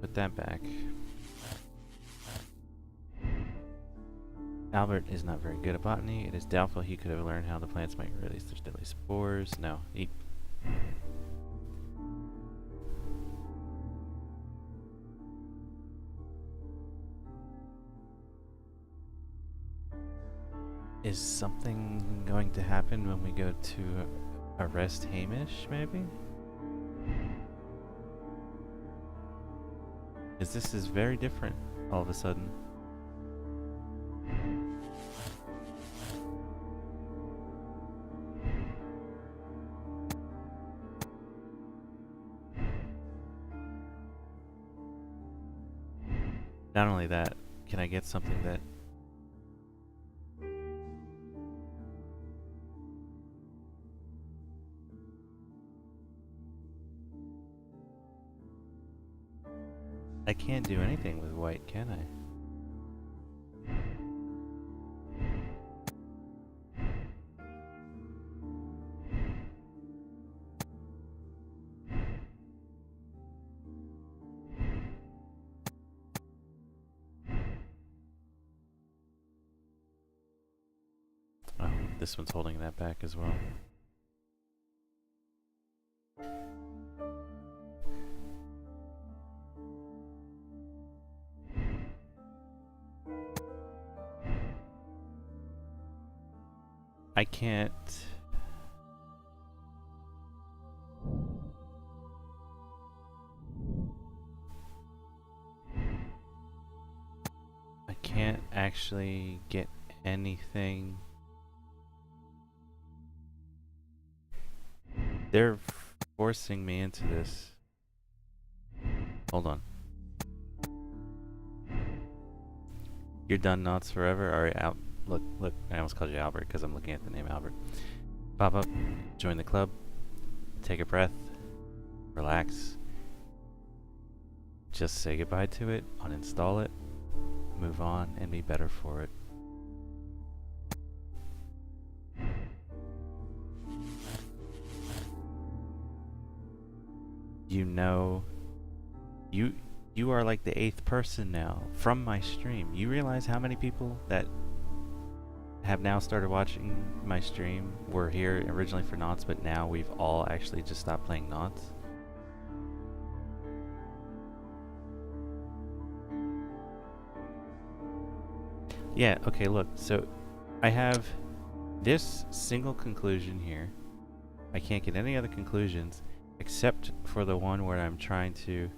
Put that back. Albert is not very good at botany. It is doubtful he could have learned how the plants might release their deadly spores. No, he... Is something going to happen when we go to arrest Hamish, maybe? Because this is very different all of a sudden. Not only that, can I get something that... I can't do anything with white, can I? Oh, this one's holding that back as well. I can't... I can't actually get anything. They're forcing me into this. Hold on. You're done, Knots forever? Alright, out. Look, I almost called you Albert because I'm looking at the name Albert. Pop up, join the club, take a breath, relax. Just say goodbye to it, uninstall it, move on, and be better for it. You know, you are like the 8th person now from my stream. You realize how many people that have now started watching my stream were here originally for Knots, but now we've all actually just stopped playing Knots? Yeah, okay, look, so I have this single conclusion here. I can't get any other conclusions except for the one where I'm trying to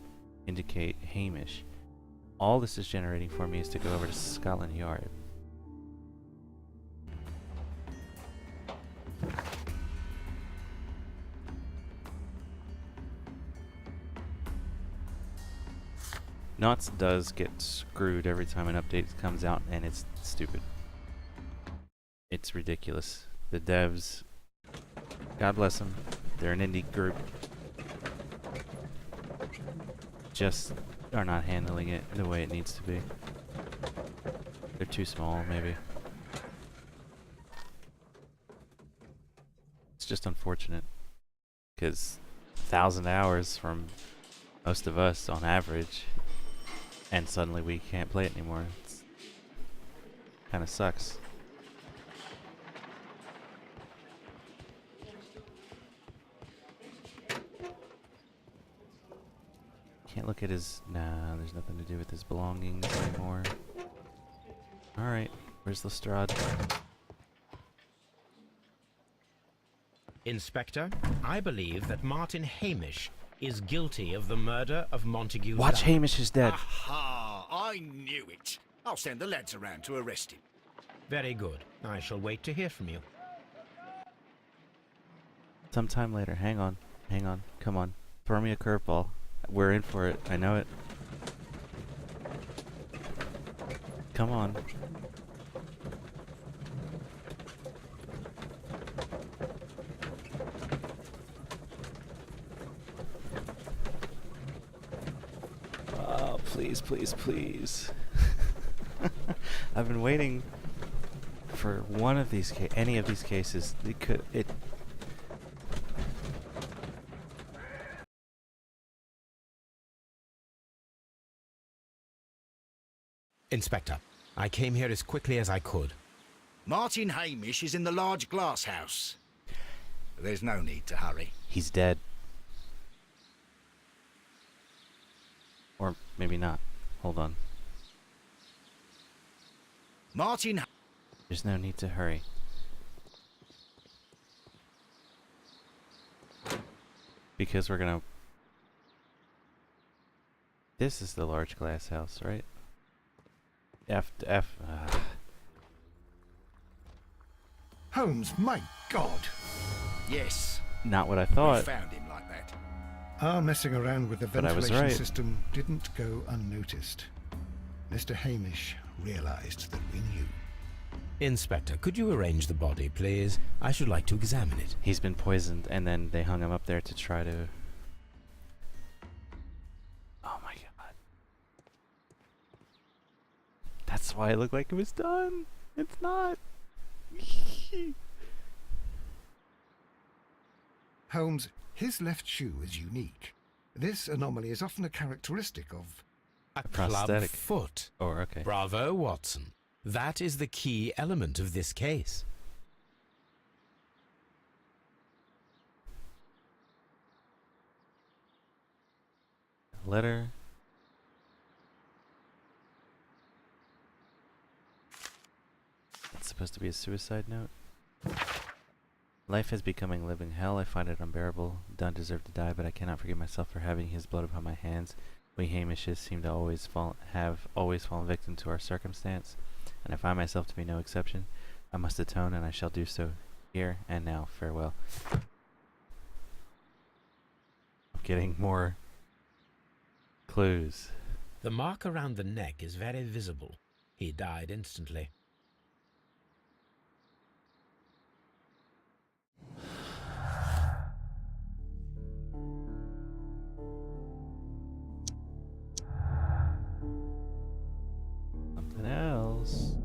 indicate Hamish. All this is generating for me is to go over to Scotland Yard. Knots does get screwed every time an update comes out, and it's stupid. It's ridiculous. The devs, God bless them, they're an indie group, just are not handling it the way it needs to be. They're too small, maybe. It's just unfortunate, because 1,000 hours from most of us on average, and suddenly we can't play it anymore. It's kind of sucks. Can't look at his... Nah, there's nothing to do with his belongings anymore. Alright, where's Lestrade? Inspector, I believe that Martin Hamish is guilty of the murder of Montague. Watch, Hamish is dead. Aha! I knew it. I'll send the lads around to arrest him. Very good. I shall wait to hear from you. Sometime later. Hang on. Come on. Throw me a curveball. We're in for it. I know it. Come on. Oh, please, please, please. I've been waiting for one of these any of these cases. Inspector, I came here as quickly as I could. Martin Hamish is in the large glass house. There's no need to hurry. He's dead. Or maybe not. Hold on. Martin... There's no need to hurry. Because we're gonna... This is the large glass house, right? F to F. Holmes, my God! Yes. Not what I We thought. found him like that. Our messing around with the But I was ventilation right. system didn't go unnoticed. Mr. Hamish realized that we knew. Inspector, could you arrange the body, please? I should like to examine it. He's been poisoned, and then they hung him up there to try to... Oh my god. That's why it looked like it was done. It's not. Holmes, his left shoe is unique. This anomaly is often a characteristic of... A prosthetic. club foot. Oh, okay. Bravo, Watson. That is the key element of this case. Letter. That's supposed to be a suicide note. Life is becoming living hell. I find it unbearable. Dunn deserved to die, but I cannot forgive myself for having his blood upon my hands. We Hamishes seem to have always fallen victim to our circumstance, and I find myself to be no exception. I must atone, and I shall do so here and now. Farewell. I'm getting more clues. The mark around the neck is very visible. He died instantly. Something else.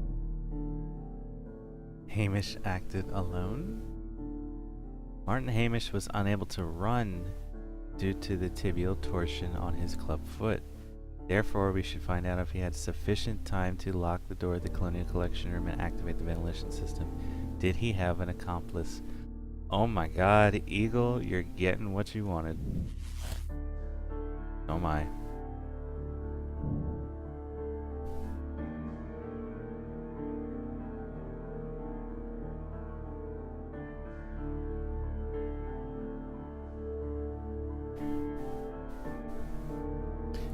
Hamish acted alone? Martin Hamish was unable to run due to the tibial torsion on his club foot. Therefore, we should find out if he had sufficient time to lock the door of the Colonial Collection Room and activate the ventilation system. Did he have an accomplice? Oh my god, Eagle, you're getting what you wanted. Oh my.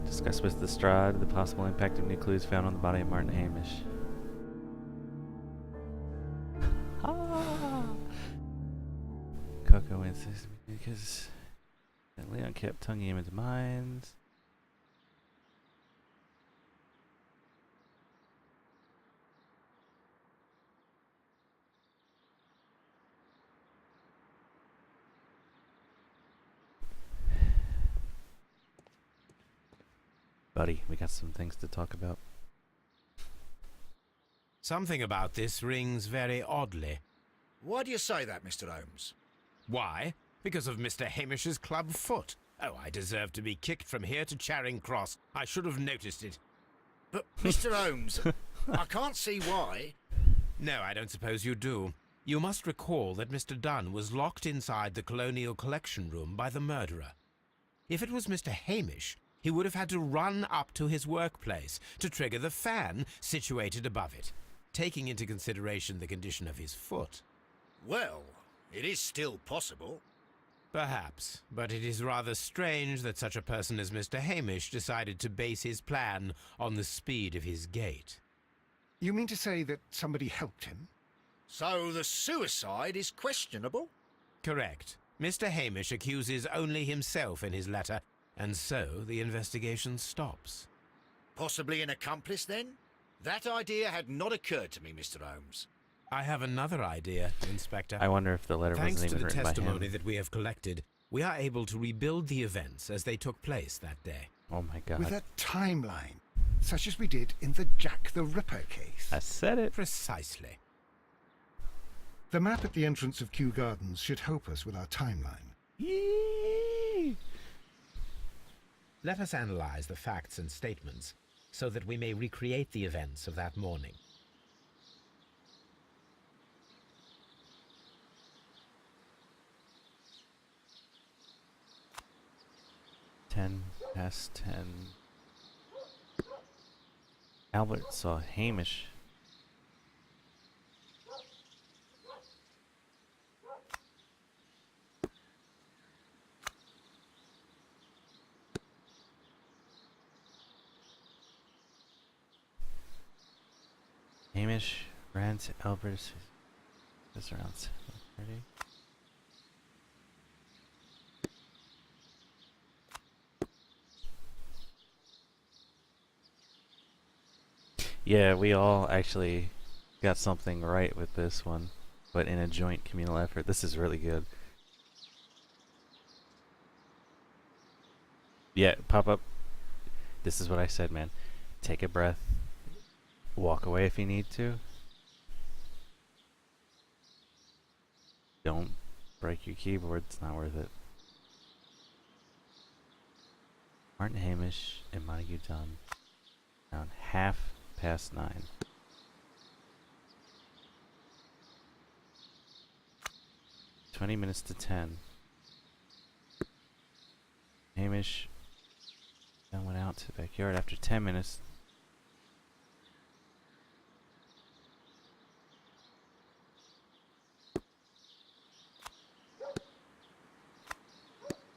Discuss with Lestrade the possible impact of new clues found on the body of Martin Hamish. Coco insists because Leon kept tonguing him into mines. Buddy, we got some things to talk about. Something about this rings very oddly. Why do you say that, Mr. Holmes? Why? Because of Mr. Hamish's club foot. Oh, I deserve to be kicked from here to Charing Cross. I should have noticed it. But, Mr. Holmes, I can't see why. No, I don't suppose you do. You must recall that Mr. Dunn was locked inside the Colonial Collection Room by the murderer. If it was Mr. Hamish, he would have had to run up to his workplace to trigger the fan situated above it, taking into consideration the condition of his foot. Well, it is still possible. Perhaps, but it is rather strange that such a person as Mr. Hamish decided to base his plan on the speed of his gait. You mean to say that somebody helped him? So the suicide is questionable? Correct. Mr. Hamish accuses only himself in his letter, and so the investigation stops. Possibly an accomplice, then? That idea had not occurred to me, Mr. Holmes. I have another idea, Inspector. I wonder if the letter Thanks wasn't to even the written by testimony him. that we have collected, we are able to rebuild the events as they took place that day. Oh my god. With a timeline, such as we did in the Jack the Ripper case. I said it. Precisely. The map at the entrance of Kew Gardens should help us with our timeline. Yee! Let us analyze the facts and statements so that we may recreate the events of that morning. (10:10). Albert saw Hamish. Hamish ran to Albert's. This around 7:30. Yeah, we all actually got something right with this one, but in a joint communal effort. This is really good. Yeah, pop up. This is what I said, man. Take a breath. Walk away if you need to. Don't break your keyboard. It's not worth it. Martin Hamish and Montague Dunn. Around 9:30. 20 minutes to 10. Hamish then went out to the backyard after 10 minutes.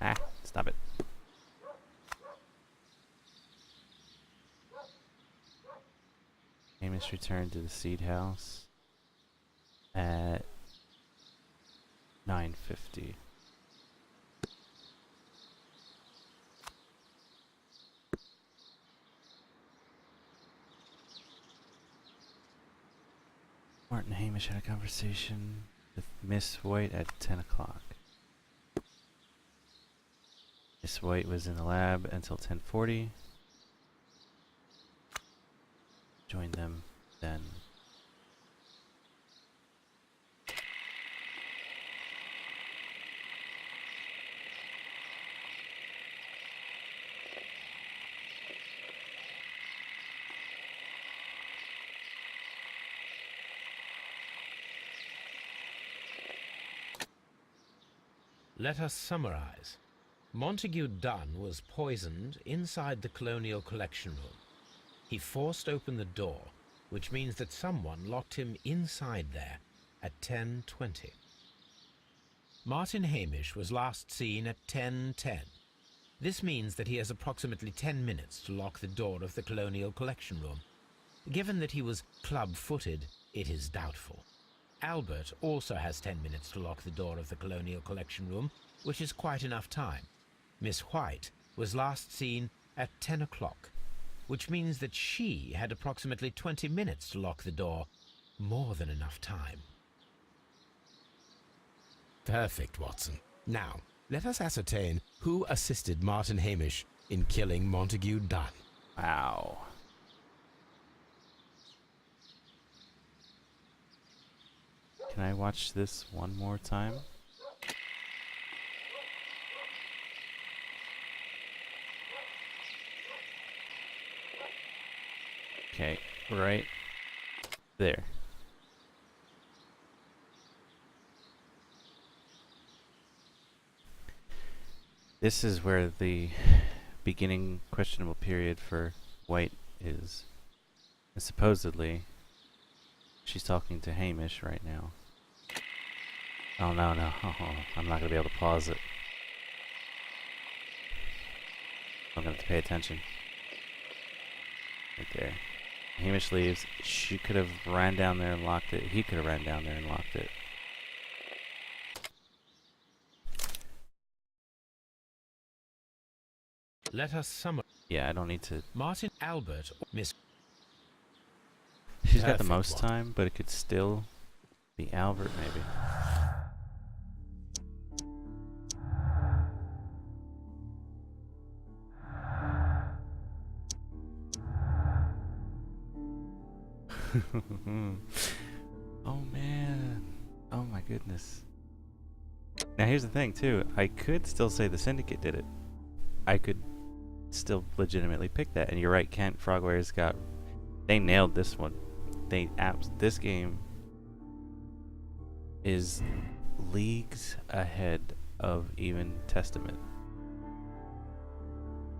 Ah, stop it. Hamish returned to the seed house at 9:50. Martin Hamish had a conversation with Miss White at 10 o'clock. Miss White was in the lab until 10:40. Joined them then. Let us summarize. Montague Dunn was poisoned inside the Colonial Collection Room. He forced open the door, which means that someone locked him inside there at 10:20. Martin Hamish was last seen at 10:10. This means that he has approximately 10 minutes to lock the door of the Colonial Collection Room. Given that he was club-footed, it is doubtful. Albert also has 10 minutes to lock the door of the Colonial Collection Room, which is quite enough time. Miss White was last seen at 10 o'clock, which means that she had approximately 20 minutes to lock the door. More than enough time. Perfect, Watson. Now, let us ascertain who assisted Martin Hamish in killing Montague Dunn. Wow. Can I watch this one more time? Okay, right there. This is where the beginning questionable period for White is. And supposedly, she's talking to Hamish right now. Oh, no. Oh, I'm not going to be able to pause it. I'm going to have to pay attention. Right there. Hamish leaves. She could have ran down there and locked it. He could have ran down there and locked it. Let us summarize. Yeah, I don't need to. Martin, Albert, Miss... She's got the Perfect most one. time, but it could still be Albert, maybe. Oh man. Oh my goodness. Now here's the thing too. I could still say the Syndicate did it. I could still legitimately pick that. And you're right, Kent Frogware's got... They nailed this one. This game is leagues ahead of even Testament.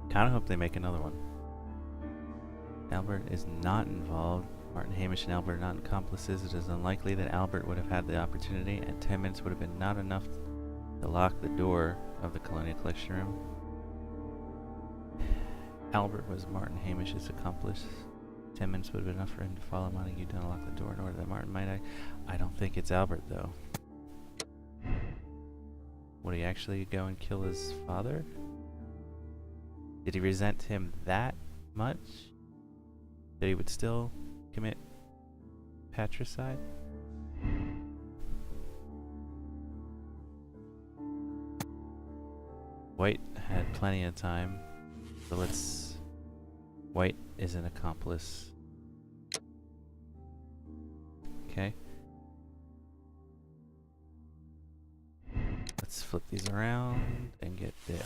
Kinda hope they make another one. Albert is not involved. Martin Hamish and Albert are not accomplices. It is unlikely that Albert would have had the opportunity, and 10 minutes would have been not enough to lock the door of the Colonial Collection Room. Albert was Martin Hamish's accomplice. 10 minutes would have been enough for him to follow Montague down and lock the door in order that Martin might act. I don't think it's Albert, though. Would he actually go and kill his father? Did he resent him that much that he would still commit patricide? White had plenty of time, so let's... White is an accomplice. Okay. Let's flip these around and get there.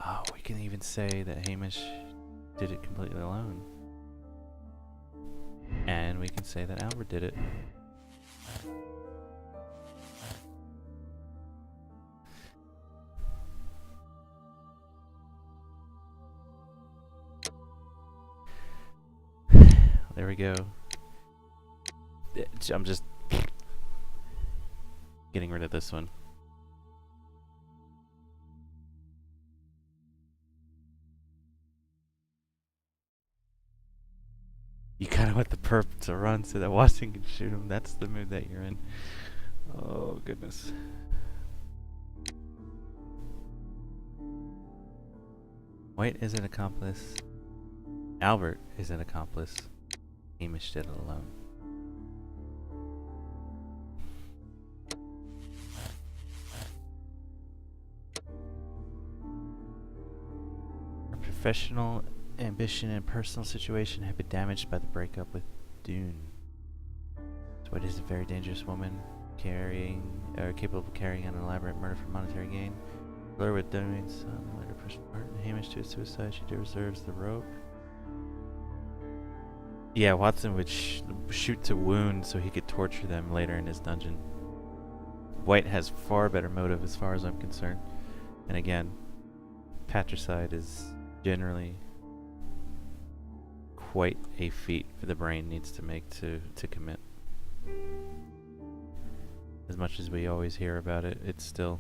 Oh, we can even say that Hamish did it completely alone. And we can say that Albert did it. There we go. I'm just getting rid of this one. You kind of want the perp to run so that Watson can shoot him. That's the mood that you're in. Oh, goodness. White is an accomplice. Albert is an accomplice. Hamish did it alone. Our professional ambition and personal situation have been damaged by the breakup with Dune. White is a very dangerous woman, capable of carrying out an elaborate murder for monetary gain. Lure with doing some later pushed Hamish to suicide. She deserves the rope. Yeah, Watson would shoot to wound so he could torture them later in his dungeon. White has far better motive as far as I'm concerned. And again, patricide is generally quite a feat for the brain needs to make to commit. As much as we always hear about it, it's still,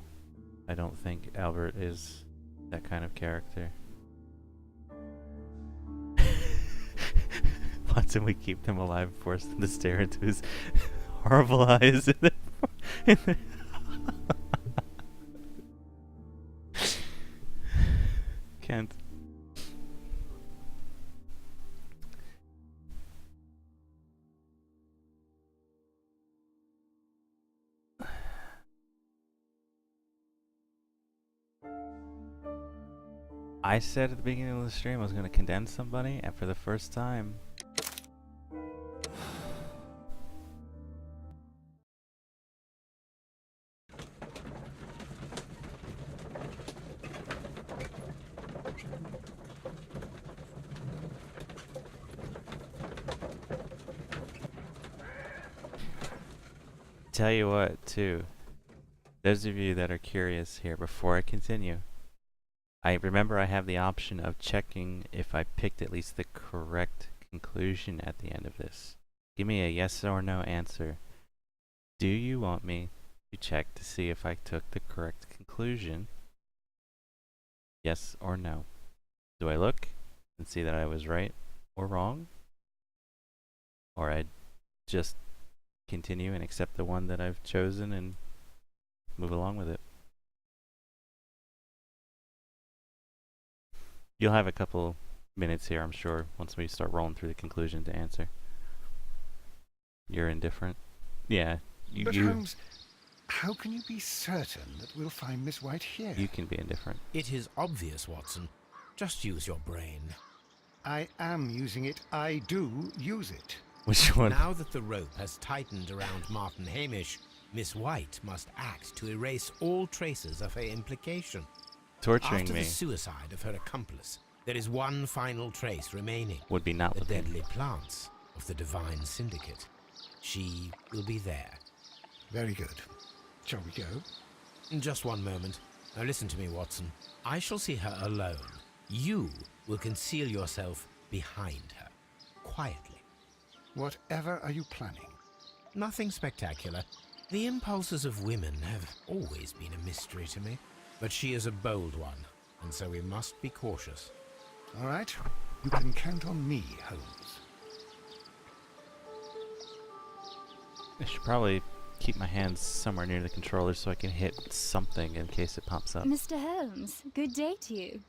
I don't think Albert is that kind of character. Watson would keep them alive, force them to stare into his horrible eyes. Can't. I said at the beginning of the stream I was going to condemn somebody, and for the first time, tell you what, too, those of you that are curious here, before I continue, I remember I have the option of checking if I picked at least the correct conclusion at the end of this. Give me a yes or no answer. Do you want me to check to see if I took the correct conclusion? Yes or no? Do I look and see that I was right or wrong? Or I just continue and accept the one that I've chosen and move along with it? You'll have a couple minutes here, I'm sure, once we start rolling through the conclusion to answer. You're indifferent? Yeah. But Holmes, how can you be certain that we'll find Miss White here? You can be indifferent. It is obvious, Watson. Just use your brain. I am using it. I do use it. Which one? Now that the rope has tightened around Martin Hamish, Miss White must act to erase all traces of her implication. Torturing After me the suicide of her accomplice, there is one final trace remaining. would be not The looking. deadly plants of the Divine Syndicate. She will be there. Very good. Shall we go? Just one moment. Now listen to me, Watson. I shall see her alone. You will conceal yourself behind her, quietly. Whatever are you planning? Nothing spectacular. The impulses of women have always been a mystery to me. But she is a bold one, and so we must be cautious. All right. You can count on me, Holmes. I should probably keep my hands somewhere near the controller so I can hit something in case it pops up. Mr. Holmes, good day to you.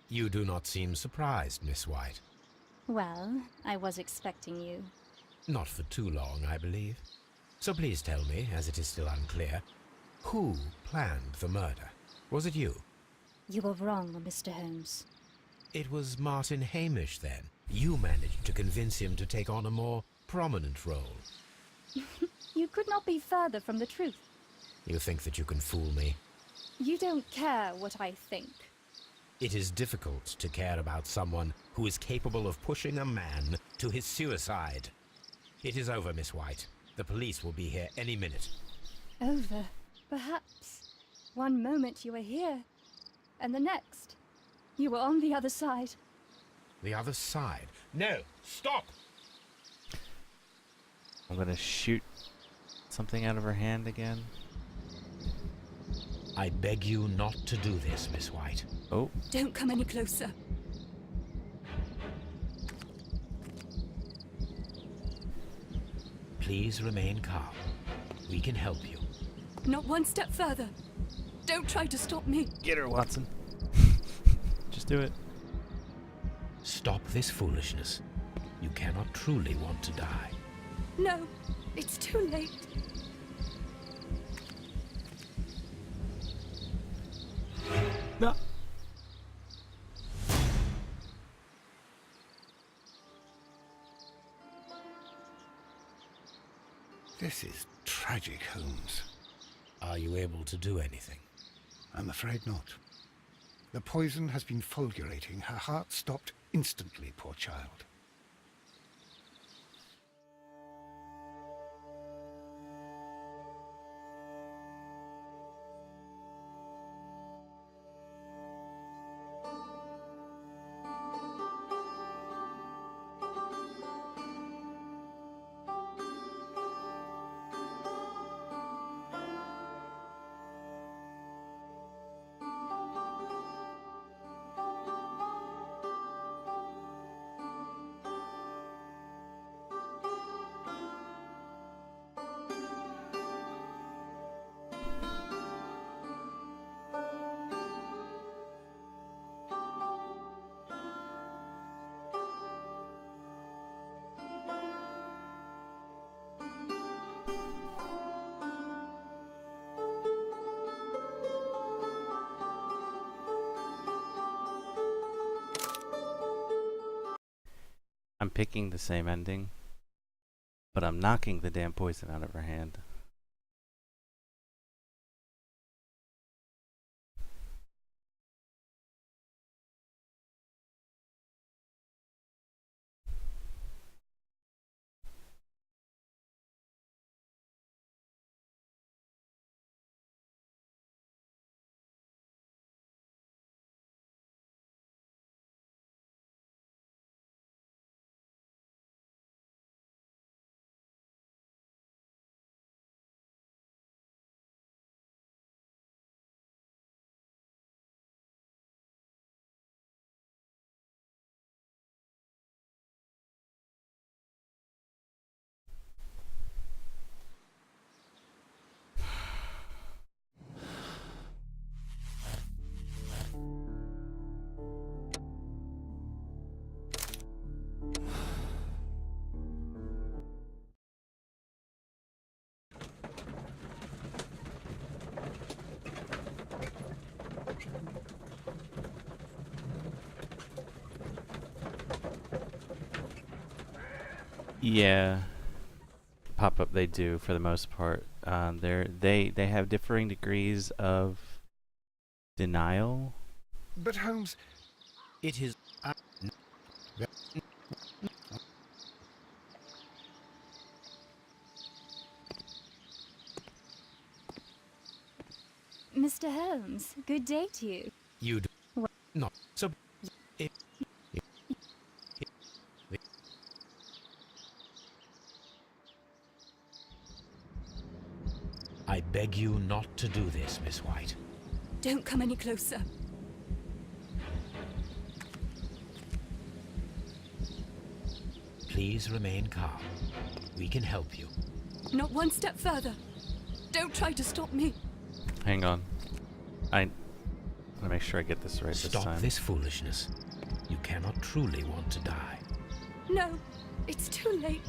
You do not seem surprised, Miss White. Well, I was expecting you. Not for too long, I believe. So please tell me, as it is still unclear, who planned the murder? Was it you? You were wrong, Mr. Holmes. It was Martin Hamish, then. You managed to convince him to take on a more prominent role. You could not be further from the truth. You think that you can fool me? You don't care what I think. It is difficult to care about someone who is capable of pushing a man to his suicide. It is over, Miss White. The police will be here any minute. Over, perhaps. One moment you were here, and the next, you were on the other side. The other side? No! Stop! I'm gonna shoot something out of her hand again. I beg you not to do this, Miss White. Oh. Don't come any closer. Please remain calm. We can help you. Not one step further. Don't try to stop me. Get her, Watson. Just do it. Stop this foolishness. You cannot truly want to die. No, it's too late. No. This is tragic, Holmes. Are you able to do anything? I'm afraid not. The poison has been fulgurating. Her heart stopped instantly, poor child. I'm picking the same ending, but I'm knocking the damn poison out of her hand. Yeah, pop up they do for the most part. They have differing degrees of denial. But Holmes, It is... Mr. Holmes, good day to you. You do What? not. So... If, I beg you not to do this, Miss White. Don't come any closer. Please remain calm. We can help you. Not one step further. Don't try to stop me. Hang on. I want to make sure I get this right this Stop time. this foolishness. You cannot truly want to die. No, it's too late.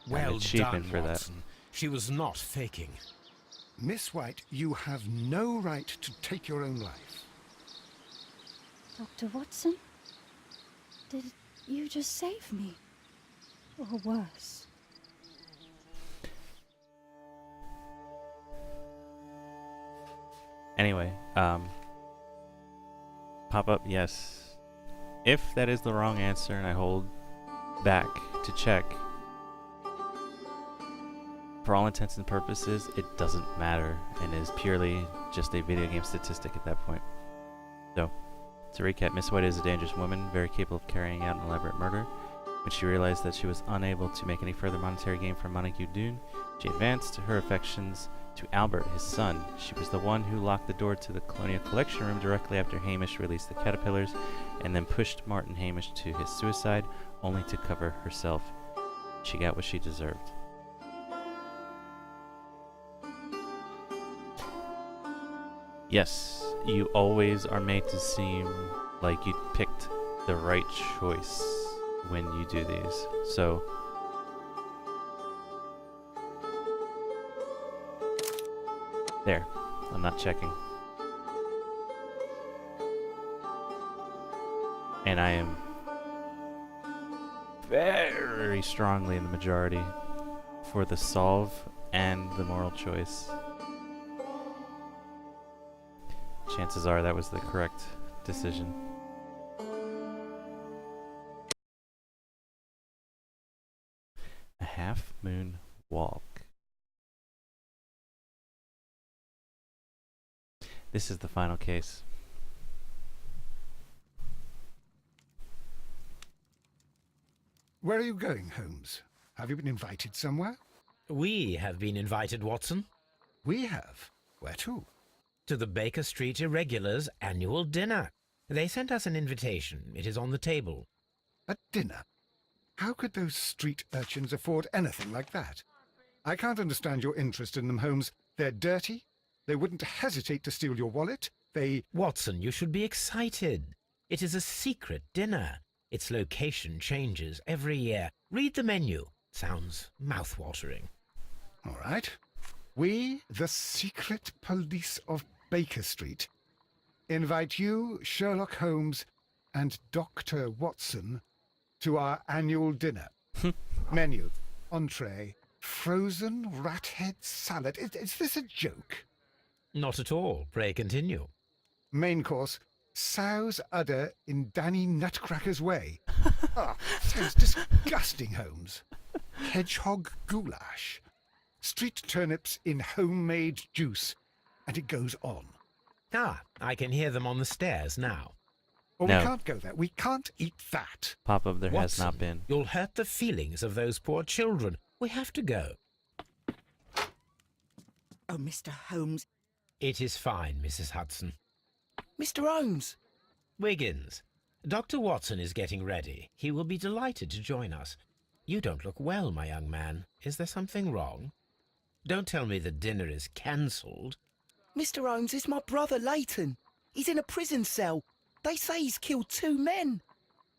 Well achievement done, for that. Watson. She was not faking. Miss White, you have no right to take your own life. Dr. Watson? Did you just save me? Or worse? Anyway, pop up yes. If that is the wrong answer and I hold back to check, for all intents and purposes, it doesn't matter and is purely just a video game statistic at that point. So, to recap, Miss White is a dangerous woman, very capable of carrying out an elaborate murder. When she realized that she was unable to make any further monetary gain from Montague Dune, she advanced her affections to Albert, his son. She was the one who locked the door to the Colonial Collection Room directly after Hamish released the caterpillars, and then pushed Martin Hamish to his suicide, only to cover herself. She got what she deserved. Yes, you always are made to seem like you picked the right choice when you do these. So, there. I'm not checking. And I am very strongly in the majority for the solve and the moral choice. Chances are that was the correct decision. A half-moon walk. This is the final case. Where are you going, Holmes? Have you been invited somewhere? We have been invited, Watson, We have. Where to? to the Baker Street Irregulars' annual dinner. They sent us an invitation. It is on the table. A dinner? How could those street urchins afford anything like that? I can't understand your interest in them, Holmes. They're dirty. They wouldn't hesitate to steal your wallet. Watson, you should be excited. It is a secret dinner. Its location changes every year. Read the menu. Sounds mouth-watering. All right. We, the secret police of Baker Street, invite you, Sherlock Holmes, and Dr. Watson to our annual dinner. Menu, entree, frozen rat-head salad. Is this a joke? Not at all. Pray continue. Main course, sow's udder in Danny Nutcracker's way. Sounds disgusting, Holmes. Hedgehog goulash. Street turnips in homemade juice. And it goes on. Ah, I can hear them on the stairs now. Oh, No. we can't go there. We can't eat that. Pop-up there has Watson, not been. You'll hurt the feelings of those poor children. We have to go. Oh, Mr. Holmes. It is fine, Mrs. Hudson. Mr. Holmes! Wiggins, Dr. Watson is getting ready. He will be delighted to join us. You don't look well, my young man. Is there something wrong? Don't tell me the dinner is cancelled. Mr. Holmes, it's my brother Leighton. He's in a prison cell. They say he's killed 2 men.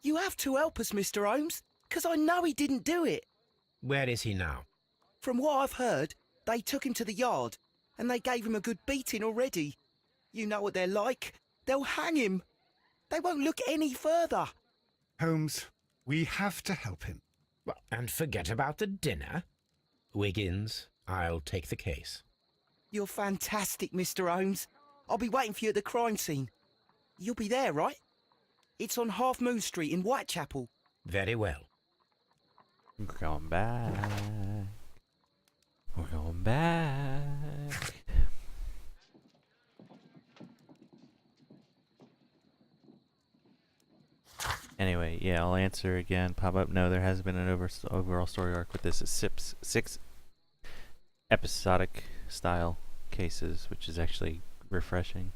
You have to help us, Mr. Holmes, 'cause I know he didn't do it. Where is he now? From what I've heard, they took him to the yard, and they gave him a good beating already. You know what they're like. They'll hang him. They won't look any further. Holmes, we have to help him. Well, and forget about the dinner. Wiggins, I'll take the case. You're fantastic, Mr. Holmes. I'll be waiting for you at the crime scene. You'll be there, right? It's on Half Moon Street in Whitechapel. Very well. We're going back. We're going back. Anyway, yeah, I'll answer again. Pop up. No, there hasn't been an overall story arc with this. It's 6 episodic style cases, which is actually refreshing.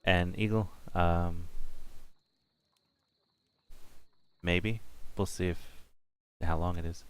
And Eagle, maybe we'll see how long it is.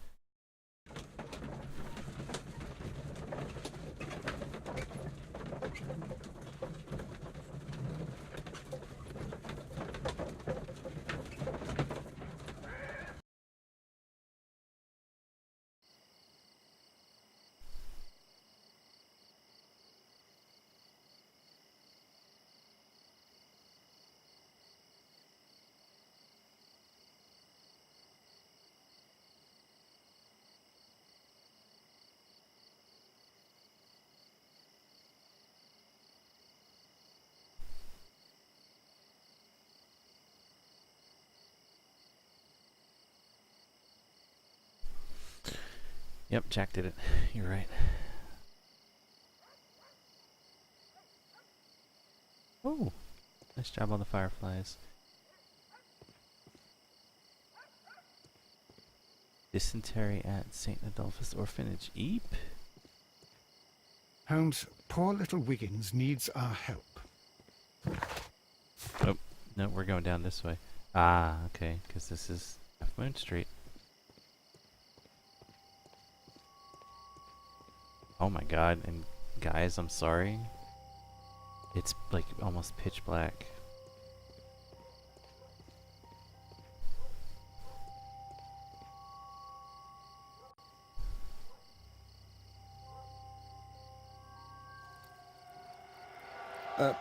Yep, Jack did it. You're right. Oh, nice job on the fireflies. Dysentery at St. Adolphus Orphanage. Eep. Holmes, poor little Wiggins needs our help. Oh, no, we're going down this way. Ah, okay, because this is Half Moon Street. Oh my god, and guys, I'm sorry. It's like almost pitch black.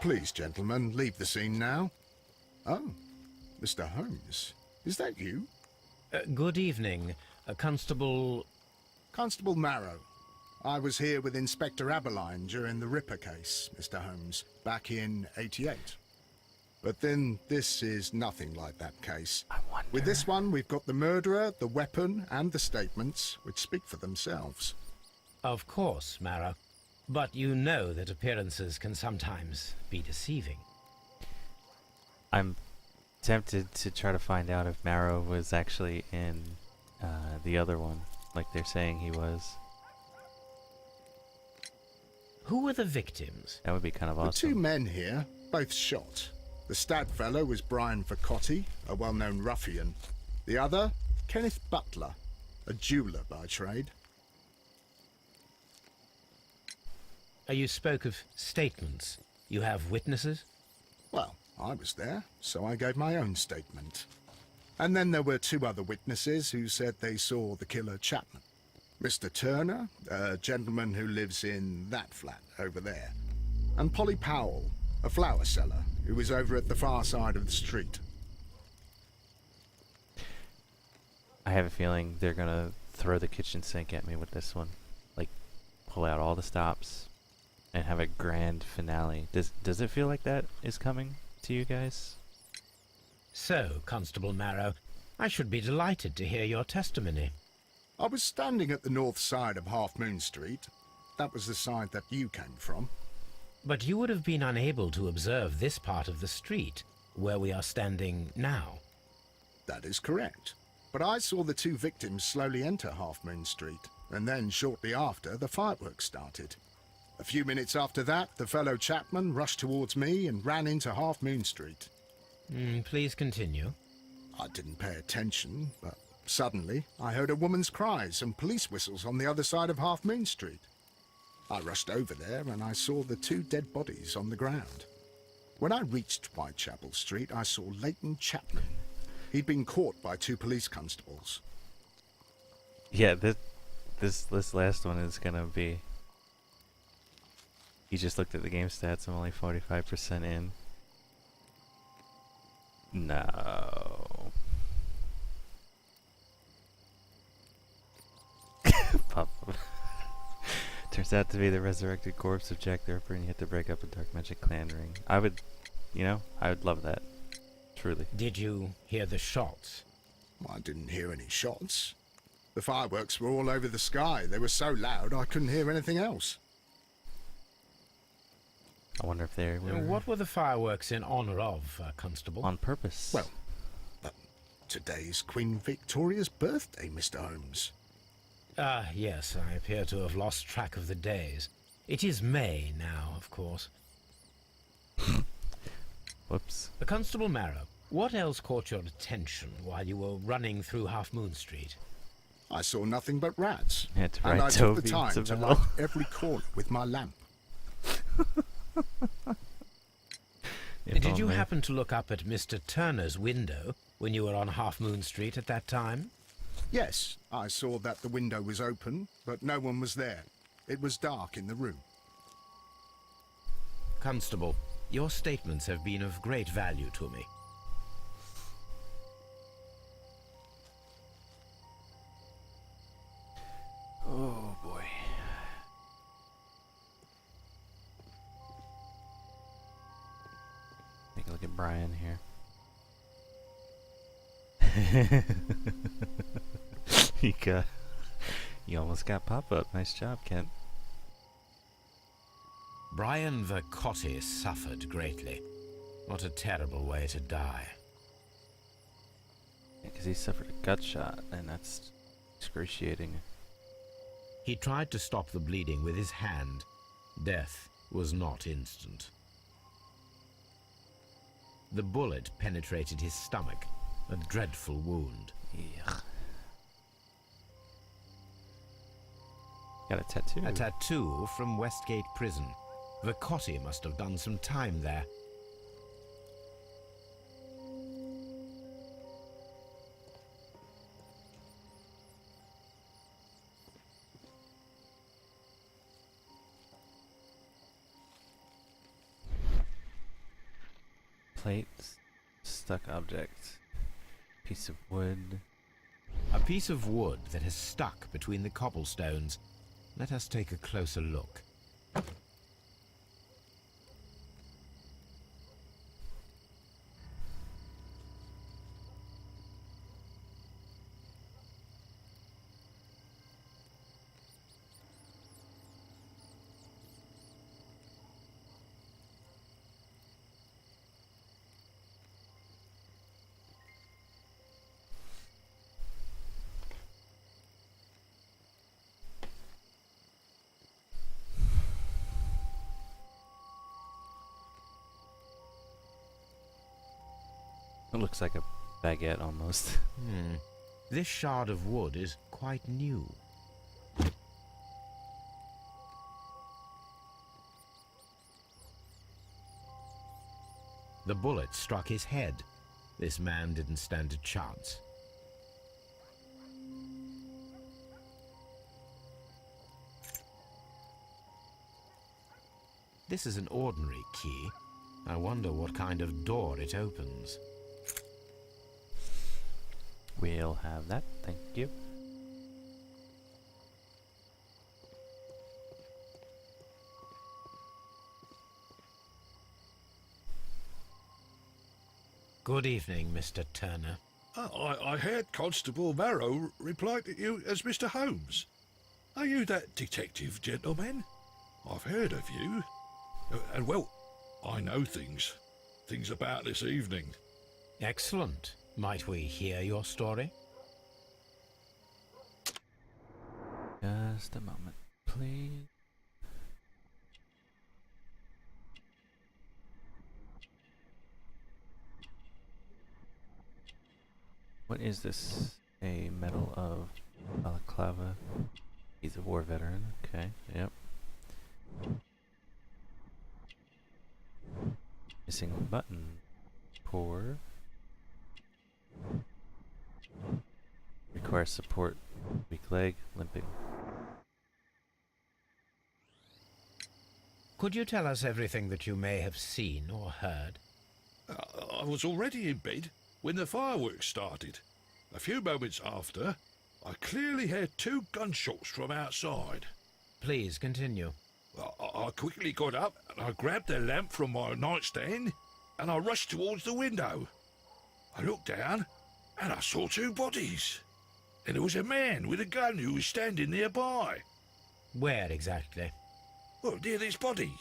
Please, gentlemen, leave the scene now. Oh, Mr. Holmes, is that you? Good evening, Constable... Constable Marrow. I was here with Inspector Aberline during the Ripper case, Mr. Holmes, back in '88. But then this is nothing like that case. I wonder... With this one, we've got the murderer, the weapon, and the statements, which speak for themselves. Of course, Marrow. But you know that appearances can sometimes be deceiving. I'm tempted to try to find out if Marrow was actually in the other one, like they're saying he was. Who were the victims? That would be kind of The awesome. 2 men here, both shot. The stabbed fellow was Brian Vercotti, a well-known ruffian. The other, Kenneth Butler, a jeweller by trade. You spoke of statements. You have witnesses? Well, I was there, so I gave my own statement. And then there were 2 other witnesses who said they saw the killer Chapman. Mr. Turner, a gentleman who lives in that flat over there. And Polly Powell, a flower seller, who was over at the far side of the street. I have a feeling they're gonna throw the kitchen sink at me with this one. Like, pull out all the stops and have a grand finale. Does it feel like that is coming to you guys? So, Constable Marrow, I should be delighted to hear your testimony. I was standing at the north side of Half Moon Street. That was the side that you came from. But you would have been unable to observe this part of the street, where we are standing now. That is correct. But I saw the 2 victims slowly enter Half Moon Street, and then shortly after, the fireworks started. A few minutes after that, the fellow Chapman rushed towards me and ran into Half Moon Street. Please continue. I didn't pay attention, but suddenly I heard a woman's cries and police whistles on the other side of Half Moon Street. I rushed over there and I saw the 2 dead bodies on the ground. When I reached Whitechapel Street, I saw Leighton Chapman. He'd been caught by 2 police constables. Yeah, this last one is gonna be... He just looked at the game stats. I'm only 45% in. No. Pop up. Turns out to be the resurrected corpse of Jack the Ripper, and you have to break up a dark magic clan ring. I would love that. Truly. Did you hear the shots? I didn't hear any shots. The fireworks were all over the sky. They were so loud I couldn't hear anything else. I wonder if they were... What were the fireworks in honor of, Constable? On purpose. Well, today's Queen Victoria's birthday, Mr. Holmes. Yes, I appear to have lost track of the days. It is May now, of course. Whoops. Constable Marrow, what else caught your attention while you were running through Half Moon Street? I saw nothing but rats. You had to and ride I took the Toby time to to Mel. light every corner with my lamp. Did you happen to look up at Mr. Turner's window when you were on Half Moon Street at that time? Yes, I saw that the window was open, but no one was there. It was dark in the room. Constable, your statements have been of great value to me. Oh boy. Take a look at Brian here. You almost got pop-up. Nice job, Kent. Brian Vercotti suffered greatly. What a terrible way to die. Because he suffered a gut shot, and that's excruciating. He tried to stop the bleeding with his hand, Death was not instant. The bullet penetrated his stomach, a dreadful wound. Yuck. Got a tattoo. A tattoo from Westgate Prison. Vicotti must have done some time there. Plates, stuck object, piece of wood. A piece of wood that has stuck between the cobblestones. Let us take a closer look. It looks like a baguette almost. This shard of wood is quite new. The bullet struck his head. This man didn't stand a chance. This is an ordinary key. I wonder what kind of door it opens. We'll have that, thank you. Good evening, Mr. Turner. I heard Constable Marrow reply to you as Mr. Holmes. Are you that detective gentleman? I've heard of you. And well, I know things about this evening. Excellent. Might we hear your story? Just a moment, please. What is this? A Medal of Balaclava. He's a war veteran. Okay, yep. Missing button. Poor. Requires support. Weak leg. Limping. Could you tell us everything that you may have seen or heard? I was already in bed when the fireworks started. A few moments after, I clearly heard 2 gunshots from outside. Please continue. I quickly got up and I grabbed the lamp from my nightstand and I rushed towards the window. I looked down and I saw 2 bodies. And there was a man with a gun who was standing nearby. Where exactly? Well, near this body.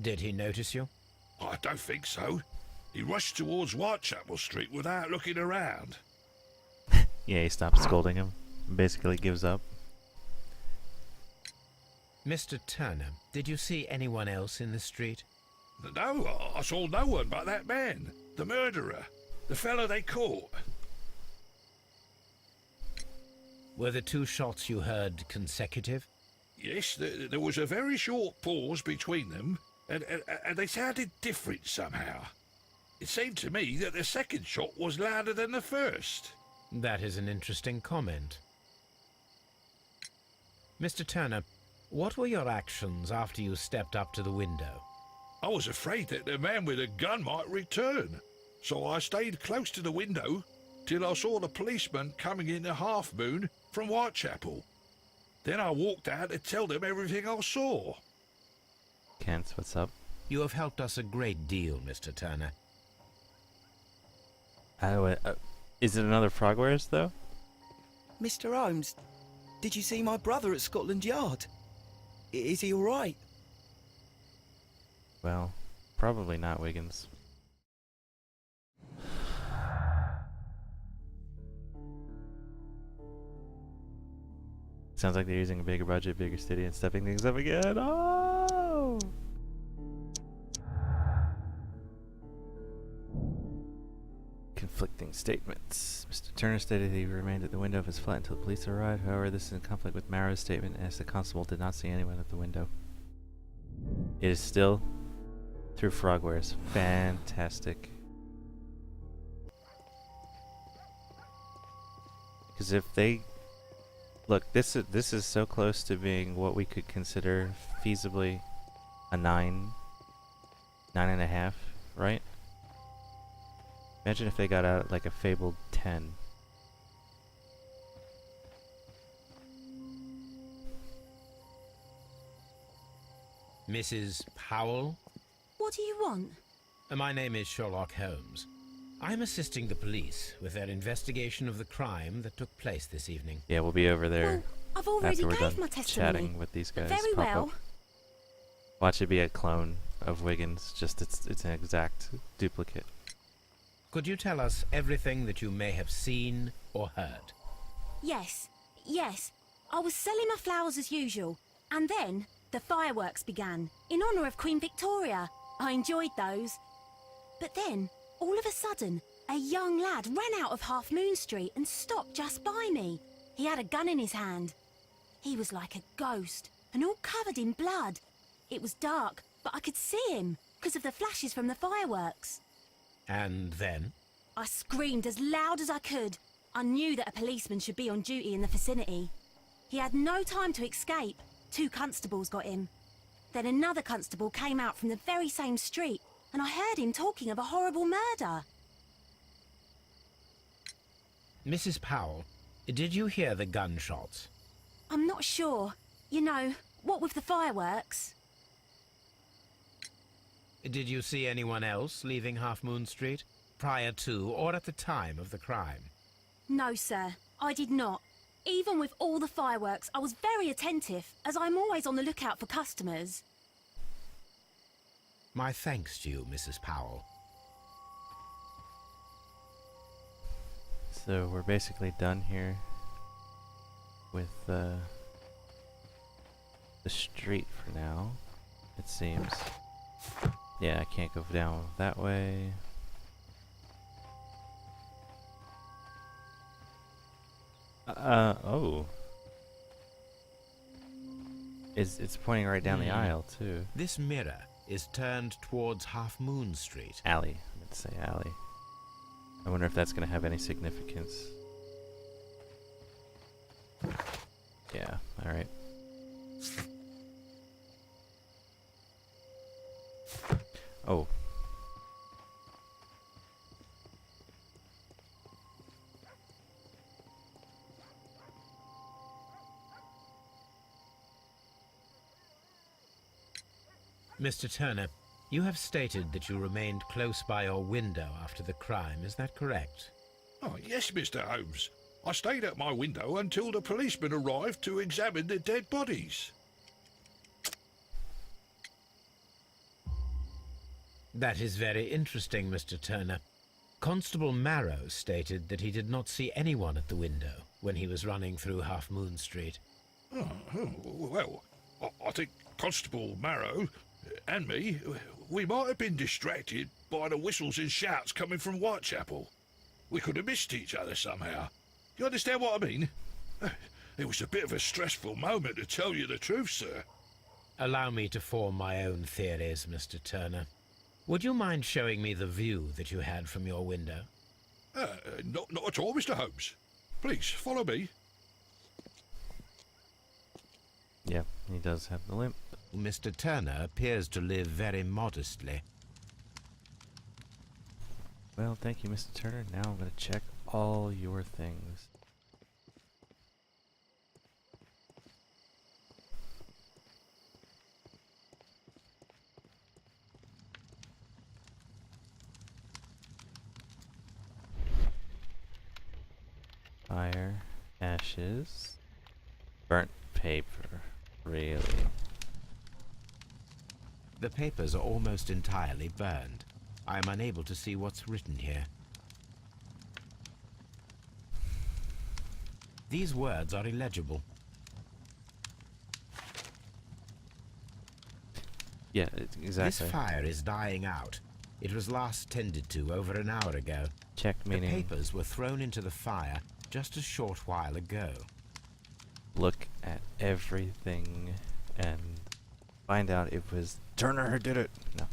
Did he notice you? I don't think so. He rushed towards Whitechapel Street without looking around. Yeah, he stops scolding him. Basically gives up. Mr. Turner, did you see anyone else in the street? No, I saw no one but that man, the murderer, the fellow they caught. Were the 2 shots you heard consecutive? Yes, there was a very short pause between them, and they sounded different somehow. It seemed to me that the second shot was louder than the first. That is an interesting comment. Mr. Turner, what were your actions after you stepped up to the window? I was afraid that the man with a gun might return, so I stayed close to the window till I saw the policeman coming in the Half Moon from Whitechapel. Then I walked out to tell them everything I saw. Kent, what's up? You have helped us a great deal, Mr. Turner. Is it another Frogwares, though? Mr. Holmes, did you see my brother at Scotland Yard? Is he all right? Well, probably not, Wiggins. Sounds like they're using a bigger budget, bigger city, and stepping things up again. Oh! Conflicting statements. Mr. Turner stated he remained at the window of his flat until the police arrived. However, this is in conflict with Marrow's statement, as the constable did not see anyone at the window. It is still through Frogwares. Fantastic. Because if they look, this is so close to being what we could consider feasibly a 9.5, right? Imagine if they got out like a fabled 10. Mrs. Powell? What do you want? My name is Sherlock Holmes. I'm assisting the police with their investigation of the crime that took place this evening. Yeah, we'll be over there. Well, I've already after we're gave done my testimony. chatting with these guys. Very pop well. Up. Watch it be a clone of Wiggins. Just it's an exact duplicate. Could you tell us everything that you may have seen or heard? Yes. I was selling my flowers as usual, and then the fireworks began, in honour of Queen Victoria. I enjoyed those. But then, all of a sudden, a young lad ran out of Half Moon Street and stopped just by me. He had a gun in his hand. He was like a ghost, and all covered in blood. It was dark, but I could see him, because of the flashes from the fireworks. And then? I screamed as loud as I could. I knew that a policeman should be on duty in the vicinity. He had no time to escape. 2 constables got him. Then another constable came out from the very same street, and I heard him talking of a horrible murder. Mrs. Powell, did you hear the gunshots? I'm not sure. You know, what with the fireworks? Did you see anyone else leaving Half Moon Street, prior to or at the time of the crime? No, sir, I did not. Even with all the fireworks, I was very attentive, as I'm always on the lookout for customers. My thanks to you, Mrs. Powell. So we're basically done here with the street for now, it seems. Yeah, I can't go down that way. Oh. It's pointing right down the aisle, too. This mirror is turned towards Half Moon Street. Alley. Let's say alley. I wonder if that's going to have any significance. Yeah, alright. Oh. Mr. Turner, you have stated that you remained close by your window after the crime, is that correct? Oh, yes, Mr. Holmes. I stayed at my window until the policeman arrived to examine the dead bodies. That is very interesting, Mr. Turner. Constable Marrow stated that he did not see anyone at the window when he was running through Half Moon Street. Well, I think Constable Marrow and me, we might have been distracted by the whistles and shouts coming from Whitechapel. We could have missed each other somehow. You understand what I mean? It was a bit of a stressful moment, to tell you the truth, sir. Allow me to form my own theories, Mr. Turner. Would you mind showing me the view that you had from your window? Not at all, Mr. Holmes. Please, follow me. Yeah, he does have the limp. Mr. Turner appears to live very modestly. Well, thank you, Mr. Turner. Now I'm going to check all your things. Fire, ashes, burnt paper. Really? The papers are almost entirely burned. I am unable to see what's written here. These words are illegible. Yeah, exactly. This fire is dying out. It was last tended to over an hour ago. Check The meaning papers were thrown into the fire just a short while ago. look at everything and find out it was Turner who did it. No.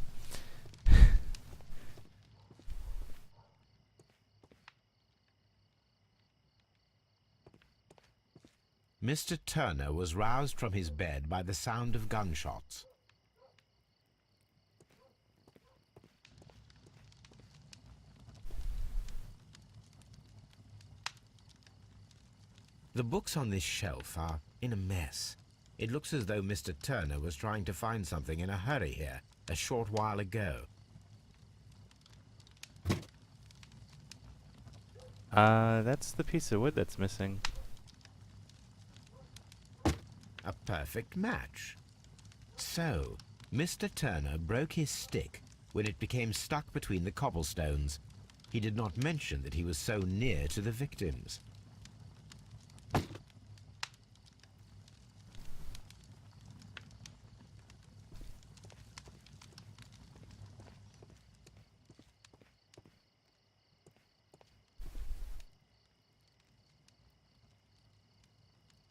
Mr. Turner was roused from his bed by the sound of gunshots. The books on this shelf are in a mess. It looks as though Mr. Turner was trying to find something in a hurry here a short while ago. That's the piece of wood that's missing. A perfect match. So, Mr. Turner broke his stick when it became stuck between the cobblestones. He did not mention that he was so near to the victims.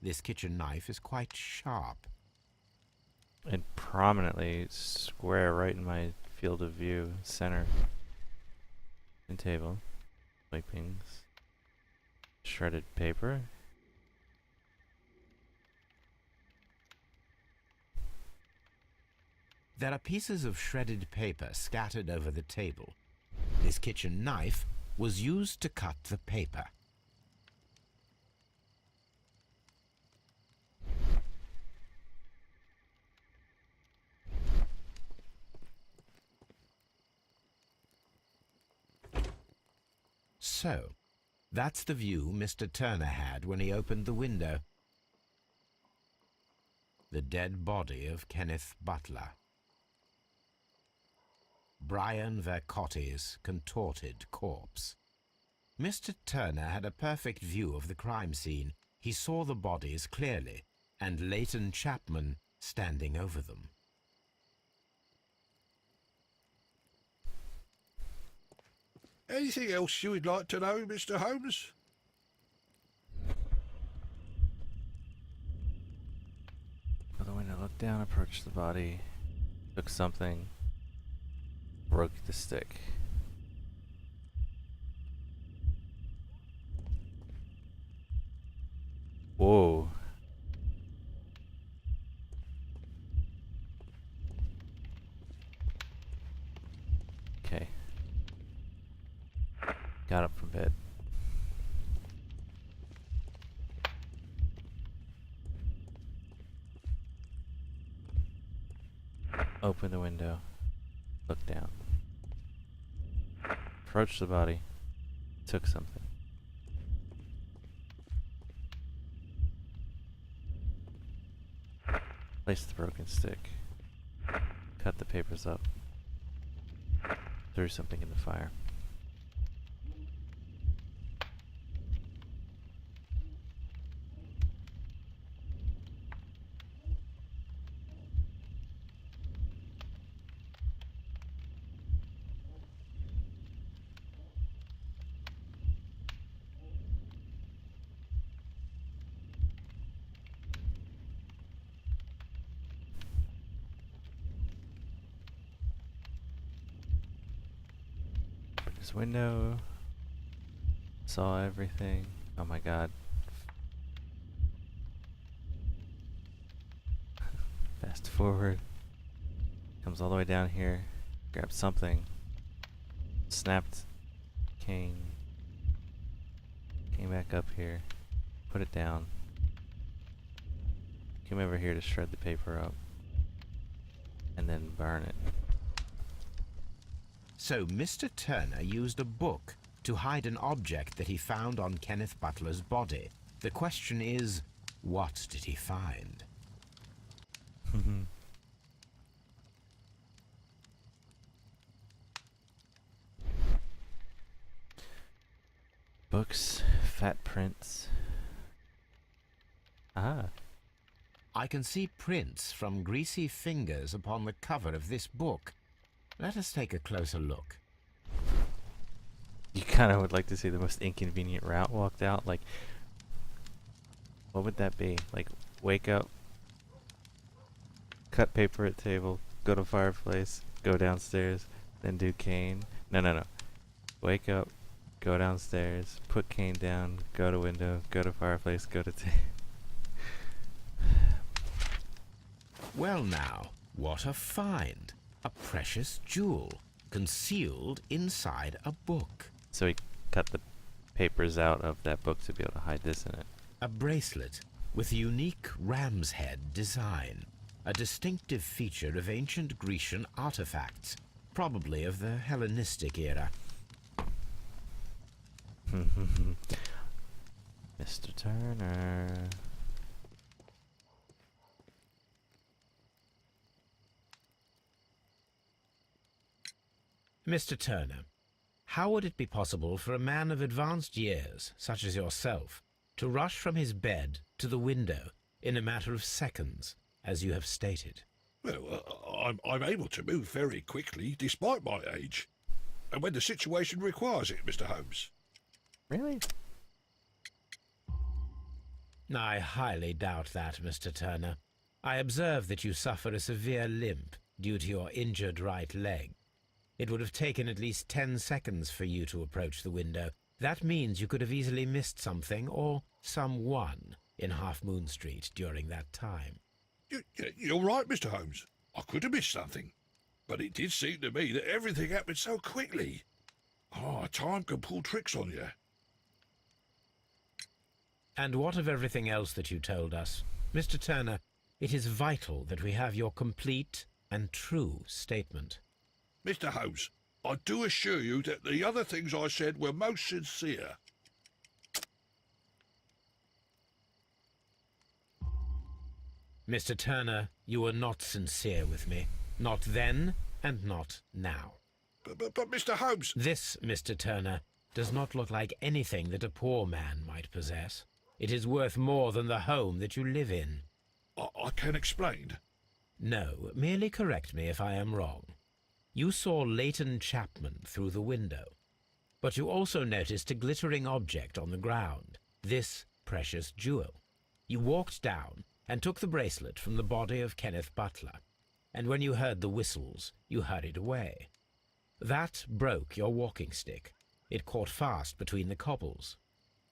This kitchen knife is quite sharp. And prominently square right in my field of view, center. And table. Wipings. Shredded paper. There are pieces of shredded paper scattered over the table. This kitchen knife was used to cut the paper. So, that's the view Mr. Turner had when he opened the window. The dead body of Kenneth Butler. Brian Vercotti's contorted corpse. Mr. Turner had a perfect view of the crime scene. He saw the bodies clearly, and Leighton Chapman standing over them. Anything else you would like to know, Mr. Holmes? By the window, looked down, approached the body, took something, broke the stick. Whoa. Okay. Got up from bed. Opened the window. Looked down. Approached the body. Took something. Placed the broken stick. Cut the papers up. Threw something in the fire. His window. Saw everything. Oh my god. Fast forward. Comes all the way down here. Grabs something. Snapped cane. Came back up here. Put it down. Came over here to shred the paper up. And then burn it. So Mr. Turner used a book to hide an object that he found on Kenneth Butler's body. The question is, what did he find? Books, fat prints. Ah. I can see prints from greasy fingers upon the cover of this book. Let us take a closer look. You kind of would like to see the most inconvenient route walked out. Like, what would that be? Like, wake up, cut paper at table, go to fireplace, go downstairs, then do cane. No, no, no. Wake up, go downstairs, put cane down, go to window, go to fireplace, go to table. Well now, what a find. A precious jewel, concealed inside a book. So he cut the papers out of that book to be able to hide this in it. A bracelet with a unique ram's head design. A distinctive feature of ancient Grecian artifacts, probably of the Hellenistic era. Mr. Turner. Mr. Turner, how would it be possible for a man of advanced years, such as yourself, to rush from his bed to the window in a matter of seconds, as you have stated? Well, I'm able to move very quickly, despite my age. And when the situation requires it, Mr. Holmes. Really? I highly doubt that, Mr. Turner. I observe that you suffer a severe limp due to your injured right leg. It would have taken at least 10 seconds for you to approach the window. That means you could have easily missed something or someone in Half Moon Street during that time. You're right, Mr. Holmes. I could have missed something. But it did seem to me that everything happened so quickly. Time can pull tricks on you. And what of everything else that you told us? Mr. Turner, it is vital that we have your complete and true statement. Mr. Holmes, I do assure you that the other things I said were most sincere. Mr. Turner, you were not sincere with me. Not then, and not now. But Mr. Holmes... This, Mr. Turner, does not look like anything that a poor man might possess. It is worth more than the home that you live in. I can explain. No, merely correct me if I am wrong. You saw Leighton Chapman through the window, but you also noticed a glittering object on the ground, this precious jewel. You walked down and took the bracelet from the body of Kenneth Butler, and when you heard the whistles, you hurried away. That broke your walking stick. It caught fast between the cobbles.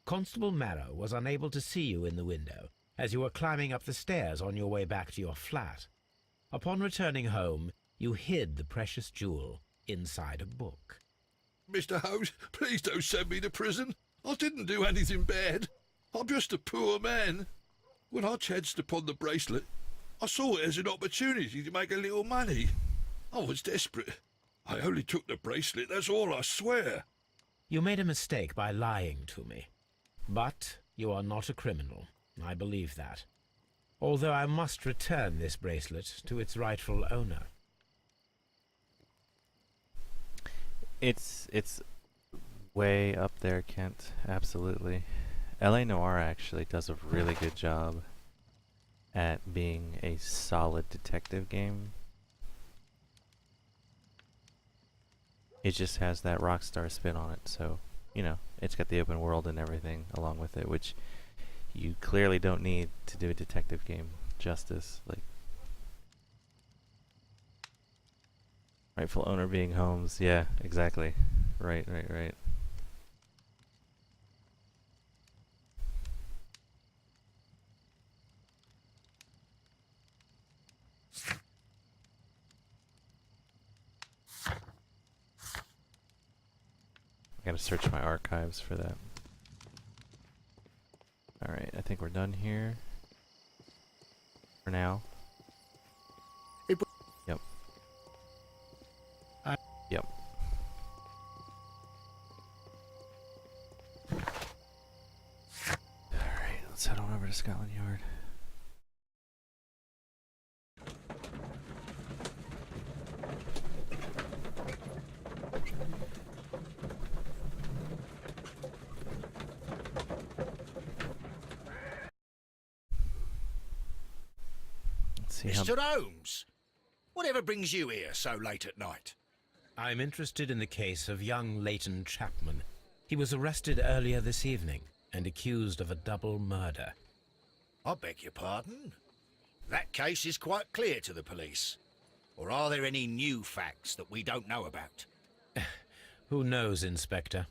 Constable Marrow was unable to see you in the window as you were climbing up the stairs on your way back to your flat. Upon returning home, you hid the precious jewel inside a book. Mr. Holmes, please don't send me to prison. I didn't do anything bad. I'm just a poor man. When I chanced upon the bracelet, I saw it as an opportunity to make a little money. I was desperate. I only took the bracelet, that's all, I swear. You made a mistake by lying to me. But you are not a criminal. I believe that. Although I must return this bracelet to its rightful owner. It's way up there, Kent. Absolutely. L.A. Noire actually does a really good job at being a solid detective game. It just has that Rockstar spin on it, so, you know, it's got the open world and everything along with it, which you clearly don't need to do a detective game justice. Like, rightful owner being Holmes. Yeah, exactly. Right. I gotta search my archives for that. Alright, I think we're done here. For now. Yep. Yep. Alright, let's head on over to Scotland Yard. see how... Mr. Holmes! Whatever brings you here so late at night? I'm interested in the case of young Leighton Chapman. He was arrested earlier this evening and accused of a double murder. I beg your pardon? That case is quite clear to the police. Or are there any new facts that we don't know about? Who knows, Inspector?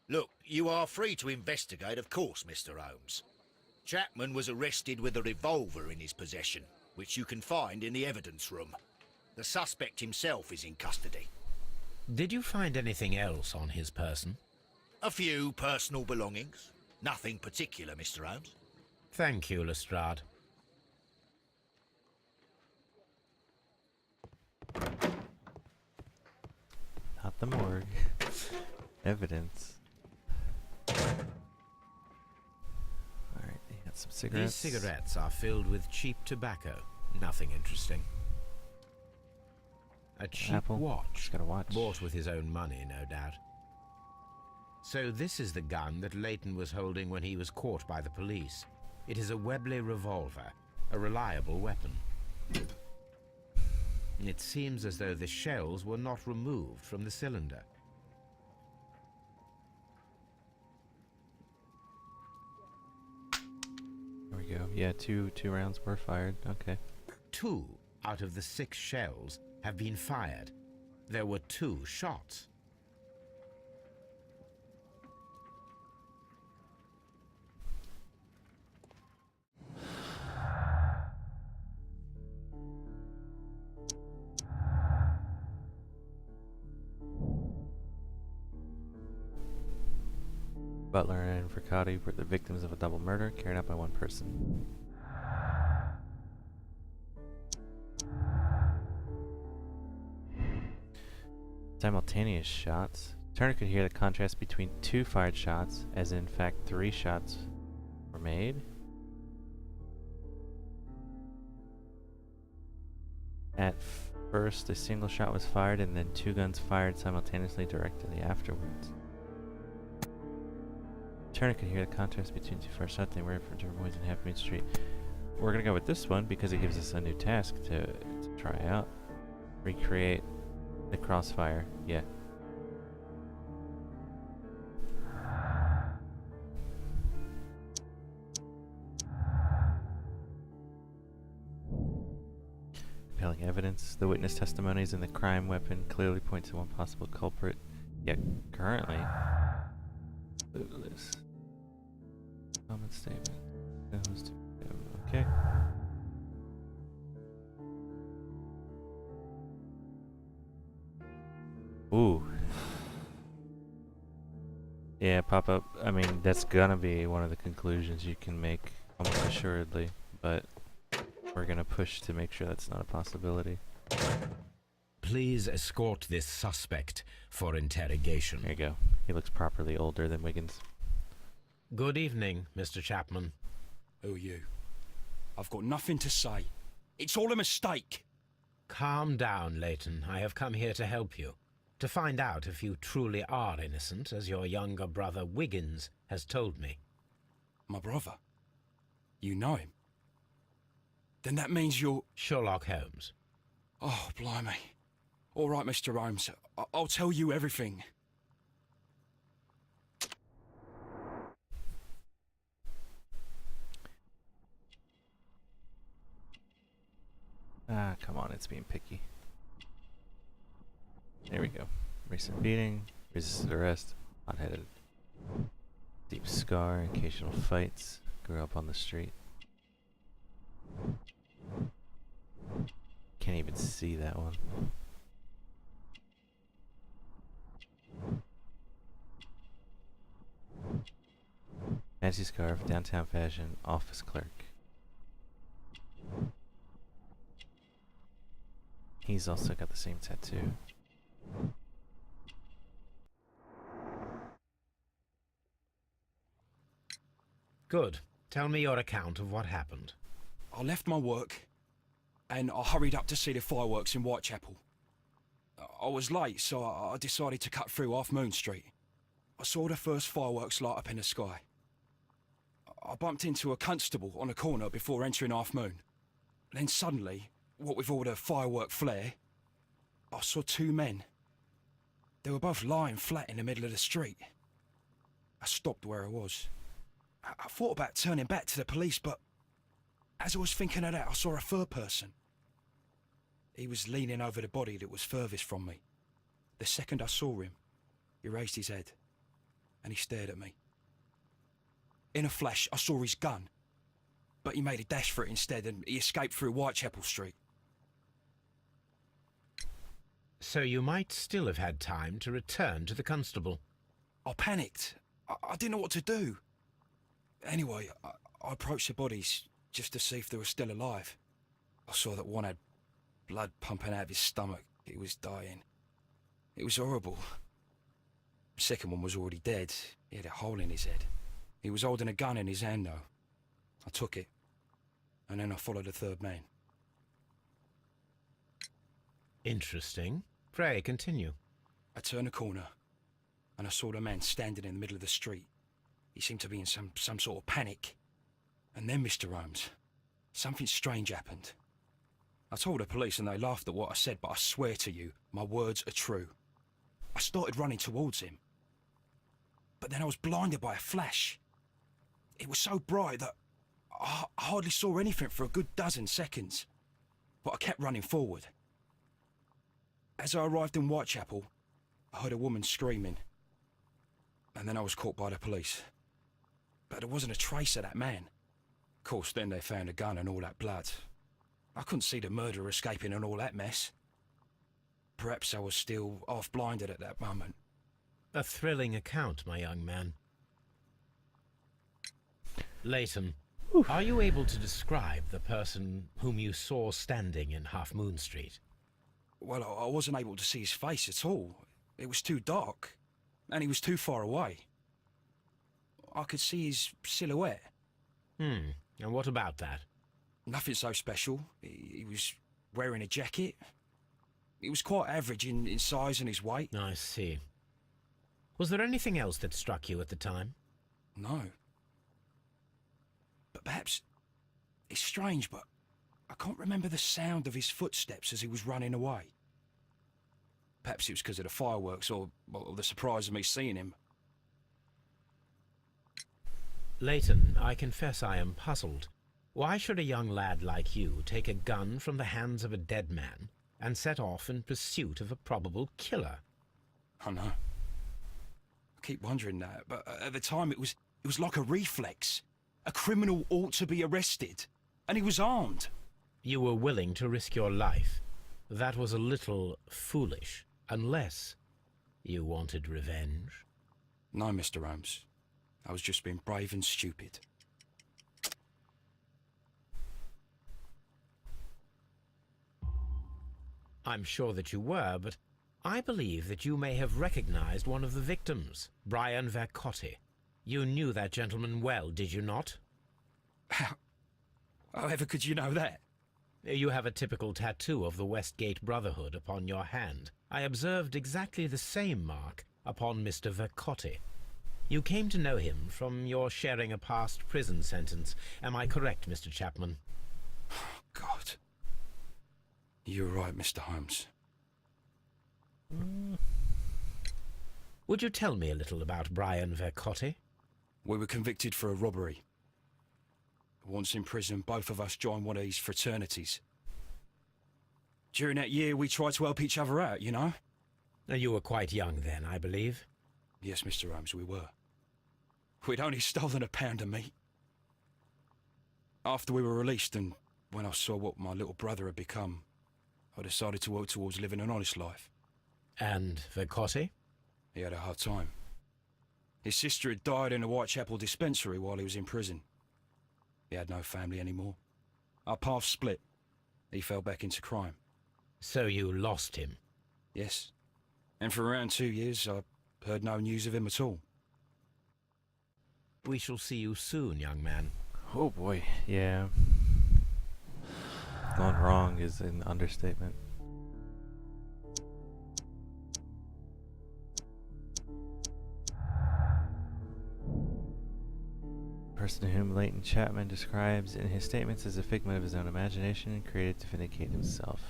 Look, you are free to investigate, of course, Mr. Holmes. Chapman was arrested with a revolver in his possession, which you can find in the evidence room. The suspect himself is in custody. Did you find anything else on his person? A few personal belongings. Nothing particular, Mr. Holmes. Thank you, Lestrade. Not the morgue. Evidence. Alright, you got some cigarettes. These cigarettes are filled with cheap tobacco. Nothing interesting. A cheap Apple. watch. Just got a watch. Bought with his own money, no doubt. So this is the gun that Leighton was holding when he was caught by the police. It is a Webley revolver, a reliable weapon. It seems as though the shells were not removed from the cylinder. There we go. Yeah, two rounds were fired. Okay. 2 out of the 6 shells have been fired. There were 2 shots. Butler and Vercotti were the victims of a double murder carried out by one person. Simultaneous shots. Turner could hear the contrast between 2 fired shots, as in fact 3 shots were made. At first, a single shot was fired, and then 2 guns fired simultaneously directly afterwards. Turner could hear the contrast between 2 fired shots. They were from different points in Half Main Street. We're gonna go with this one because it gives us a new task to try out. Recreate the crossfire. Yeah. Compelling evidence. The witness testimonies and the crime weapon clearly point to one possible culprit. Yet currently, clueless. Comment statement. Okay. Ooh. Yeah, pop up. I mean, that's gonna be one of the conclusions you can make, almost assuredly, but we're gonna push to make sure that's not a possibility. Please escort this suspect for interrogation. There you go. He looks properly older than Wiggins. Good evening, Mr. Chapman. Who are you? I've got nothing to say. It's all a mistake. Calm down, Leighton. I have come here to help you. To find out if you truly are innocent, as your younger brother Wiggins has told me. My brother? You know him? Then that means you're... Sherlock Holmes. Oh, blimey. All right, Mr. Holmes. I'll tell you everything. Ah, come on, it's being picky. There we go. Recent beating, resisted arrest, hot-headed. Deep scar, occasional fights, grew up on the street. Can't even see that one. Fancy scarf, downtown fashion, office clerk. He's also got the same tattoo. Good. Tell me your account of what happened. I left my work, and I hurried up to see the fireworks in Whitechapel. I was late, so I decided to cut through Half Moon Street. I saw the first fireworks light up in the sky. I bumped into a constable on a corner before entering Half Moon. Then suddenly, what with all the firework flare, I saw two men. They were both lying flat in the middle of the street. I stopped where I was. I thought about turning back to the police, but as I was thinking of that, I saw a third person. He was leaning over the body that was furthest from me. The second I saw him, he raised his head and he stared at me. In a flash, I saw his gun, but he made a dash for it instead and he escaped through Whitechapel Street. So you might still have had time to return to the constable. I panicked. I didn't know what to do. Anyway, I approached the bodies just to see if they were still alive. I saw that one had blood pumping out of his stomach. He was dying. It was horrible. The second one was already dead. He had a hole in his head. He was holding a gun in his hand, though. I took it, and then I followed the third man. Interesting. Pray, continue. I turned a corner, and I saw the man standing in the middle of the street. He seemed to be in some sort of panic. And then, Mr. Holmes, something strange happened. I told the police and they laughed at what I said, but I swear to you, my words are true. I started running towards him. But then I was blinded by a flash. It was so bright that I hardly saw anything for a good dozen seconds. But I kept running forward. As I arrived in Whitechapel, I heard a woman screaming. And then I was caught by the police. But there wasn't a trace of that man. Of course, then they found a gun and all that blood. I couldn't see the murderer escaping and all that mess. Perhaps I was still half-blinded at that moment. A thrilling account, my young man. Leighton, are you able to describe the person whom you saw standing in Half Moon Street? Well, I wasn't able to see his face at all. It was too dark, and he was too far away. I could see his silhouette. And what about that? Nothing so special. He was wearing a jacket. He was quite average in size and his weight. I see. Was there anything else that struck you at the time? No. But perhaps it's strange, but I can't remember the sound of his footsteps as he was running away. Perhaps it was because of the fireworks or the surprise of me seeing him. Leighton, I confess I am puzzled. Why should a young lad like you take a gun from the hands of a dead man and set off in pursuit of a probable killer? I know. I keep wondering that, but at the time it was like a reflex. A criminal ought to be arrested, and he was armed. You were willing to risk your life. That was a little foolish, unless you wanted revenge. No, Mr. Holmes. I was just being brave and stupid. I'm sure that you were, but I believe that you may have recognized one of the victims, Brian Vercotti. You knew that gentleman well, did you not? However could you know that? You have a typical tattoo of the Westgate Brotherhood upon your hand. I observed exactly the same mark upon Mr. Vercotti. You came to know him from your sharing a past prison sentence. Am I correct, Mr. Chapman? God. You're right, Mr. Holmes. Would you tell me a little about Brian Vercotti? We were convicted for a robbery. Once in prison, both of us joined one of these fraternities. During that year, we tried to help each other out, you know? You were quite young then, I believe. Yes, Mr. Holmes, we were. We'd only stolen a pound of meat. After we were released and when I saw what my little brother had become, I decided to work towards living an honest life. And Vercotti? He had a hard time. His sister had died in a Whitechapel dispensary while he was in prison. He had no family anymore. Our paths split. He fell back into crime. So you lost him? Yes. And for around 2 years, I heard no news of him at all. We shall see you soon, young man. Oh boy, yeah. Gone wrong is an understatement. person whom Leighton Chapman describes in his statements as a figment of his own imagination and created to vindicate himself.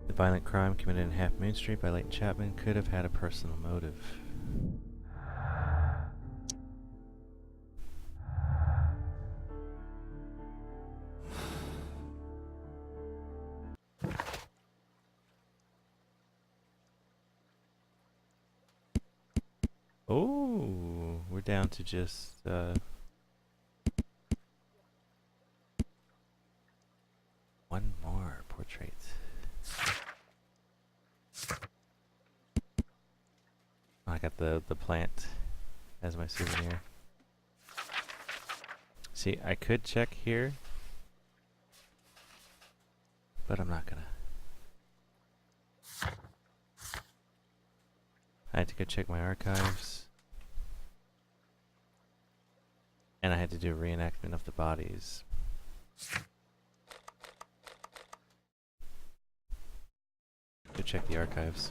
The violent crime committed in Half Moon Street by Leighton Chapman could have had a personal motive. Oh, we're down to just one more portrait. I got the plant as my souvenir. See, I could check here, but I'm not gonna. I had to go check my archives. And I had to do a reenactment of the bodies. Go check the archives.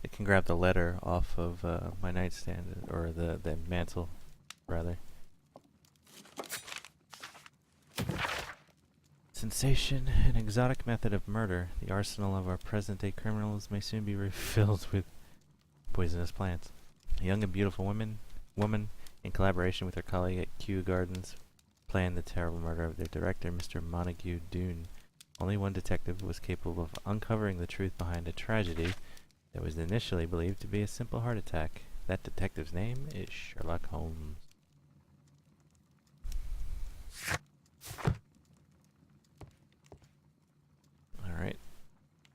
I can grab the letter off of my nightstand, or the mantle, rather. Sensation, an exotic method of murder. The arsenal of our present-day criminals may soon be refilled with poisonous plants. A young and beautiful woman, in collaboration with her colleague at Kew Gardens, planned the terrible murder of their director, Mr. Montague Doone. Only one detective was capable of uncovering the truth behind a tragedy that was initially believed to be a simple heart attack. That detective's name is Sherlock Holmes. Alright,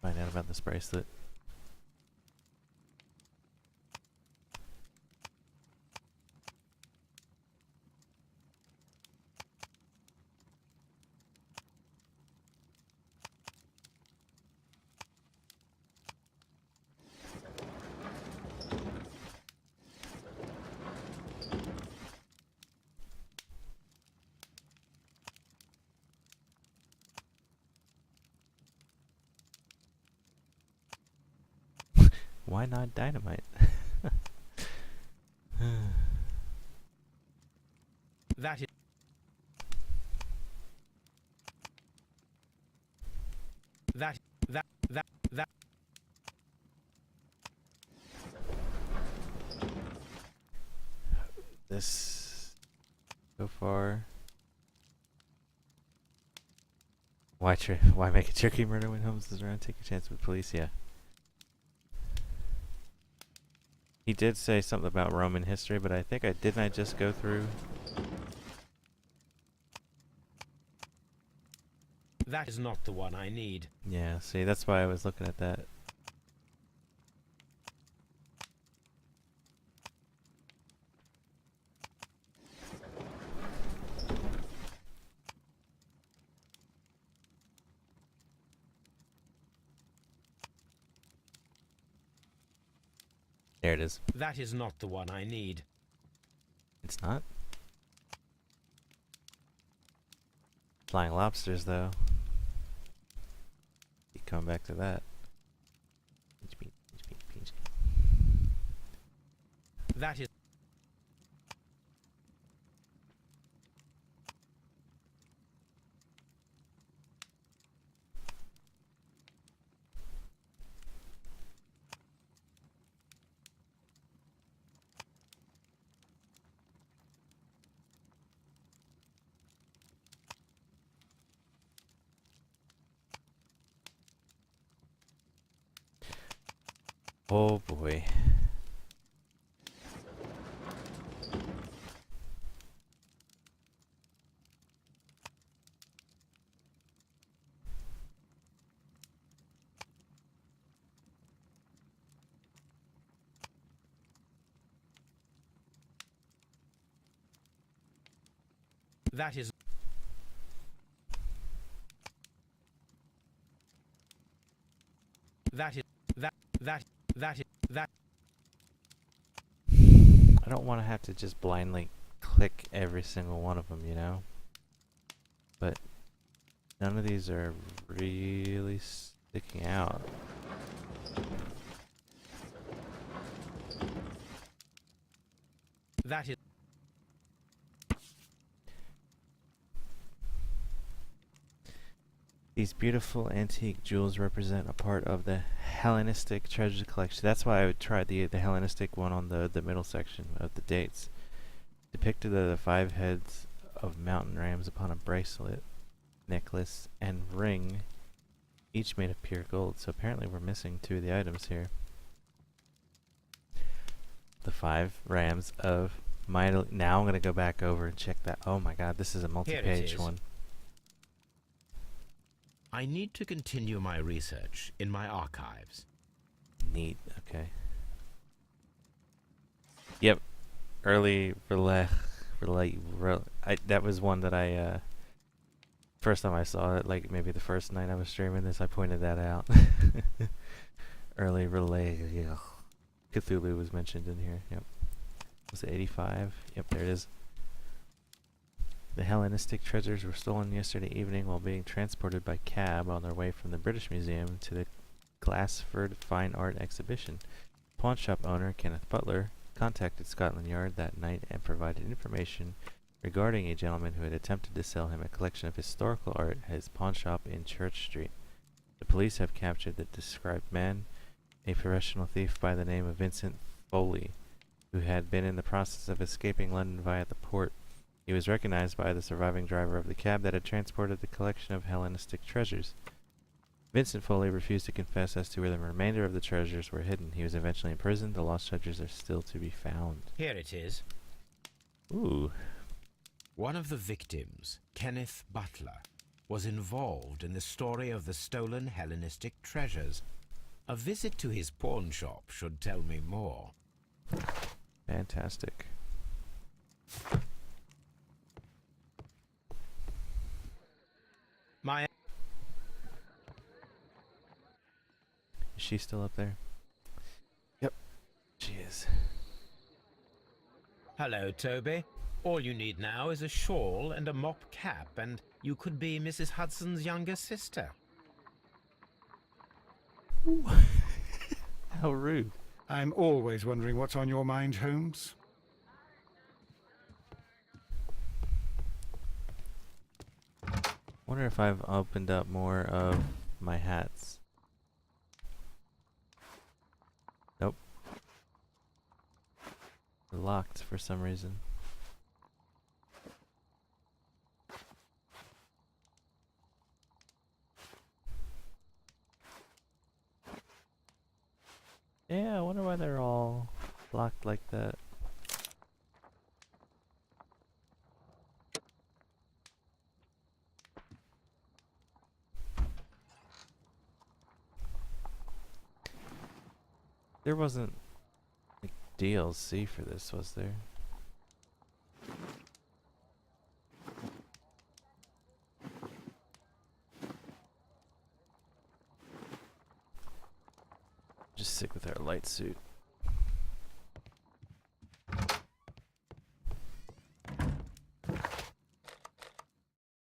find out about this bracelet. Why not dynamite? That is... That... This... so far... Why make a tricky murder when Holmes is around? Take a chance with police, yeah. He did say something about Roman history, but I think didn't I just go through? That is not the one I need. Yeah, see, that's why I was looking at that. There it is. That is not the one I need. It's not? Flying lobsters, though. Keep coming back to that. That is... Oh boy. That is... That is... That is... I don't want to have to just blindly click every single one of them, you know? But none of these are really sticking out. That is... These beautiful antique jewels represent a part of the Hellenistic treasure collection. That's why I would try the Hellenistic one on the middle section of the dates. Depicted are the 5 heads of mountain rams upon a bracelet, necklace, and ring, each made of pure gold. So apparently we're missing 2 of the items here. The 5 rams of mightily... Now I'm going to go back over and check that. Oh my god, this is a multi-page one. I need to continue my research in my archives. Neat, okay. Yep. Early relay. That was one that I, first time I saw it, like maybe the first night I was streaming this, I pointed that out. Early relay. Yeah. Cthulhu was mentioned in here. Yep. Was it 85? Yep, there it is. The Hellenistic treasures were stolen yesterday evening while being transported by cab on their way from the British Museum to the Glassford Fine Art Exhibition. Pawn shop owner Kenneth Butler contacted Scotland Yard that night and provided information regarding a gentleman who had attempted to sell him a collection of historical art at his pawn shop in Church Street. The police have captured the described man, a professional thief by the name of Vincent Foley, who had been in the process of escaping London via the port. He was recognized by the surviving driver of the cab that had transported the collection of Hellenistic treasures. Vincent Foley refused to confess as to where the remainder of the treasures were hidden. He was eventually imprisoned. The lost treasures are still to be found. Here it is. Ooh. One of the victims, Kenneth Butler, was involved in the story of the stolen Hellenistic treasures. A visit to his pawn shop should tell me more. Fantastic. My... Is she still up there? Yep. She is. Hello, Toby. All you need now is a shawl and a mop cap, and you could be Mrs. Hudson's younger sister. How rude. I'm always wondering what's on your mind, Holmes. Wonder if I've opened up more of my hats. Nope. They're locked for some reason. Yeah, I wonder why they're all locked like that. There wasn't like DLC for this, was there? Just stick with our light suit.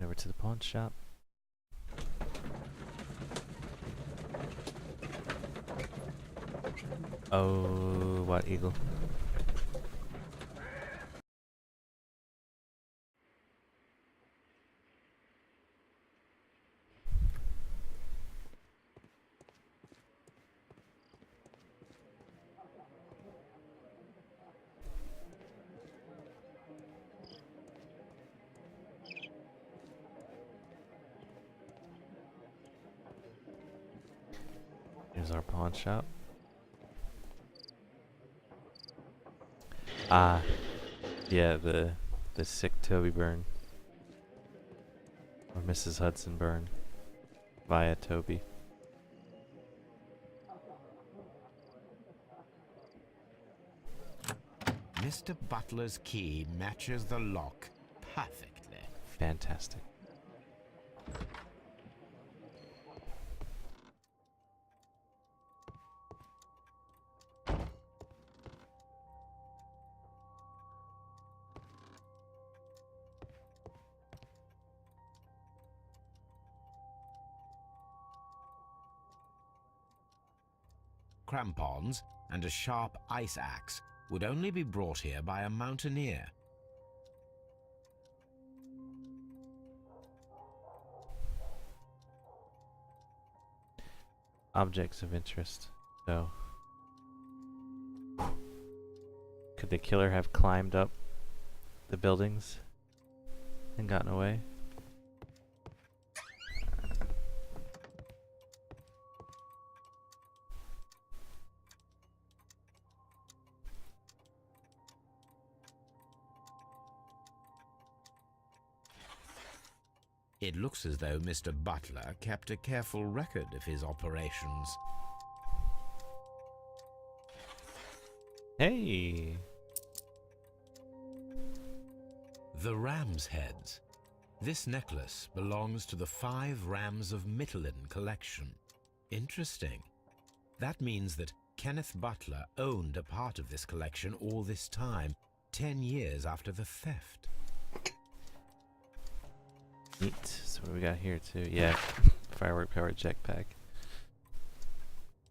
Over to the pawn shop. Oh, what eagle? Here's our pawn shop. Ah, yeah, the sick Toby burn. Or Mrs. Hudson burn. Via Toby. Mr. Butler's key matches the lock perfectly. Fantastic. crampons and a sharp ice axe would only be brought here by a mountaineer. Objects of interest. So, could the killer have climbed up the buildings and gotten away? It looks as though Mr. Butler kept a careful record of his operations. Hey! The ram's heads. This necklace belongs to the 5 Rams of Mittelin collection. Interesting. That means that Kenneth Butler owned a part of this collection all this time, 10 years after the theft. Neat. So what do we got here too? Yeah, firework powered jetpack.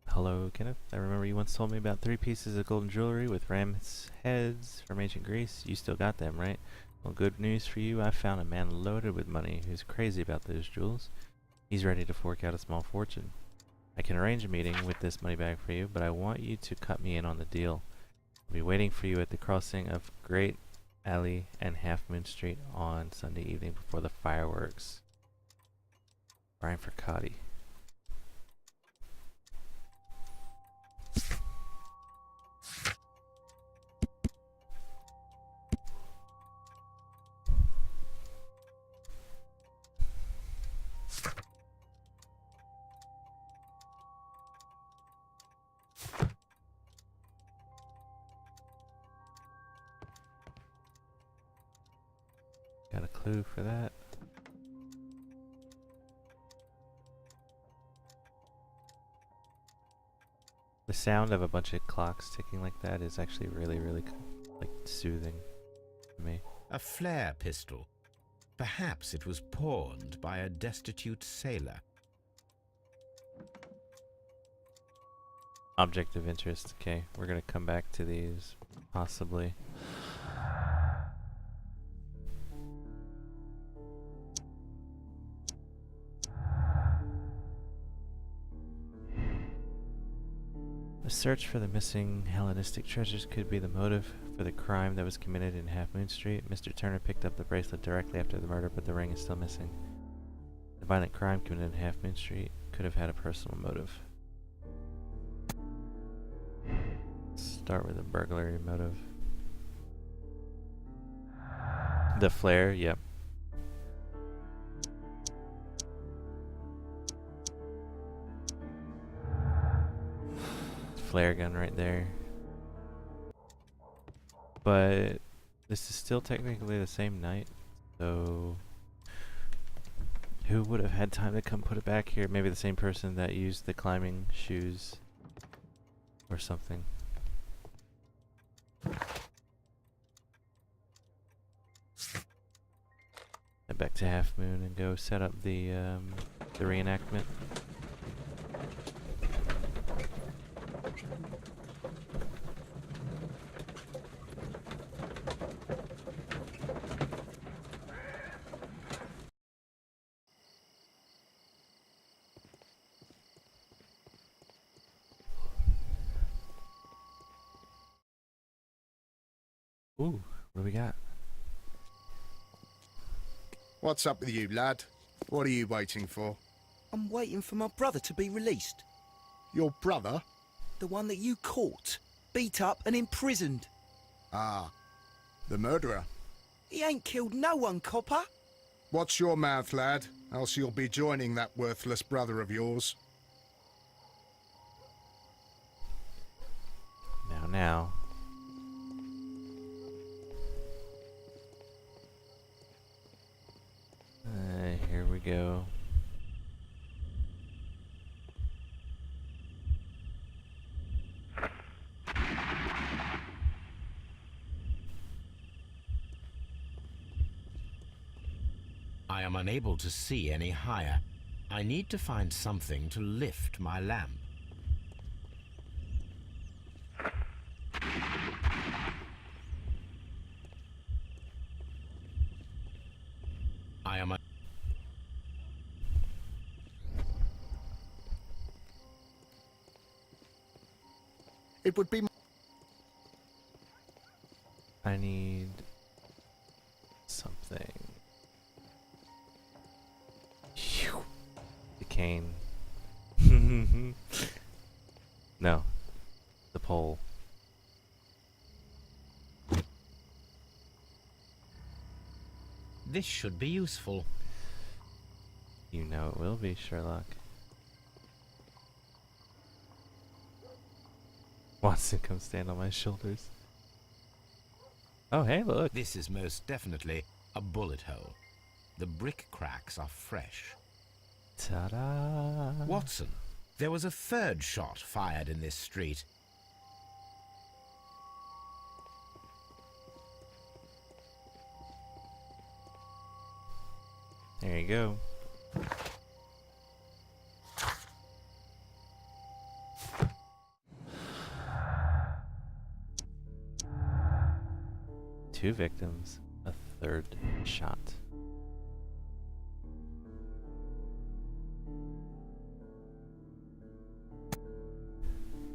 Hello, Kenneth. I remember you once told me about 3 pieces of golden jewelry with ram's heads from ancient Greece. You still got them, right? Well, good news for you. I found a man loaded with money who's crazy about those jewels. He's ready to fork out a small fortune. I can arrange a meeting with this money bag for you, but I want you to cut me in on the deal. I'll be waiting for you at the crossing of Great Alley and Half Moon Street on Sunday evening before the fireworks. Brian Fricati. Got a clue for that? The sound of a bunch of clocks ticking like that is actually really, really like soothing to me. A flare pistol. Perhaps it was pawned by a destitute sailor. Object of interest. Okay, we're gonna come back to these, possibly. The search for the missing Hellenistic treasures could be the motive for the crime that was committed in Half Moon Street. Mr. Turner picked up the bracelet directly after the murder, but the ring is still missing. The violent crime committed in Half Moon Street could have had a personal motive. Start with a burglary motive. The flare, yep. Flare gun right there. But this is still technically the same night, so who would have had time to come put it back here? Maybe the same person that used the climbing shoes or something. Head back to Half Moon and go set up the reenactment. Ooh, what do we got? What's up with you, lad? What are you waiting for? I'm waiting for my brother to be released. Your brother? The one that you caught, beat up and imprisoned. Ah, the murderer. He ain't killed no one, copper. Watch your mouth, lad, else you'll be joining that worthless brother of yours. Now. Here we go. I am unable to see any higher. I need to find something to lift my lamp. I am a... It would be... I need something. Phew. The cane. No. The pole. This should be useful. You know it will be, Sherlock. Watson, come stand on my shoulders. Oh, hey, look. This is most definitely a bullet hole. The brick cracks are fresh. Ta-da! Watson, there was a third shot fired in this street. There you go. Two victims, a third shot.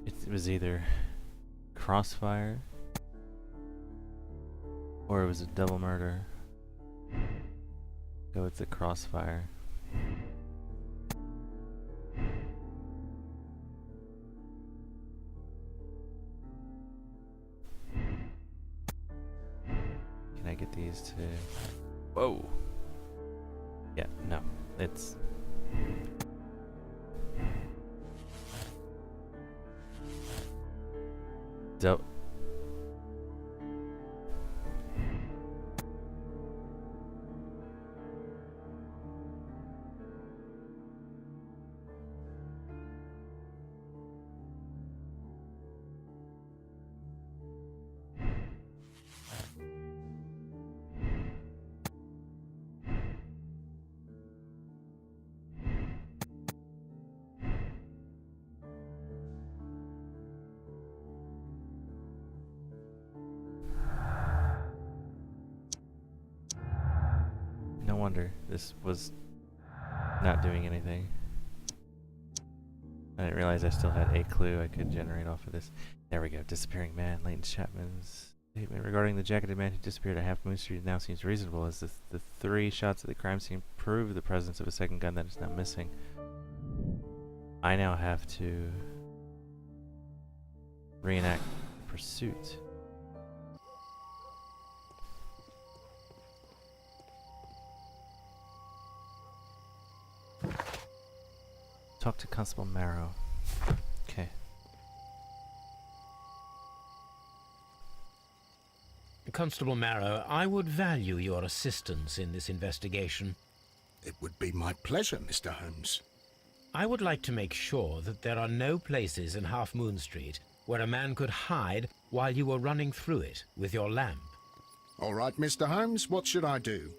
It was either crossfire or it was a double murder. Go with the crossfire. Can I get these to... Whoa! Yeah, no. It's... Dope. No wonder this was not doing anything. I didn't realize I still had a clue I could generate off of this. There we go. Disappearing man. Leighton Chapman's statement regarding the jacketed man who disappeared at Half Moon Street now seems reasonable, as the three shots at the crime scene prove the presence of a second gun that is now missing. I now have to reenact the pursuit. Talk to Constable Marrow. Okay. Constable Marrow, I would value your assistance in this investigation. It would be my pleasure, Mr. Holmes. I would like to make sure that there are no places in Half Moon Street where a man could hide while you were running through it with your lamp. All right, Mr. Holmes, what should I do?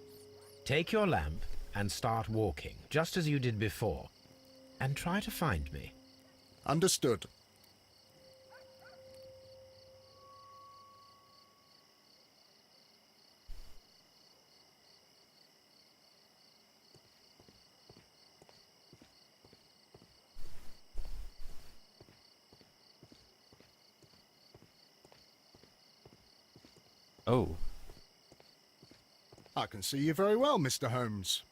Take your lamp and start walking, just as you did before, and try to find me. Understood. Oh. I can see you very well, Mr. Holmes.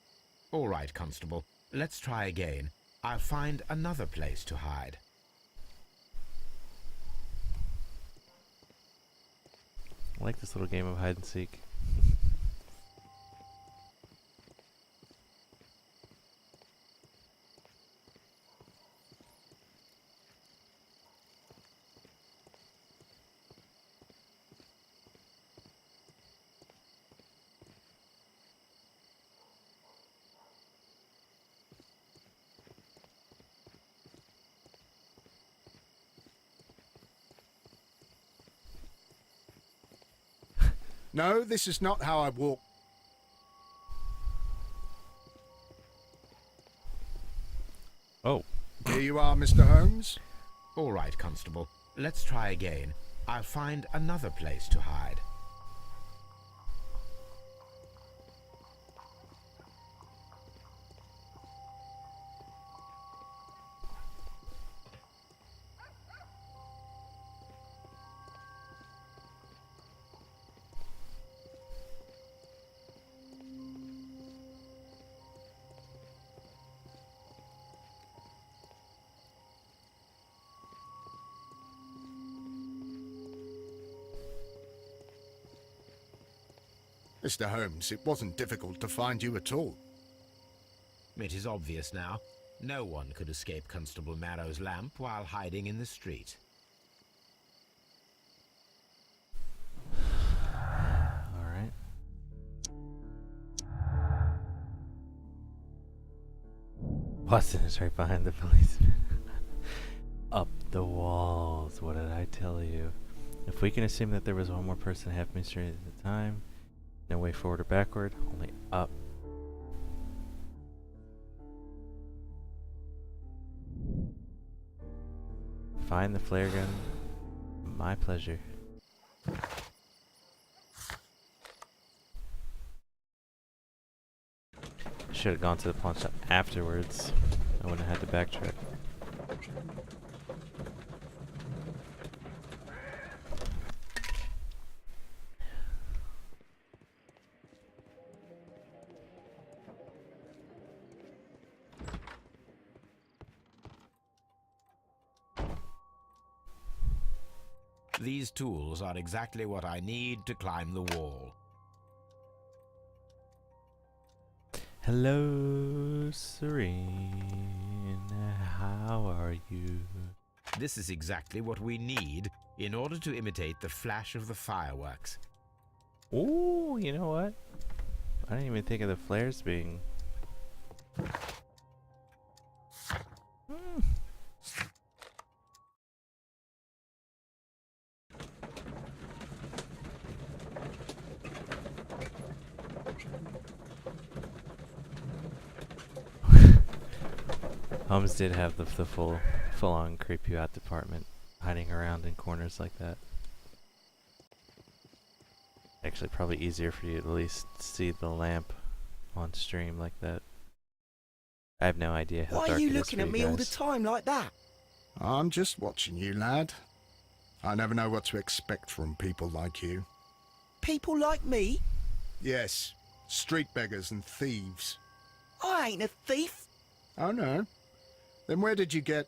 All right, Constable. Let's try again. I'll find another place to hide. I like this little game of hide and seek. No, this is not how I walk. Oh. Here you are, Mr. Holmes. All right, Constable. Let's try again. I'll find another place to hide. Mr. Holmes, it wasn't difficult to find you at all. It is obvious now. No one could escape Constable Marrow's lamp while hiding in the street. Alright. Watson is right behind the policeman. Up the walls, what did I tell you? If we can assume that there was one more person half Main Street at the time, no way forward or backward, only up. Find the flare gun. My pleasure. Should have gone to the pawn shop afterwards. I wouldn't have had to backtrack. These tools are exactly what I need to climb the wall. Hello, Serene. How are you? This is exactly what we need in order to imitate the flash of the fireworks. Ooh, you know what? I didn't even think of the flares being... Holmes did have the full-on creep you out department, hiding around in corners like that. Actually, probably easier for you to at least see the lamp on stream like that. I have no idea how Why dark are you it is looking for at you me all the guys. time like that? I'm just watching you, lad. I never know what to expect from people like you. People like me? Yes, street beggars and thieves. I ain't a thief. Oh no? Then where did you get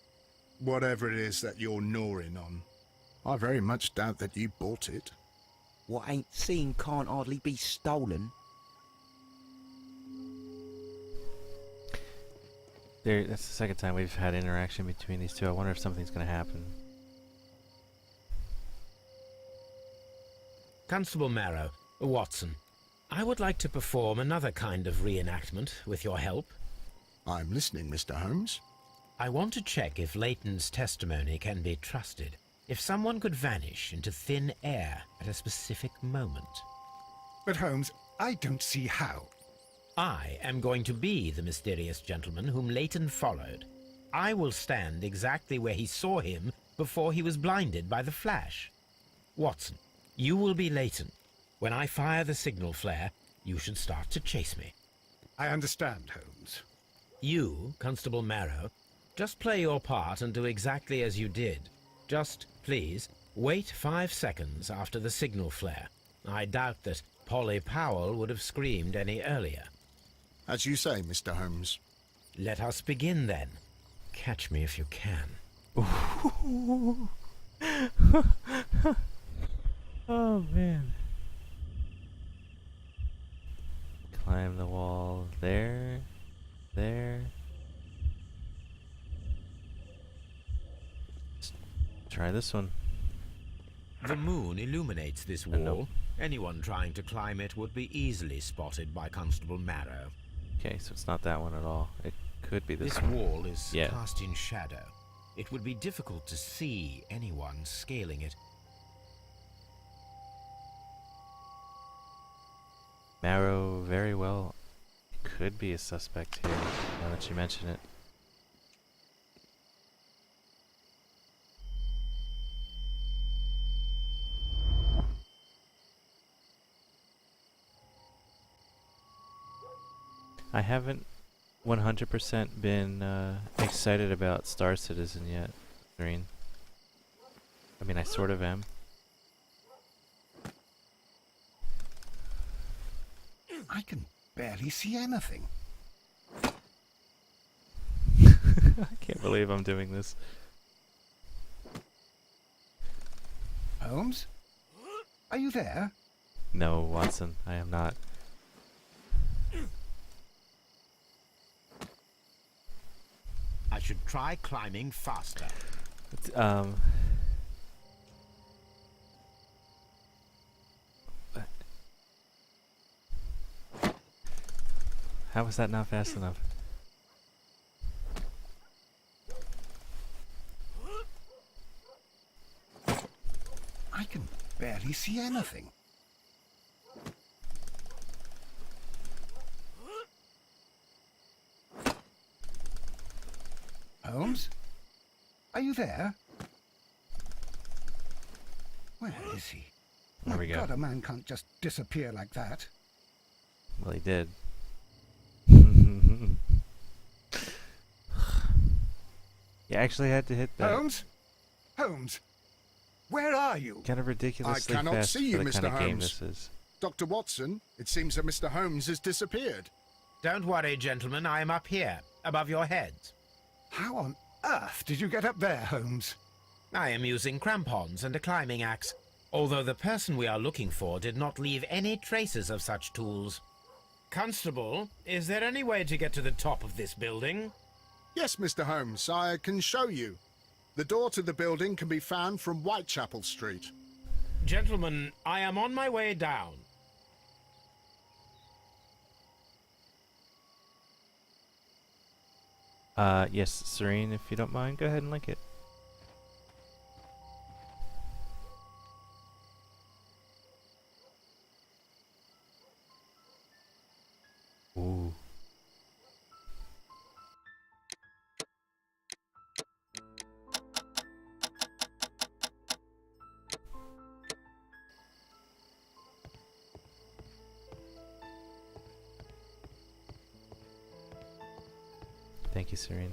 whatever it is that you're gnawing on? I very much doubt that you bought it. What ain't seen can't hardly be stolen. That's the second time we've had interaction between these two. I wonder if something's going to happen. Constable Marrow, Watson, I would like to perform another kind of reenactment with your help. I'm listening, Mr. Holmes. I want to check if Leighton's testimony can be trusted. If someone could vanish into thin air at a specific moment. But Holmes, I don't see how. I am going to be the mysterious gentleman whom Leighton followed. I will stand exactly where he saw him before he was blinded by the flash. Watson, you will be Leighton. When I fire the signal flare, you should start to chase me. I understand, Holmes. You, Constable Marrow, just play your part and do exactly as you did. Just, please, wait 5 seconds after the signal flare. I doubt that Polly Powell would have screamed any earlier. As you say, Mr. Holmes. Let us begin then. Catch me if you can. Oh man. Climb the wall there. There. Let's try this one. The moon illuminates this wall. No. Anyone trying to climb it would be easily spotted by Constable Marrow. Okay, so it's not that one at all. It could be this This one. wall is Yeah. cast in shadow. It would be difficult to see anyone scaling it. Marrow very well could be a suspect here, now that you mention it. I haven't 100% been excited about Star Citizen yet, Green. I mean, I sort of am. I can barely see anything. I can't believe I'm doing this. Holmes? Are you there? No, Watson, I am not. should try climbing faster. How was that not fast enough? I can barely see anything. Holmes? Are you there? Where is he? There we go. God, a man can't just disappear like that. Well, he did. You actually had to hit that. Holmes? Holmes? Where are you? Kind of ridiculously I cannot fast see you, for the Mr. kind of game Holmes. this is. Dr. Watson, it seems that Mr. Holmes has disappeared. Don't worry, gentlemen, I am up here, above your heads. How on earth did you get up there, Holmes? I am using crampons and a climbing axe, although the person we are looking for did not leave any traces of such tools. Constable, is there any way to get to the top of this building? Yes, Mr. Holmes, I can show you. The door to the building can be found from Whitechapel Street. Gentlemen, I am on my way down. Yes, Serene, if you don't mind, go ahead and link it. Ooh. Thank you, Serene.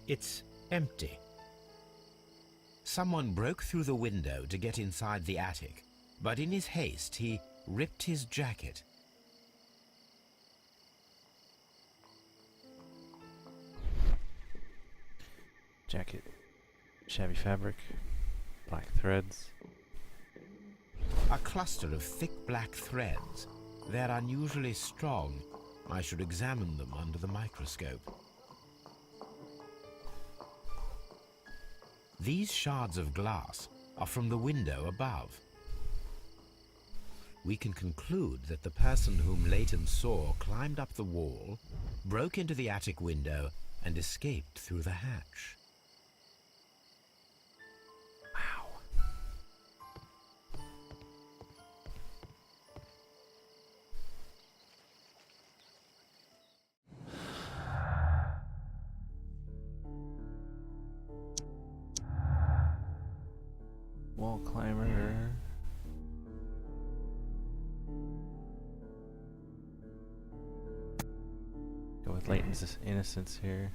It's empty. Someone broke through the window to get inside the attic, but in his haste he ripped his jacket. Jacket, shabby fabric, black threads. A cluster of thick black threads. They're unusually strong. I should examine them under the microscope. These shards of glass are from the window above. We can conclude that the person whom Leighton saw climbed up the wall, broke into the attic window, and escaped through the hatch. Wall climber. Go with Leighton's innocence here.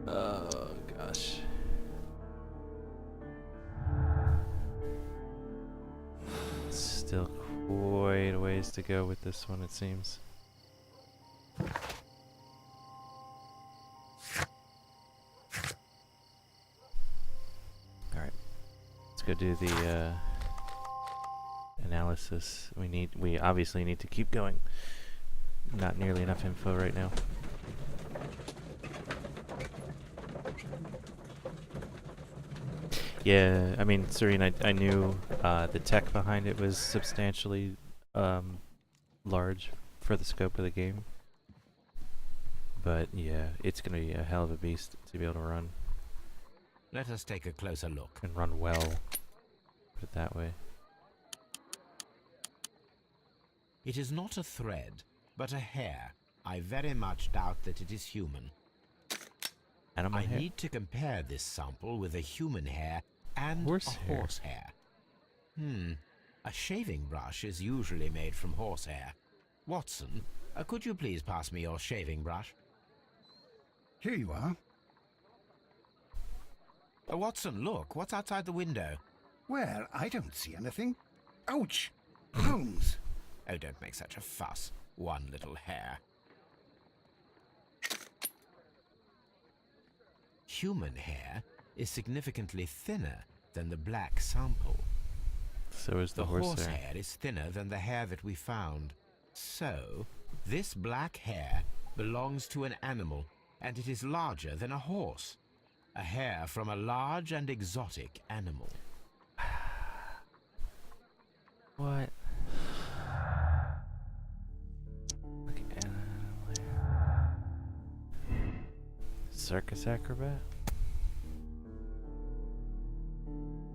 Oh gosh. Still quite a ways to go with this one, it seems. Alright. Let's go do the analysis. We obviously need to keep going. Not nearly enough info right now. Yeah, I mean, Serene, I knew the tech behind it was substantially large for the scope of the game. But yeah, it's going to be a hell of a beast to be able to run. Let us take a closer look. And run well. Put it that way. It is not a thread, but a hair. I very much doubt that it is human. Animal I hair? need to compare this sample with a human hair and Horse a hair. horse hair. A shaving brush is usually made from horsehair. Watson, could you please pass me your shaving brush? Here you are. Watson, look, what's outside the window? Where? I don't see anything. Ouch! Holmes! Oh, don't make such a fuss. One little hair. Human hair is significantly thinner than the black sample. So is the horse hair is thinner than the hair that we found. So, this black hair belongs to an animal, and it is larger than a horse. A hair from a large and exotic animal. What? Look at circus acrobat?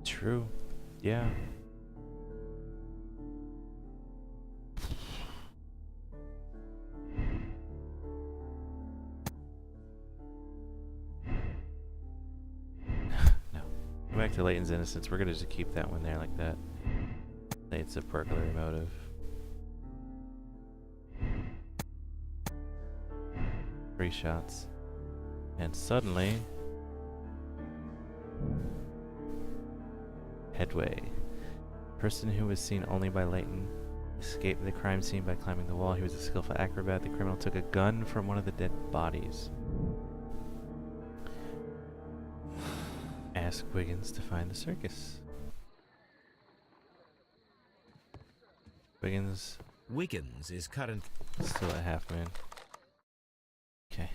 True. Yeah. No. Go back to Leighton's innocence. We're gonna just keep that one there like that. It's a burglary motive. Three shots. And suddenly... headway. Person who was seen only by Leighton escaped the crime scene by climbing the wall. He was a skillful acrobat. The criminal took a gun from one of the dead bodies. Ask Wiggins to find the circus. Wiggins is currently still at Half Moon. Okay.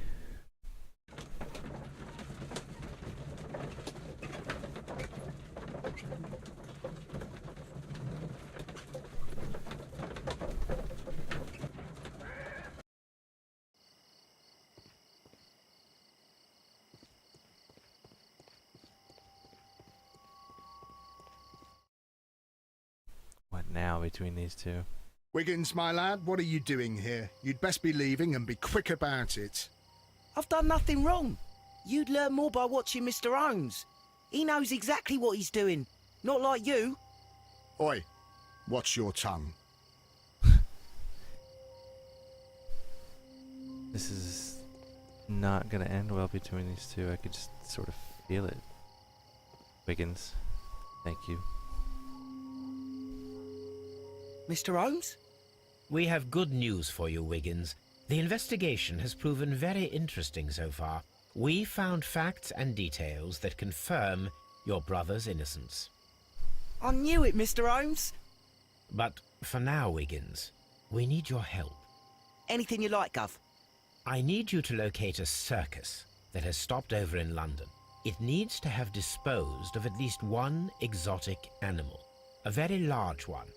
What now between these two? Wiggins, my lad, what are you doing here? You'd best be leaving and be quick about it. I've done nothing wrong. You'd learn more by watching Mr. Holmes. He knows exactly what he's doing. Not like you. Oi, watch your tongue. This is not gonna end well between these two. I could just sort of feel it. Wiggins, thank you. Mr. Holmes? We have good news for you, Wiggins. The investigation has proven very interesting so far. We found facts and details that confirm your brother's innocence. I knew it, Mr. Holmes. But for now, Wiggins, we need your help. Anything you like, Gov. I need you to locate a circus that has stopped over in London. It needs to have disposed of at least one exotic animal. A very large one.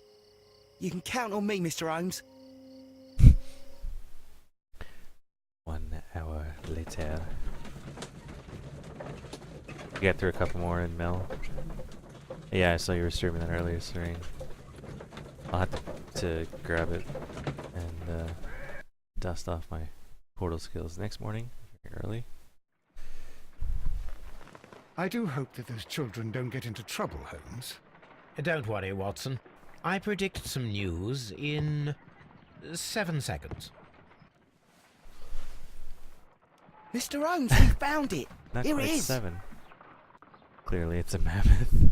You can count on me, Mr. Holmes. 1 hour later. You got through a couple more in Mel. Yeah, I saw you were streaming that earlier, Serene. I'll have to grab it and dust off my portal skills next morning, early. I do hope that those children don't get into trouble, Holmes. Don't worry, Watson. I predict some news in 7 seconds. Mr. Holmes, we found it. Not Here quite it is. 7. Clearly, it's a mammoth.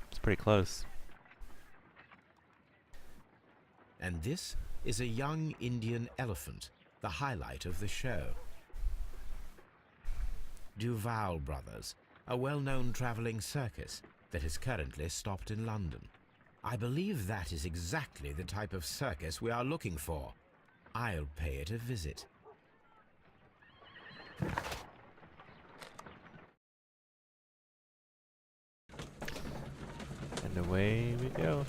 It's pretty close. And this is a young Indian elephant, the highlight of the show. Duval Brothers, a well-known traveling circus that is currently stopped in London. I believe that is exactly the type of circus we are looking for. I'll pay it a visit. And away we go.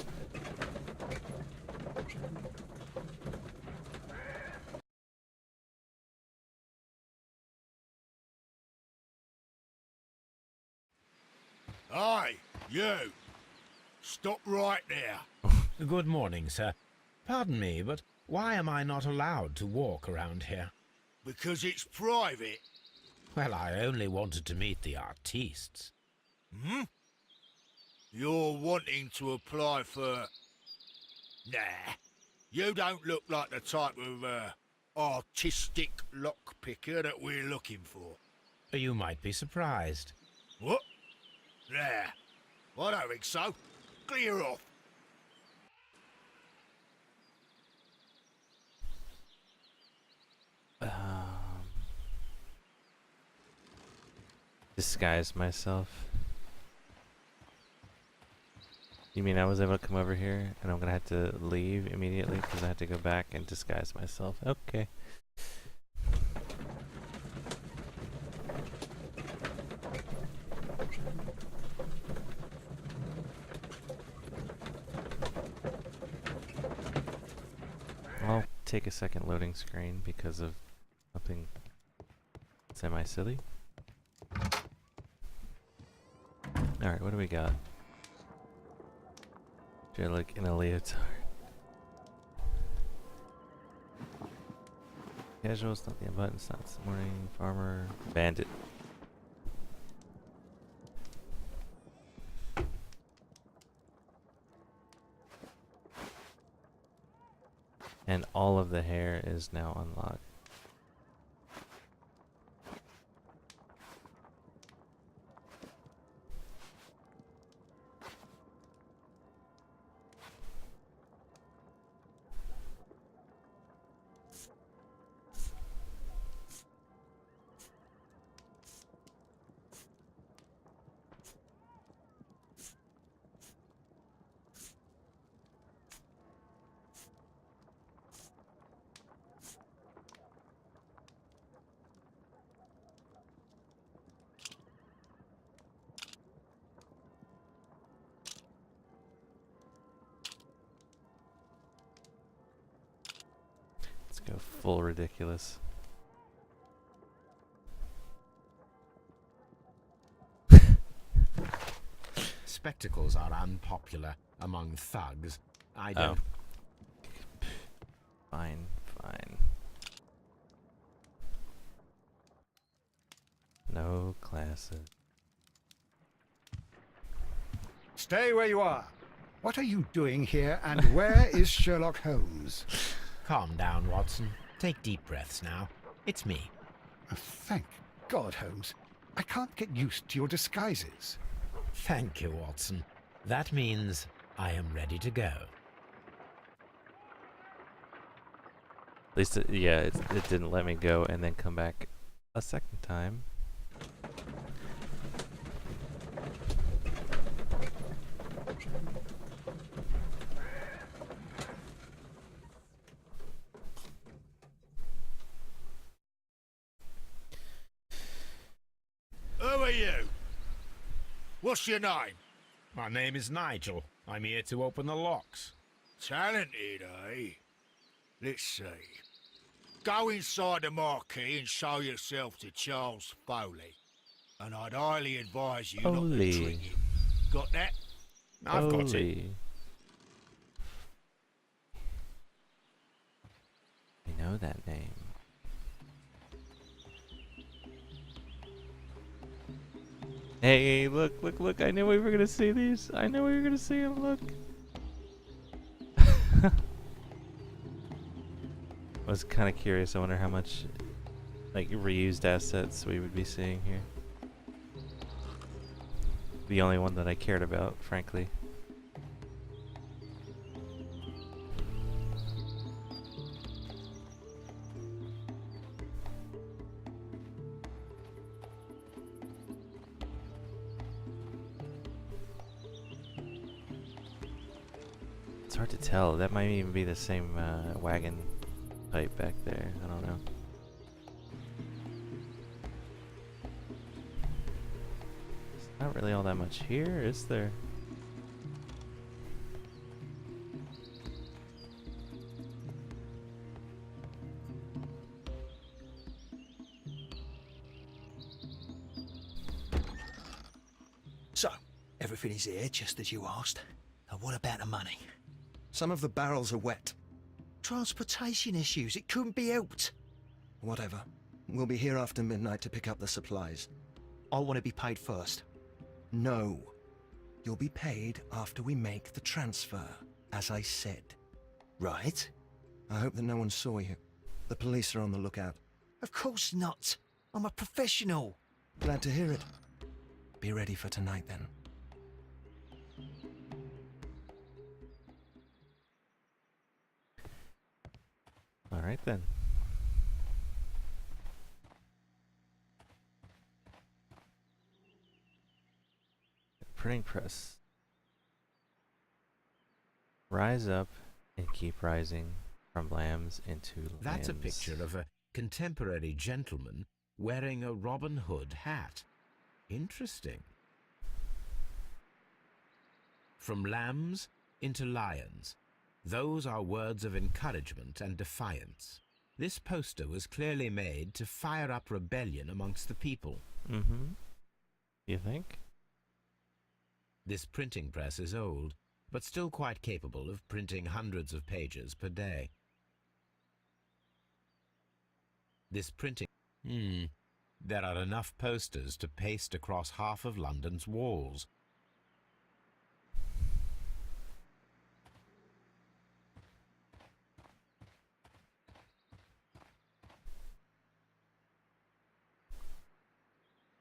Aye, you! Stop right there! Good morning, sir. Pardon me, but why am I not allowed to walk around here? Because it's private. Well, I only wanted to meet the artistes. Hmm? You're wanting to apply for... Nah. You don't look like the type of, artistic lockpicker that we're looking for. You might be surprised. What? Nah. I don't think so. Clear off. Disguise myself. You mean I was able to come over here and I'm gonna have to leave immediately because I have to go back and disguise myself? Okay. I'll take a second loading screen because of something semi-silly. Alright, what do we got? Sherlock in a leotard. Casual, it's not the button, it's not this morning. Farmer, bandit. And all of the hair is now unlocked. Go full ridiculous. Spectacles are unpopular among thugs. I don't... Fine, fine. No classes. Stay where you are. What are you doing here, and where is Sherlock Holmes? Calm down, Watson. Take deep breaths now. It's me. Thank God, Holmes. I can't get used to your disguises. Thank you, Watson. That means I am ready to go. At least, it didn't let me go and then come back a second time. Who are you? What's your name? My name is Nigel. I'm here to open the locks. Talented, eh? Let's see. Go inside the marquee and show yourself to Charles Foley. And I'd highly advise you not to Foley. trick him. Got that? I've got it. Foley. I know that name. Hey, look, look, look. I knew we were going to see these. I knew we were going to see them. Look. I was kind of curious. I wonder how much, like, reused assets we would be seeing here. The only one that I cared about, frankly. It's hard to tell. That might even be the same wagon type back there. I don't know. There's not really all that much here, is there? So, everything is here just as you asked. And what about the money? Some of the barrels are wet. Transportation issues, it couldn't be helped. Whatever. We'll be here after midnight to pick up the supplies. I want to be paid first. No. You'll be paid after we make the transfer, as I said. Right? I hope that no one saw you. The police are on the lookout. Of course not. I'm a professional. Glad to hear it. Be ready for tonight, then. All right, then. Printing press. Rise up and keep rising from lambs into lambs. That's a picture of a contemporary gentleman wearing a Robin Hood hat. Interesting. From lambs into lions. Those are words of encouragement and defiance. This poster was clearly made to fire up rebellion amongst the people. Mm-hmm. You think? This printing press is old, but still quite capable of printing hundreds of pages per day. This printing... There are enough posters to paste across half of London's walls.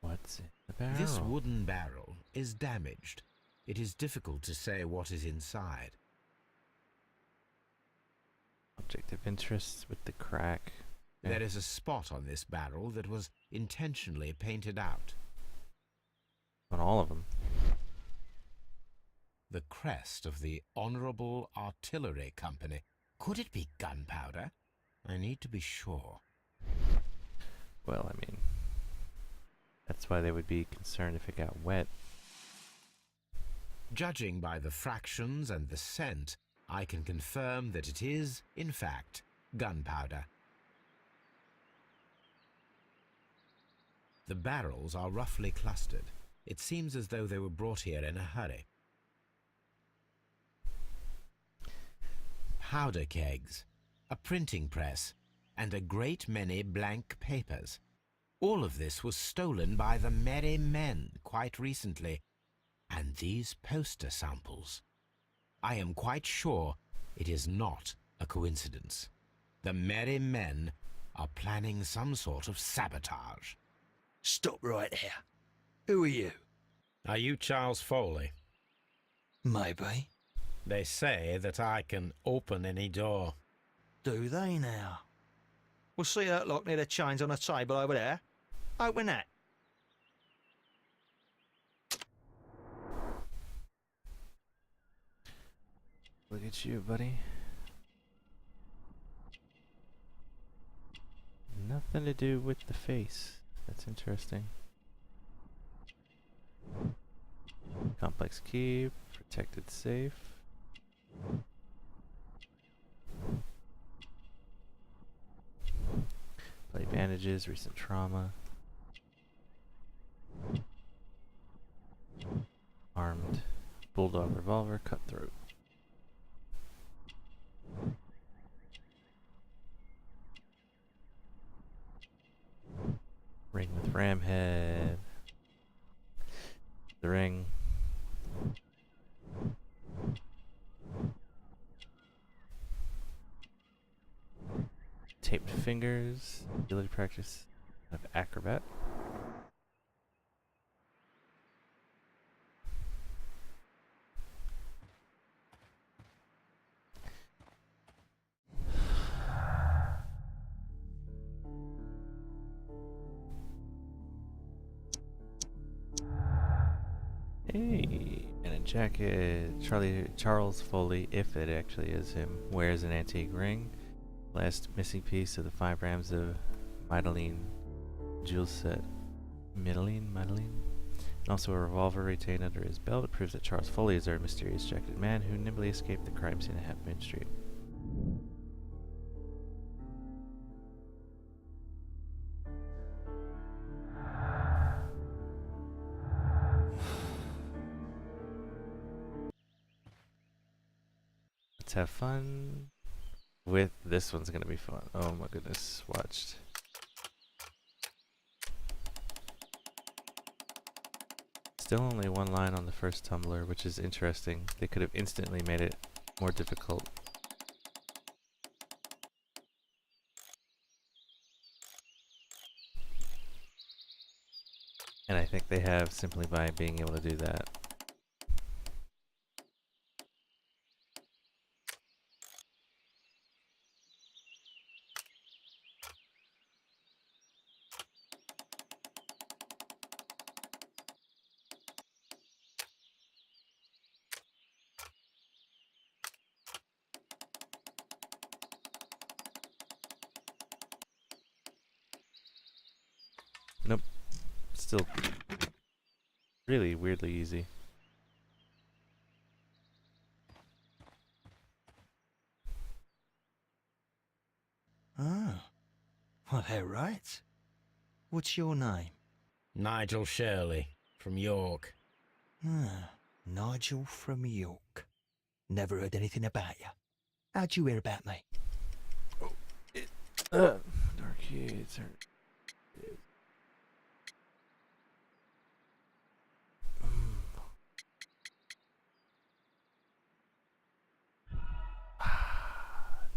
What's in the barrel? This wooden barrel is damaged. It is difficult to say what is inside. Object of interest with the crack. There is a spot on this barrel that was intentionally painted out. On all of them. The crest of the Honourable Artillery Company. Could it be gunpowder? I need to be sure. Well, I mean, that's why they would be concerned if it got wet. Judging by the fractions and the scent, I can confirm that it is, in fact, gunpowder. The barrels are roughly clustered. It seems as though they were brought here in a hurry. Powder kegs, a printing press, and a great many blank papers. All of this was stolen by the Merry Men quite recently. And these poster samples. I am quite sure it is not a coincidence. The Merry Men are planning some sort of sabotage. Stop right there. Who are you? Are you Charles Foley? Maybe. They say that I can open any door. Do they now? We'll see that lock near the chains on the table over there. Open that. Look at you, buddy. Nothing to do with the face. That's interesting. Complex key, protected safe. Bloody bandages, recent trauma. Armed bulldog revolver, cutthroat. Ring with ram head. The ring. Taped fingers. Ability practice of acrobat. Hey, and a jacket. Charles Foley, if it actually is him, wears an antique ring. Last missing piece of the 5 grams of Mytilene jewel set. Mytilene? And also a revolver retained under his belt. It proves that Charles Foley is our mysterious jacketed man who nimbly escaped the crime scene at Half Moon Street. Let's have fun with this one's gonna be fun. Oh my goodness, watched. Still only one line on the first tumbler, which is interesting. They could have instantly made it more difficult. And I think they have simply by being able to do that. Nope. Still really weirdly easy. Ah, well, they're right. What's your name? Nigel Shirley, from York. Ah, Nigel from York. Never heard anything about you. How'd you hear about me? Arcades are...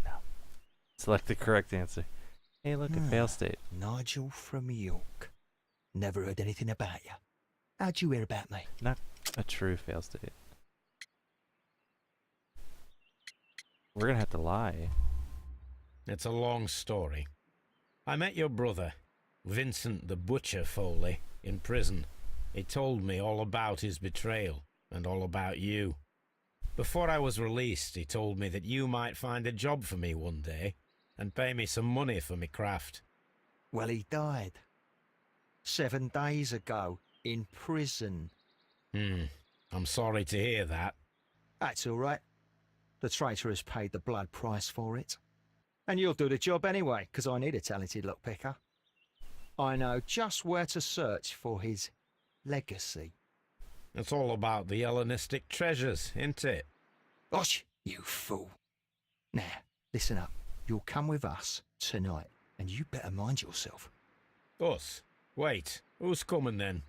No. Select the correct answer. Hey, look, a fail state. Nigel from York. Never heard anything about you. How'd you hear about me? Not a true fail state. We're gonna have to lie. It's a long story. I met your brother, Vincent the Butcher Foley, in prison. He told me all about his betrayal, and all about you. Before I was released, he told me that you might find a job for me one day, and pay me some money for me craft. Well, he died. 7 days ago, in prison. I'm sorry to hear that. That's all right. The traitor has paid the blood price for it. And you'll do the job anyway, because I need a talented lockpicker. I know just where to search for his legacy. It's all about the Hellenistic treasures, isn't it? Osh, you fool. Now, listen up. You'll come with us tonight, and you better mind yourself. Us? Wait, who's coming then?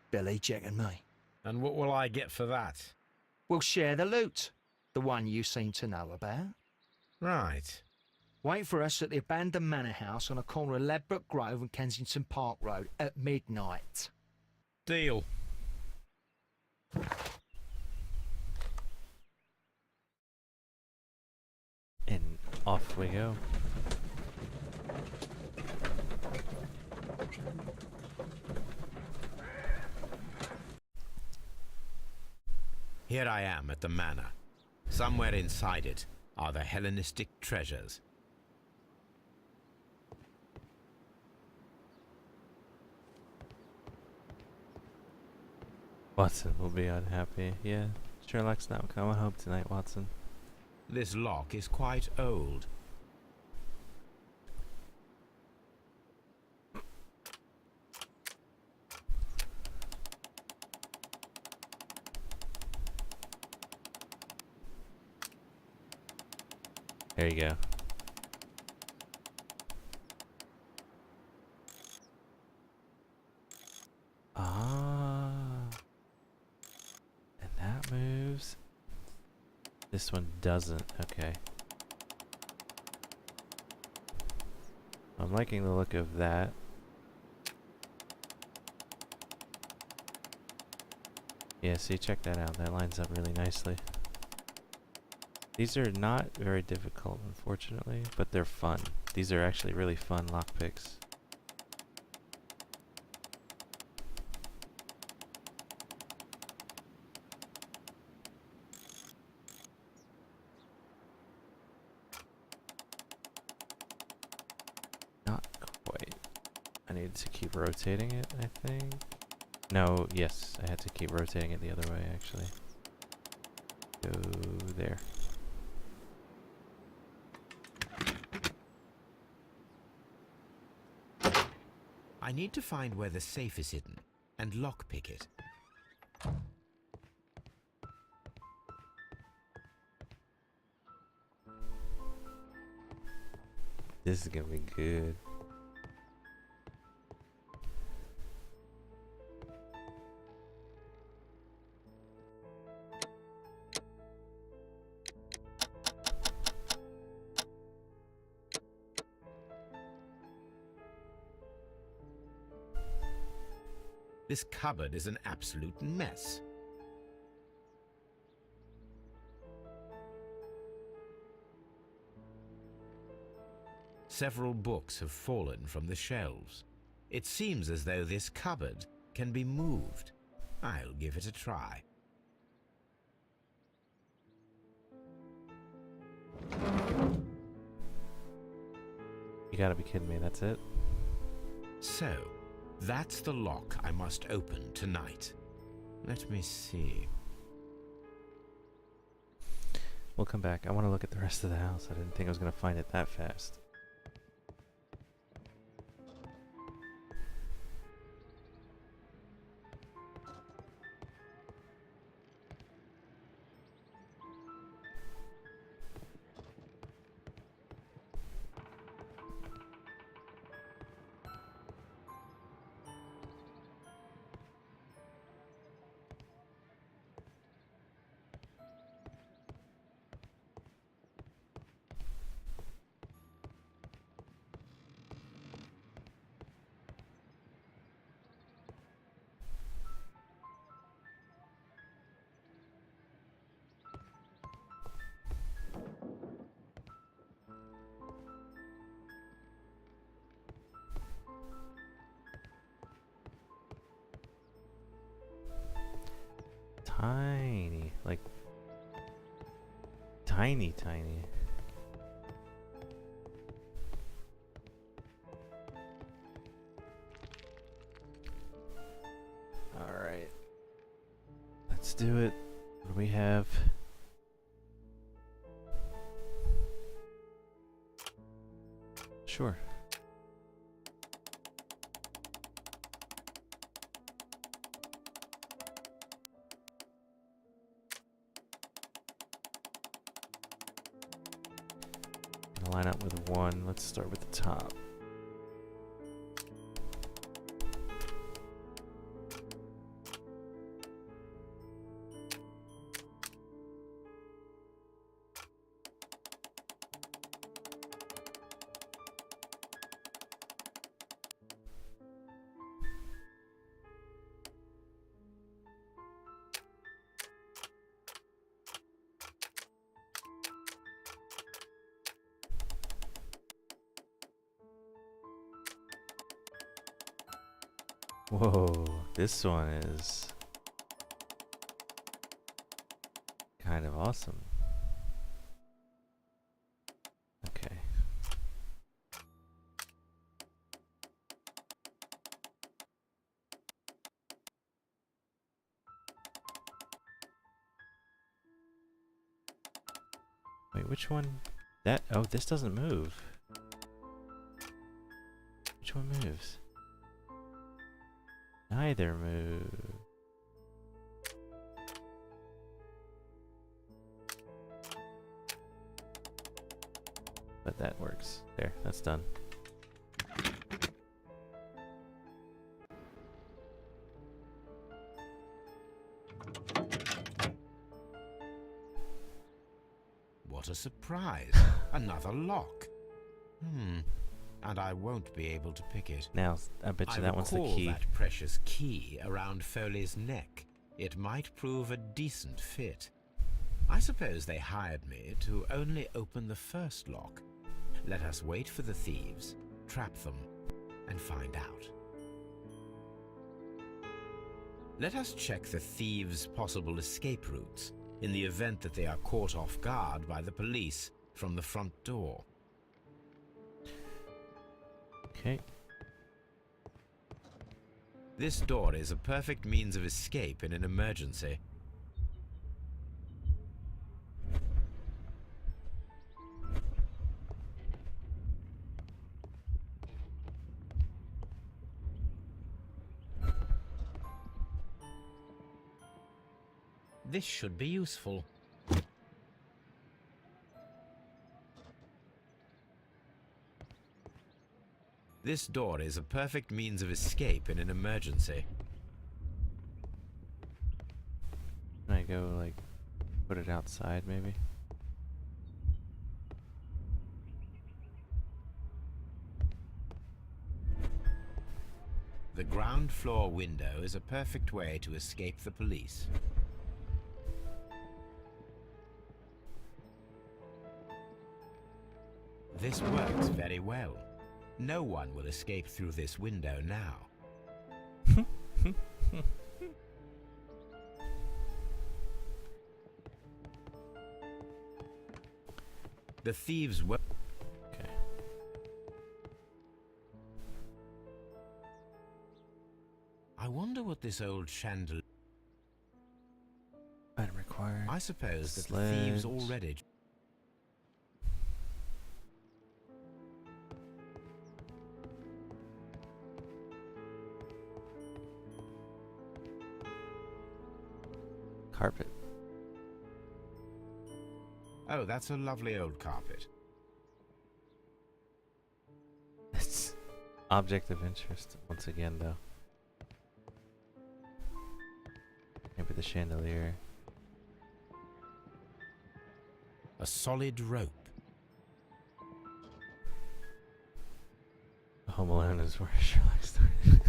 Billy, Jack and me. And what will I get for that? We'll share the loot. The one you seem to know about. Right. Wait for us at the abandoned manor house on the corner of Ladbroke Grove and Kensington Park Road at midnight. Deal. And off we go. Here I am at the manor. Somewhere inside it are the Hellenistic treasures. Watson will be unhappy. Yeah, Sherlock's not coming home tonight, Watson. This lock is quite old. There you go. Ah. And that moves. This one doesn't. Okay. I'm liking the look of that. Yeah, see, check that out. That lines up really nicely. These are not very difficult, unfortunately, but they're fun. These are actually really fun lockpicks. Not quite. I needed to keep rotating it, I think. No, yes, I had to keep rotating it the other way, actually. Go there. I need to find where the safe is hidden and lockpick it. This is gonna be good. This cupboard is an absolute mess. Several books have fallen from the shelves. It seems as though this cupboard can be moved. I'll give it a try. You gotta be kidding me, that's it? So, that's the lock I must open tonight. Let me see. We'll come back. I want to look at the rest of the house. I didn't think I was gonna find it that fast. Tiny, like tiny. All right, let's do it. What do we have? Sure. Line up with one. Let's start with the top. Whoa, this one is kind of awesome. Okay. Wait, which one? That, oh, this doesn't move. Which one moves? Neither move. But that works. There, that's done. What a surprise. Another lock. And I won't be able to pick it. Now, I bet you that one's the recall key. That precious key around Foley's neck. It might prove a decent fit. I suppose they hired me to only open the first lock. Let us wait for the thieves, trap them, and find out. Let us check the thieves' possible escape routes in the event that they are caught off guard by the police from the front door. Okay. This door is a perfect means of escape in an emergency. This should be useful. This door is a perfect means of escape in an emergency. Can I go, like, put it outside, maybe? The ground floor window is a perfect way to escape the police. This works very well. No one will escape through this window now. The thieves were... Okay. I wonder what this old chandelier... Item required. I suppose that the thieves already... Carpet. Oh, that's a lovely old carpet. It's object of interest once again, though. Maybe the chandelier. A solid rope. Home Alone is where Sherlock started.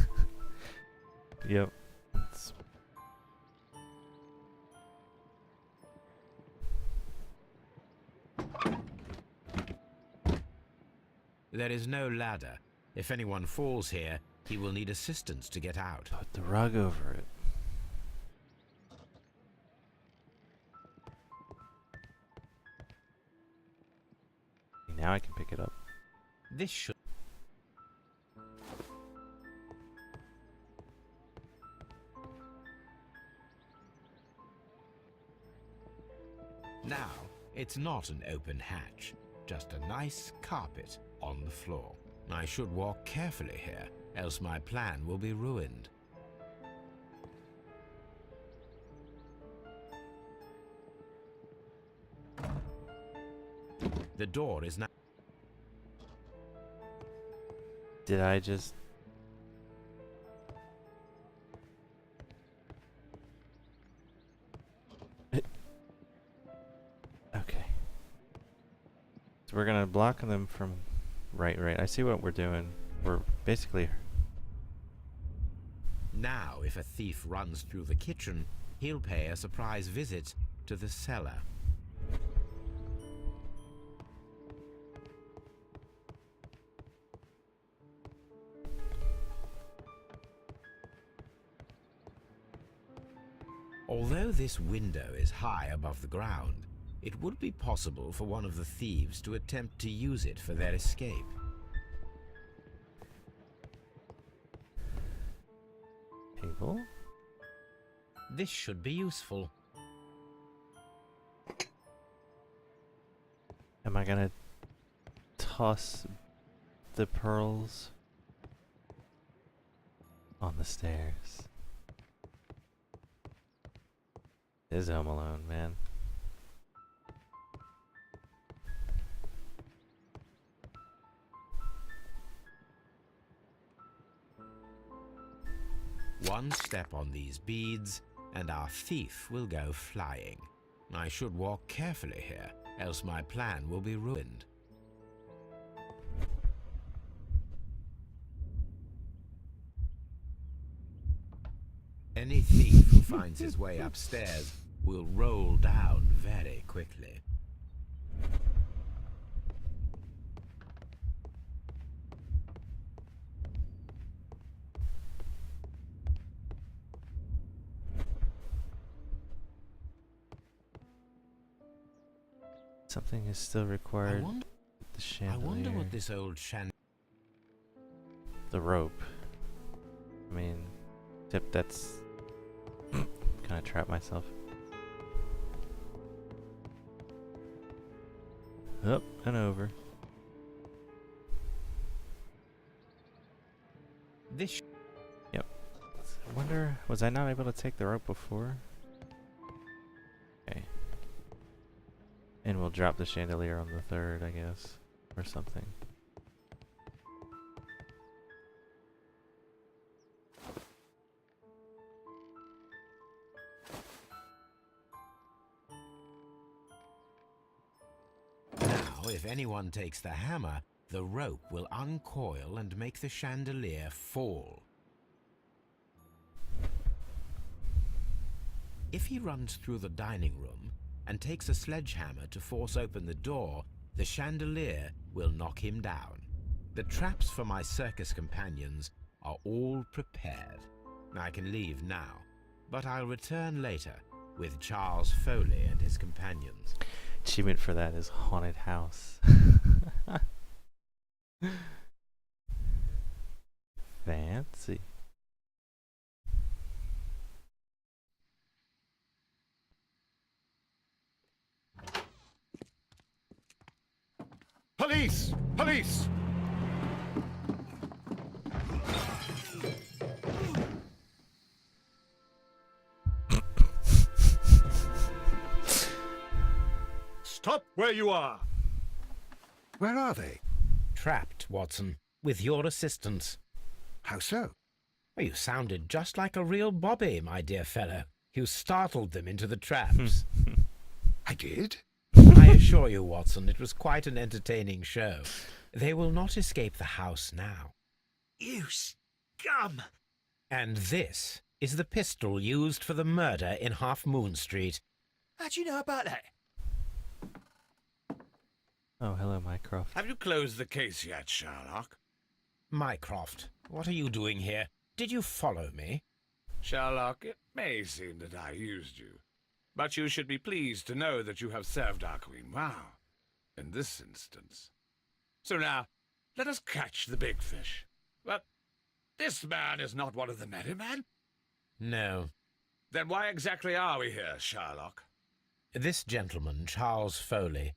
Yep. It's There is no ladder. If anyone falls here, he will need assistance to get out. put the rug over it. Now I can pick it up. This should... Now, it's not an open hatch, just a nice carpet on the floor. I should walk carefully here, else my plan will be ruined. The door is now... Did I just... Okay. So we're gonna block them from... Right. I see what we're doing. We're basically... Now, if a thief runs through the kitchen, he'll pay a surprise visit to the cellar. Although this window is high above the ground, it would be possible for one of the thieves to attempt to use it for their escape. Table? This should be useful. Am I gonna toss the pearls on the stairs? It is Home Alone, man. One step on these beads, and our thief will go flying. I should walk carefully here, else my plan will be ruined. Any thief who finds his way upstairs will roll down very quickly. Something is still required. The I chandelier. wonder what this old The rope. I mean, except that's... kind of trap myself. Up and over. This... Yep. I wonder, was I not able to take the rope before? Okay. And we'll drop the chandelier on the third, I guess. Or something. Now, if anyone takes the hammer, the rope will uncoil and make the chandelier fall. If he runs through the dining room and takes a sledgehammer to force open the door, the chandelier will knock him down. The traps for my circus companions are all prepared. I can leave now, but I'll return later with Charles Foley and his companions. Achievement for that is haunted house. Fancy. Police! Police! Stop where you are! Where are they? Trapped, Watson, with your assistance. How so? You sounded just like a real Bobby, my dear fellow. You startled them into the traps. I did? I assure you, Watson, it was quite an entertaining show. They will not escape the house now. You scum! And this is the pistol used for the murder in Half Moon Street. How'd you know about that? Oh, hello, Mycroft. Have you closed the case yet, Sherlock? Mycroft, what are you doing here? Did you follow me? Sherlock, it may seem that I used you, but you should be pleased to know that you have served our queen well, in this instance. So now, let us catch the big fish. But this man is not one of the merry men? No. Then why exactly are we here, Sherlock? This gentleman, Charles Foley,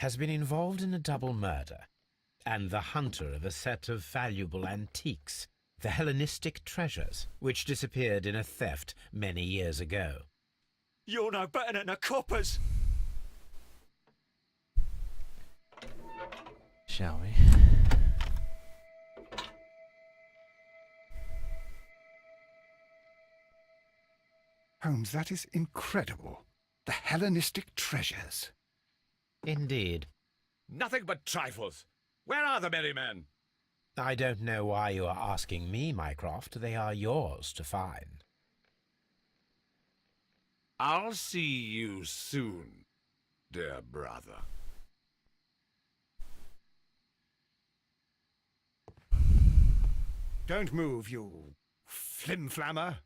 has been involved in a double murder, and the hunter of a set of valuable antiques, the Hellenistic treasures, which disappeared in a theft many years ago. You're no better than the coppers! Shall we? Holmes, that is incredible. The Hellenistic treasures. Indeed. Nothing but trifles. Where are the merry men? I don't know why you are asking me, Mycroft. They are yours to find. I'll see you soon, dear brother. Don't move, you flim-flammer.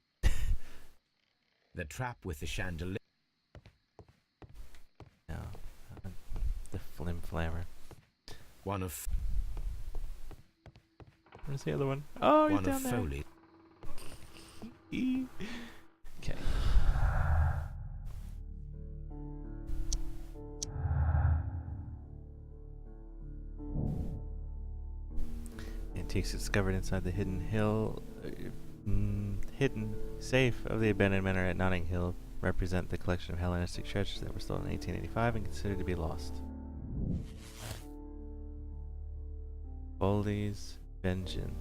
The trap with the chandelier. No. The flim-flammer. One of... Where's the other one? Oh, you're one down of there. Foley. Okay. Antiques discovered inside the hidden safe of the abandoned manor at Notting Hill represent the collection of Hellenistic treasures that were stolen in 1885 and considered to be lost. Foley's Vengeance.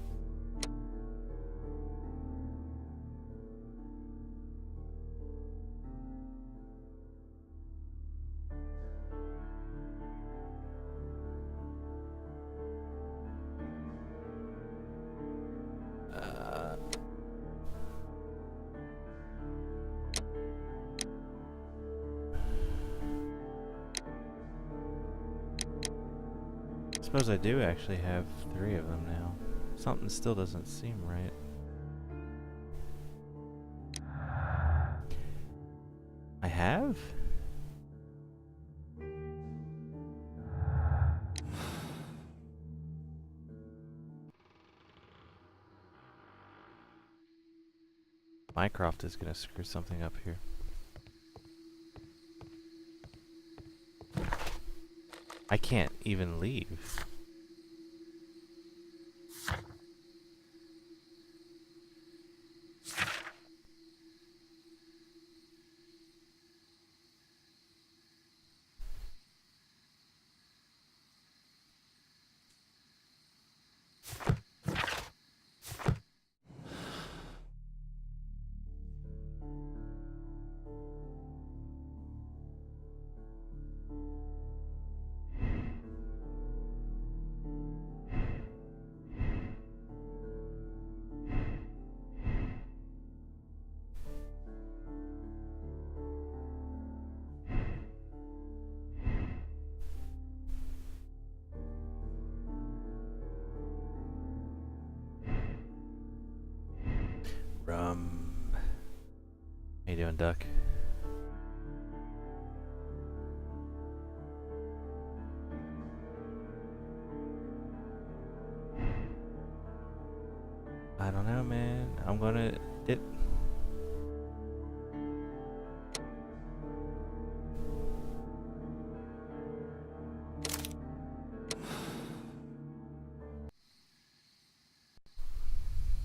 I suppose I do actually have 3 of them now. Something still doesn't seem right. I have? Mycroft is gonna screw something up here. I can't even leave. How you doing, Duck? I don't know, man. I'm gonna...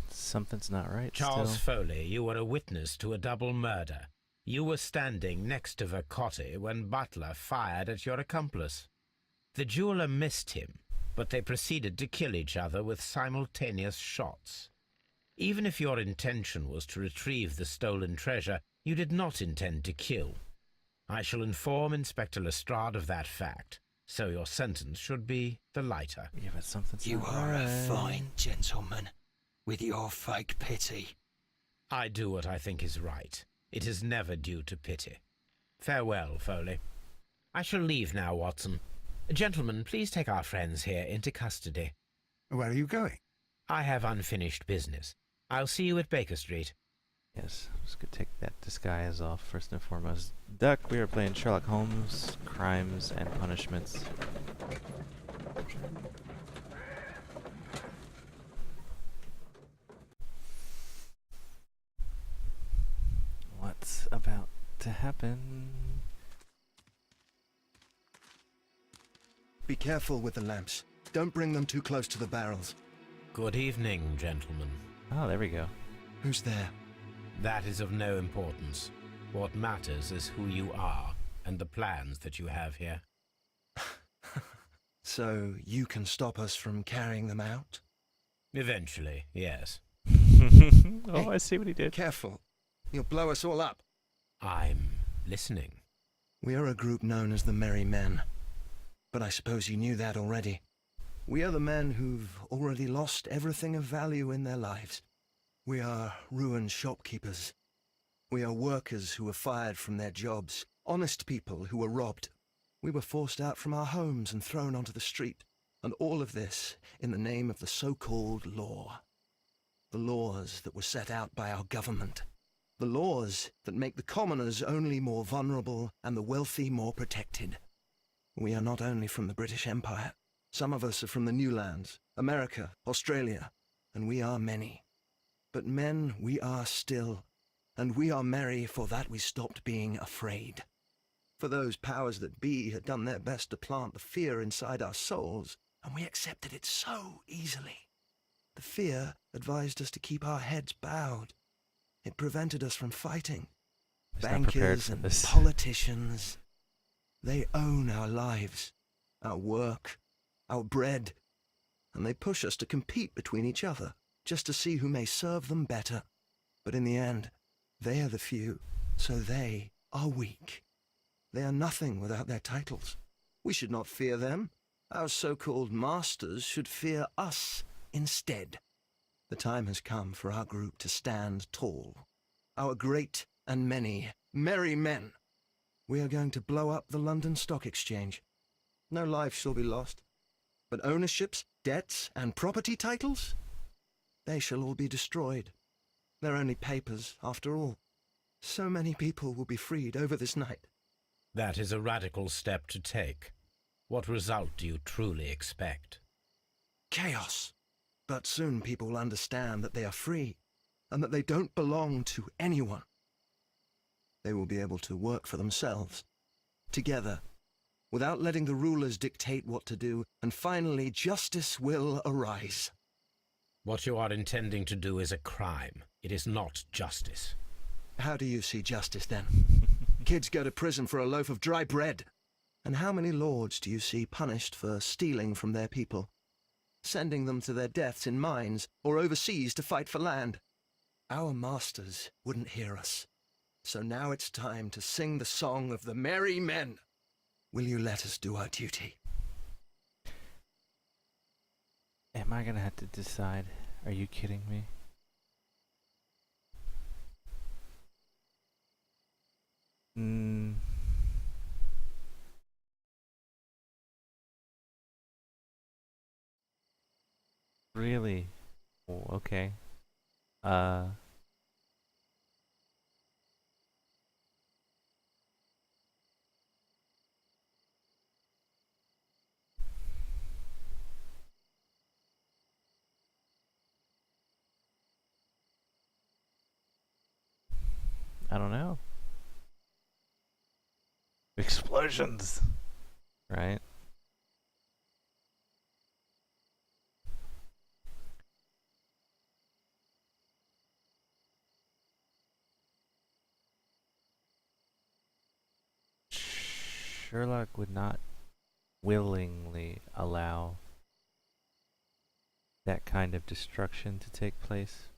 Something's not right Charles still. Foley, you were a witness to a double murder. You were standing next to Vercotti when Butler fired at your accomplice. The jeweler missed him, but they proceeded to kill each other with simultaneous shots. Even if your intention was to retrieve the stolen treasure, you did not intend to kill. I shall inform Inspector Lestrade of that fact, so your sentence should be the lighter. Yeah, but something's You not are right. a fine gentleman, with your fake pity. I do what I think is right. It is never due to pity. Farewell, Foley. I shall leave now, Watson. Gentlemen, please take our friends here into custody. Where are you going? I have unfinished business. I'll see you at Baker Street. Yes, I'm just gonna take that disguise off first and foremost. Duck, we are playing Sherlock Holmes, Crimes and Punishments. What's about to happen? Be careful with the lamps. Don't bring them too close to the barrels. Good evening, gentlemen. Oh, there we go. Who's there? That is of no importance. What matters is who you are and the plans that you have here. So you can stop us from carrying them out? Eventually, yes. Oh, I see what he did. Careful. You'll blow us all up. I'm listening. We are a group known as the Merry Men. But I suppose you knew that already. We are the men who've already lost everything of value in their lives. We are ruined shopkeepers. We are workers who were fired from their jobs. Honest people who were robbed. We were forced out from our homes and thrown onto the street. And all of this in the name of the so-called law. The laws that were set out by our government. The laws that make the commoners only more vulnerable and the wealthy more protected. We are not only from the British Empire. Some of us are from the New Lands, America, Australia, and we are many. But men we are still, and we are merry for that we stopped being afraid. For those powers that be had done their best to plant the fear inside our souls, and we accepted it so easily. The fear advised us to keep our heads bowed. It prevented us from fighting. He's not prepared Bankers for and this. politicians, they own our lives, our work, our bread, and they push us to compete between each other, just to see who may serve them better. But in the end, they are the few, so they are weak. They are nothing without their titles. We should not fear them. Our so-called masters should fear us instead. The time has come for our group to stand tall. Our great and many merry men. We are going to blow up the London Stock Exchange. No life shall be lost. But ownerships, debts, and property titles? They shall all be destroyed. They're only papers, after all. So many people will be freed over this night. That is a radical step to take. What result do you truly expect? Chaos. But soon people will understand that they are free, and that they don't belong to anyone. They will be able to work for themselves, together, without letting the rulers dictate what to do, and finally justice will arise. What you are intending to do is a crime. It is not justice. How do you see justice, then? Kids go to prison for a loaf of dry bread. And how many lords do you see punished for stealing from their people? Sending them to their deaths in mines, or overseas to fight for land? Our masters wouldn't hear us. So now it's time to sing the song of the merry men. Will you let us do our duty? Am I gonna have to decide? Are you kidding me? Really? Oh, okay. I don't know. Explosions! Right? Sherlock would not willingly allow that kind of destruction to take place.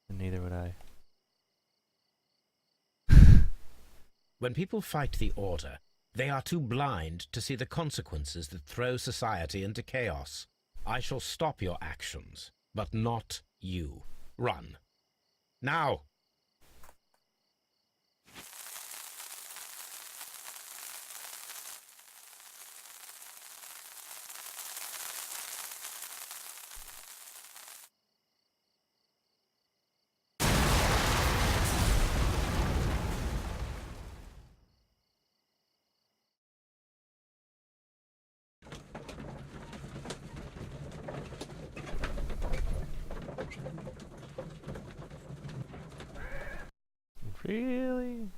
And neither would I. When people fight the Order, they are too blind to see the consequences that throw society into chaos. I shall stop your actions, but not you. Run. Now! Really?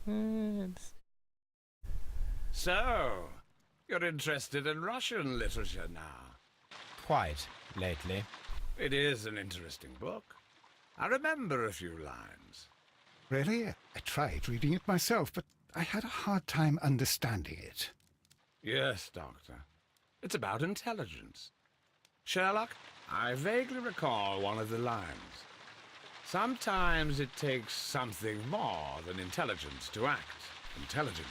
So, you're interested in Russian literature now? Quite, lately. It is an interesting book. I remember a few lines. Really? I tried reading it myself, but I had a hard time understanding it. Yes, Doctor. It's about intelligence. Sherlock, I vaguely recall one of the lines. Sometimes it takes something more than intelligence to act intelligently.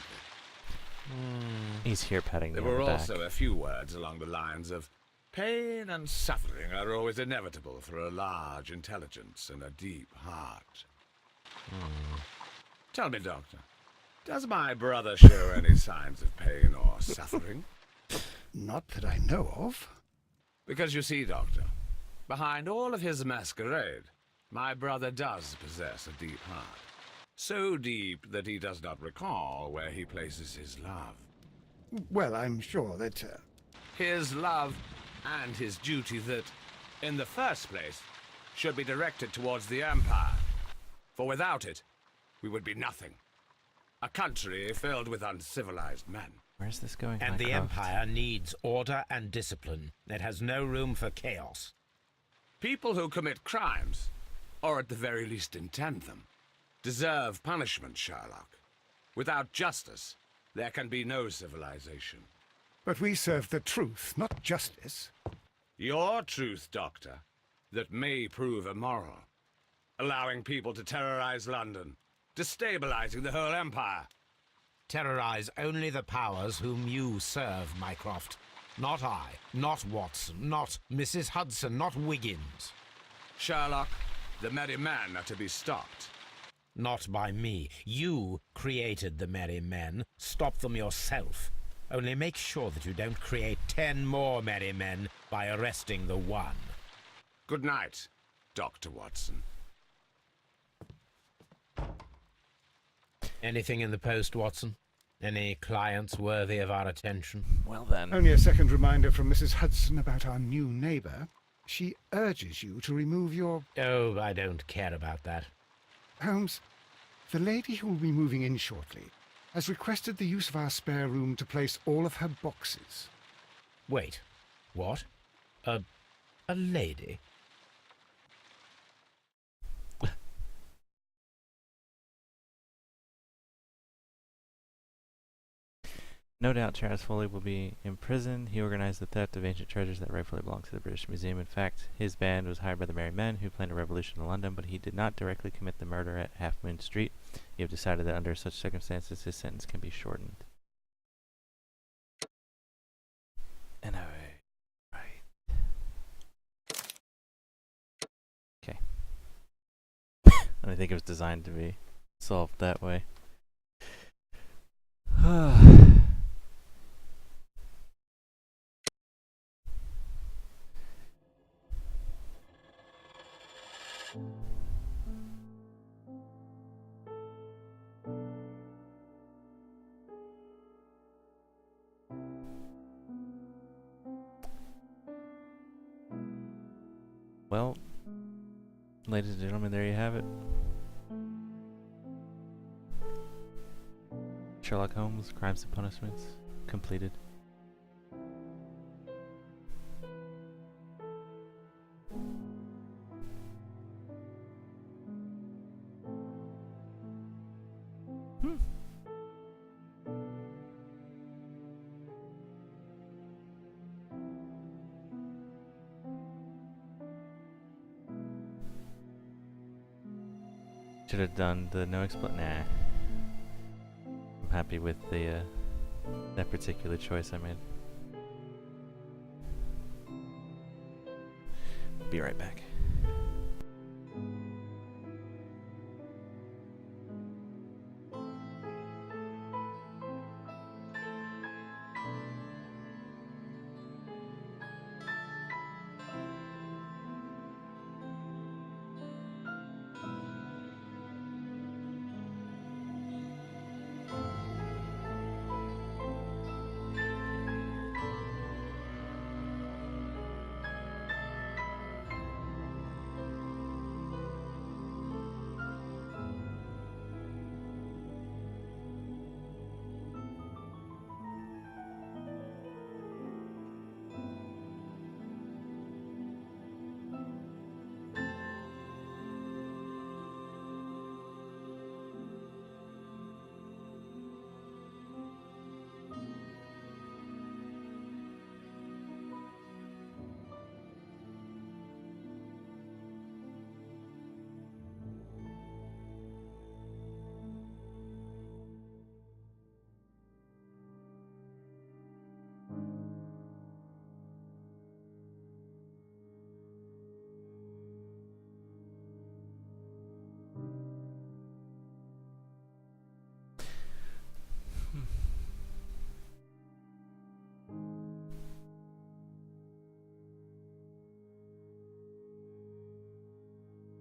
He's here patting me There on were the back. also a few words along the lines of, pain and suffering are always inevitable for a large intelligence and a deep heart. Tell me, Doctor, does my brother show any signs of pain or suffering? Not that I know of. Because you see, Doctor, behind all of his masquerade, my brother does possess a deep heart. So deep that he does not recall where he places his love. Well, I'm sure that... His love and his duty that, in the first place, should be directed towards the Empire. For without it, we would be nothing. A country filled with uncivilized men. Where's this going? And the Mycroft? Empire needs order and discipline. It has no room for chaos. People who commit crimes, or at the very least intend them, deserve punishment, Sherlock. Without justice, there can be no civilization. But we serve the truth, not justice. Your truth, Doctor, that may prove immoral. Allowing people to terrorize London, destabilizing the whole empire. Terrorize only the powers whom you serve, Mycroft. Not I, not Watson, not Mrs. Hudson, not Wiggins. Sherlock, the merry men are to be stopped. Not by me. You created the merry men. Stop them yourself. Only make sure that you don't create 10 more merry men by arresting the one. Good night, Dr. Watson. Anything in the post, Watson? Any clients worthy of our attention? Well then. Only a second reminder from Mrs. Hudson about our new neighbour. She urges you to remove your... Oh, I don't care about that. Holmes, the lady who will be moving in shortly has requested the use of our spare room to place all of her boxes. Wait. What? A lady? No doubt Charles Foley will be imprisoned. He organized the theft of ancient treasures that rightfully belong to the British Museum. In fact, his band was hired by the Merry Men, who planned a revolution in London, but he did not directly commit the murder at Half Moon Street. You have decided that under such circumstances, his sentence can be shortened. And right. Okay. I don't think it was designed to be solved that way. Well, ladies and gentlemen, there you have it. Sherlock Holmes, Crimes and Punishments, completed. Should have done the no expl. Nah. I'm happy with the that particular choice I made. Be right back.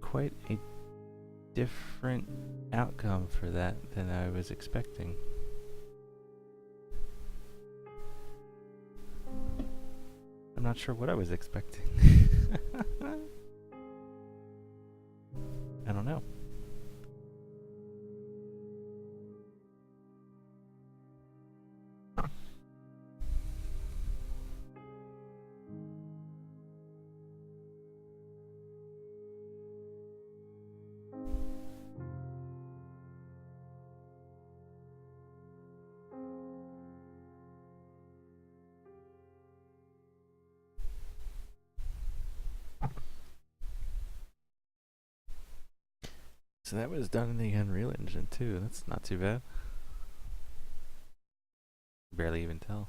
Quite a different outcome for that than I was expecting. I'm not sure what I was expecting. I don't know. So that was done in the Unreal Engine too. That's not too bad. Barely even tell.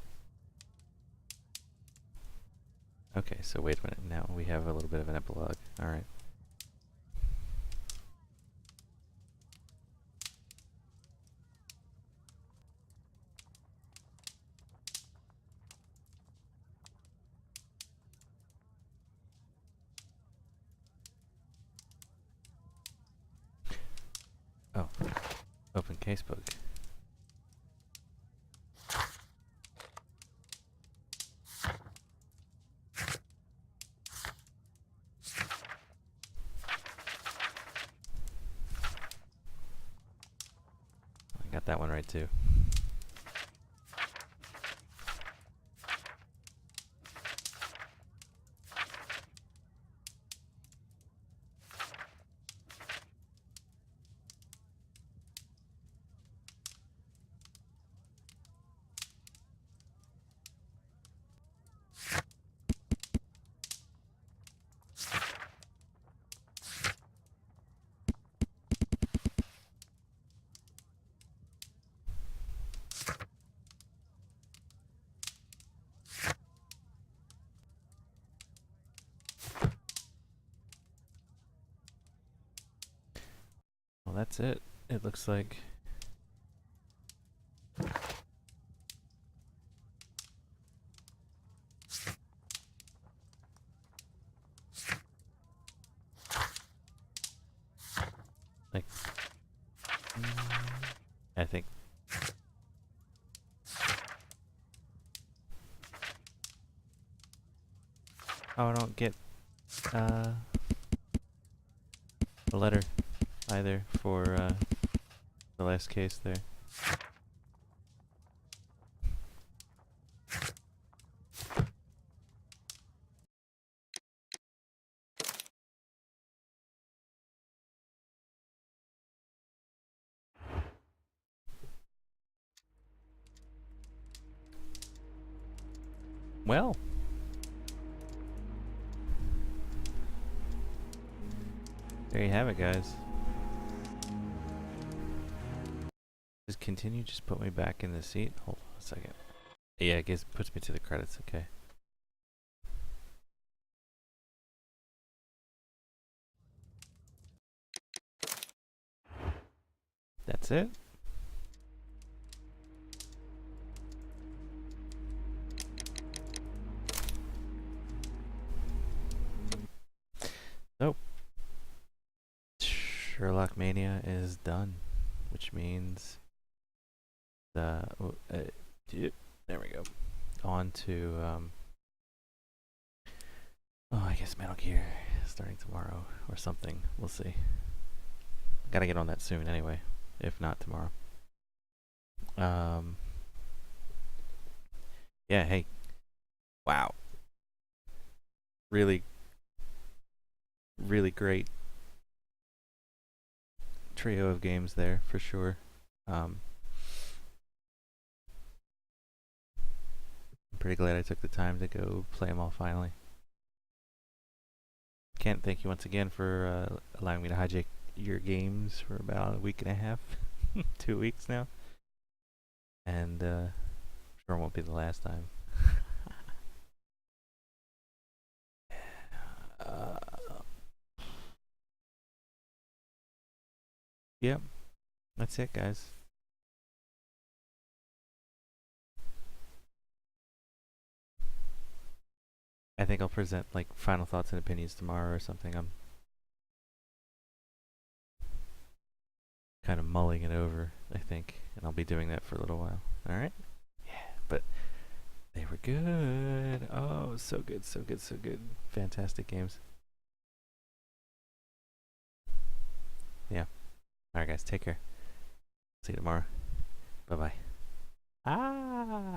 Okay, so wait a minute. Now we have a little bit of an epilogue. Alright. Oh, open casebook. I got that one right too. Well, that's it. It looks like. Like, I think. Oh, I don't get, a letter either for the last case there. Well, there you have it, guys. Just continue, just put me back in the seat. Hold on a second. Yeah, I guess it puts me to the credits, okay. That's it? Nope. Sherlock Mania is done, which means there we go. On to oh, I guess Metal Gear starting tomorrow or something. We'll see. Gotta get on that soon anyway, if not tomorrow. Yeah, hey. Wow. Really great trio of games there for sure. I'm pretty glad I took the time to go play them all finally. Kent, thank you once again for allowing me to hijack your games for about a week and a half, 2 weeks now. And sure it won't be the last time. Yep, that's it, guys. I think I'll present like final thoughts and opinions tomorrow or something. I'm kind of mulling it over, I think, and I'll be doing that for a little while. All right? Yeah, but they were good. Oh, so good, so good, so good. Fantastic games. Yeah. All right, guys, take care. See you tomorrow. Bye-bye. Ah!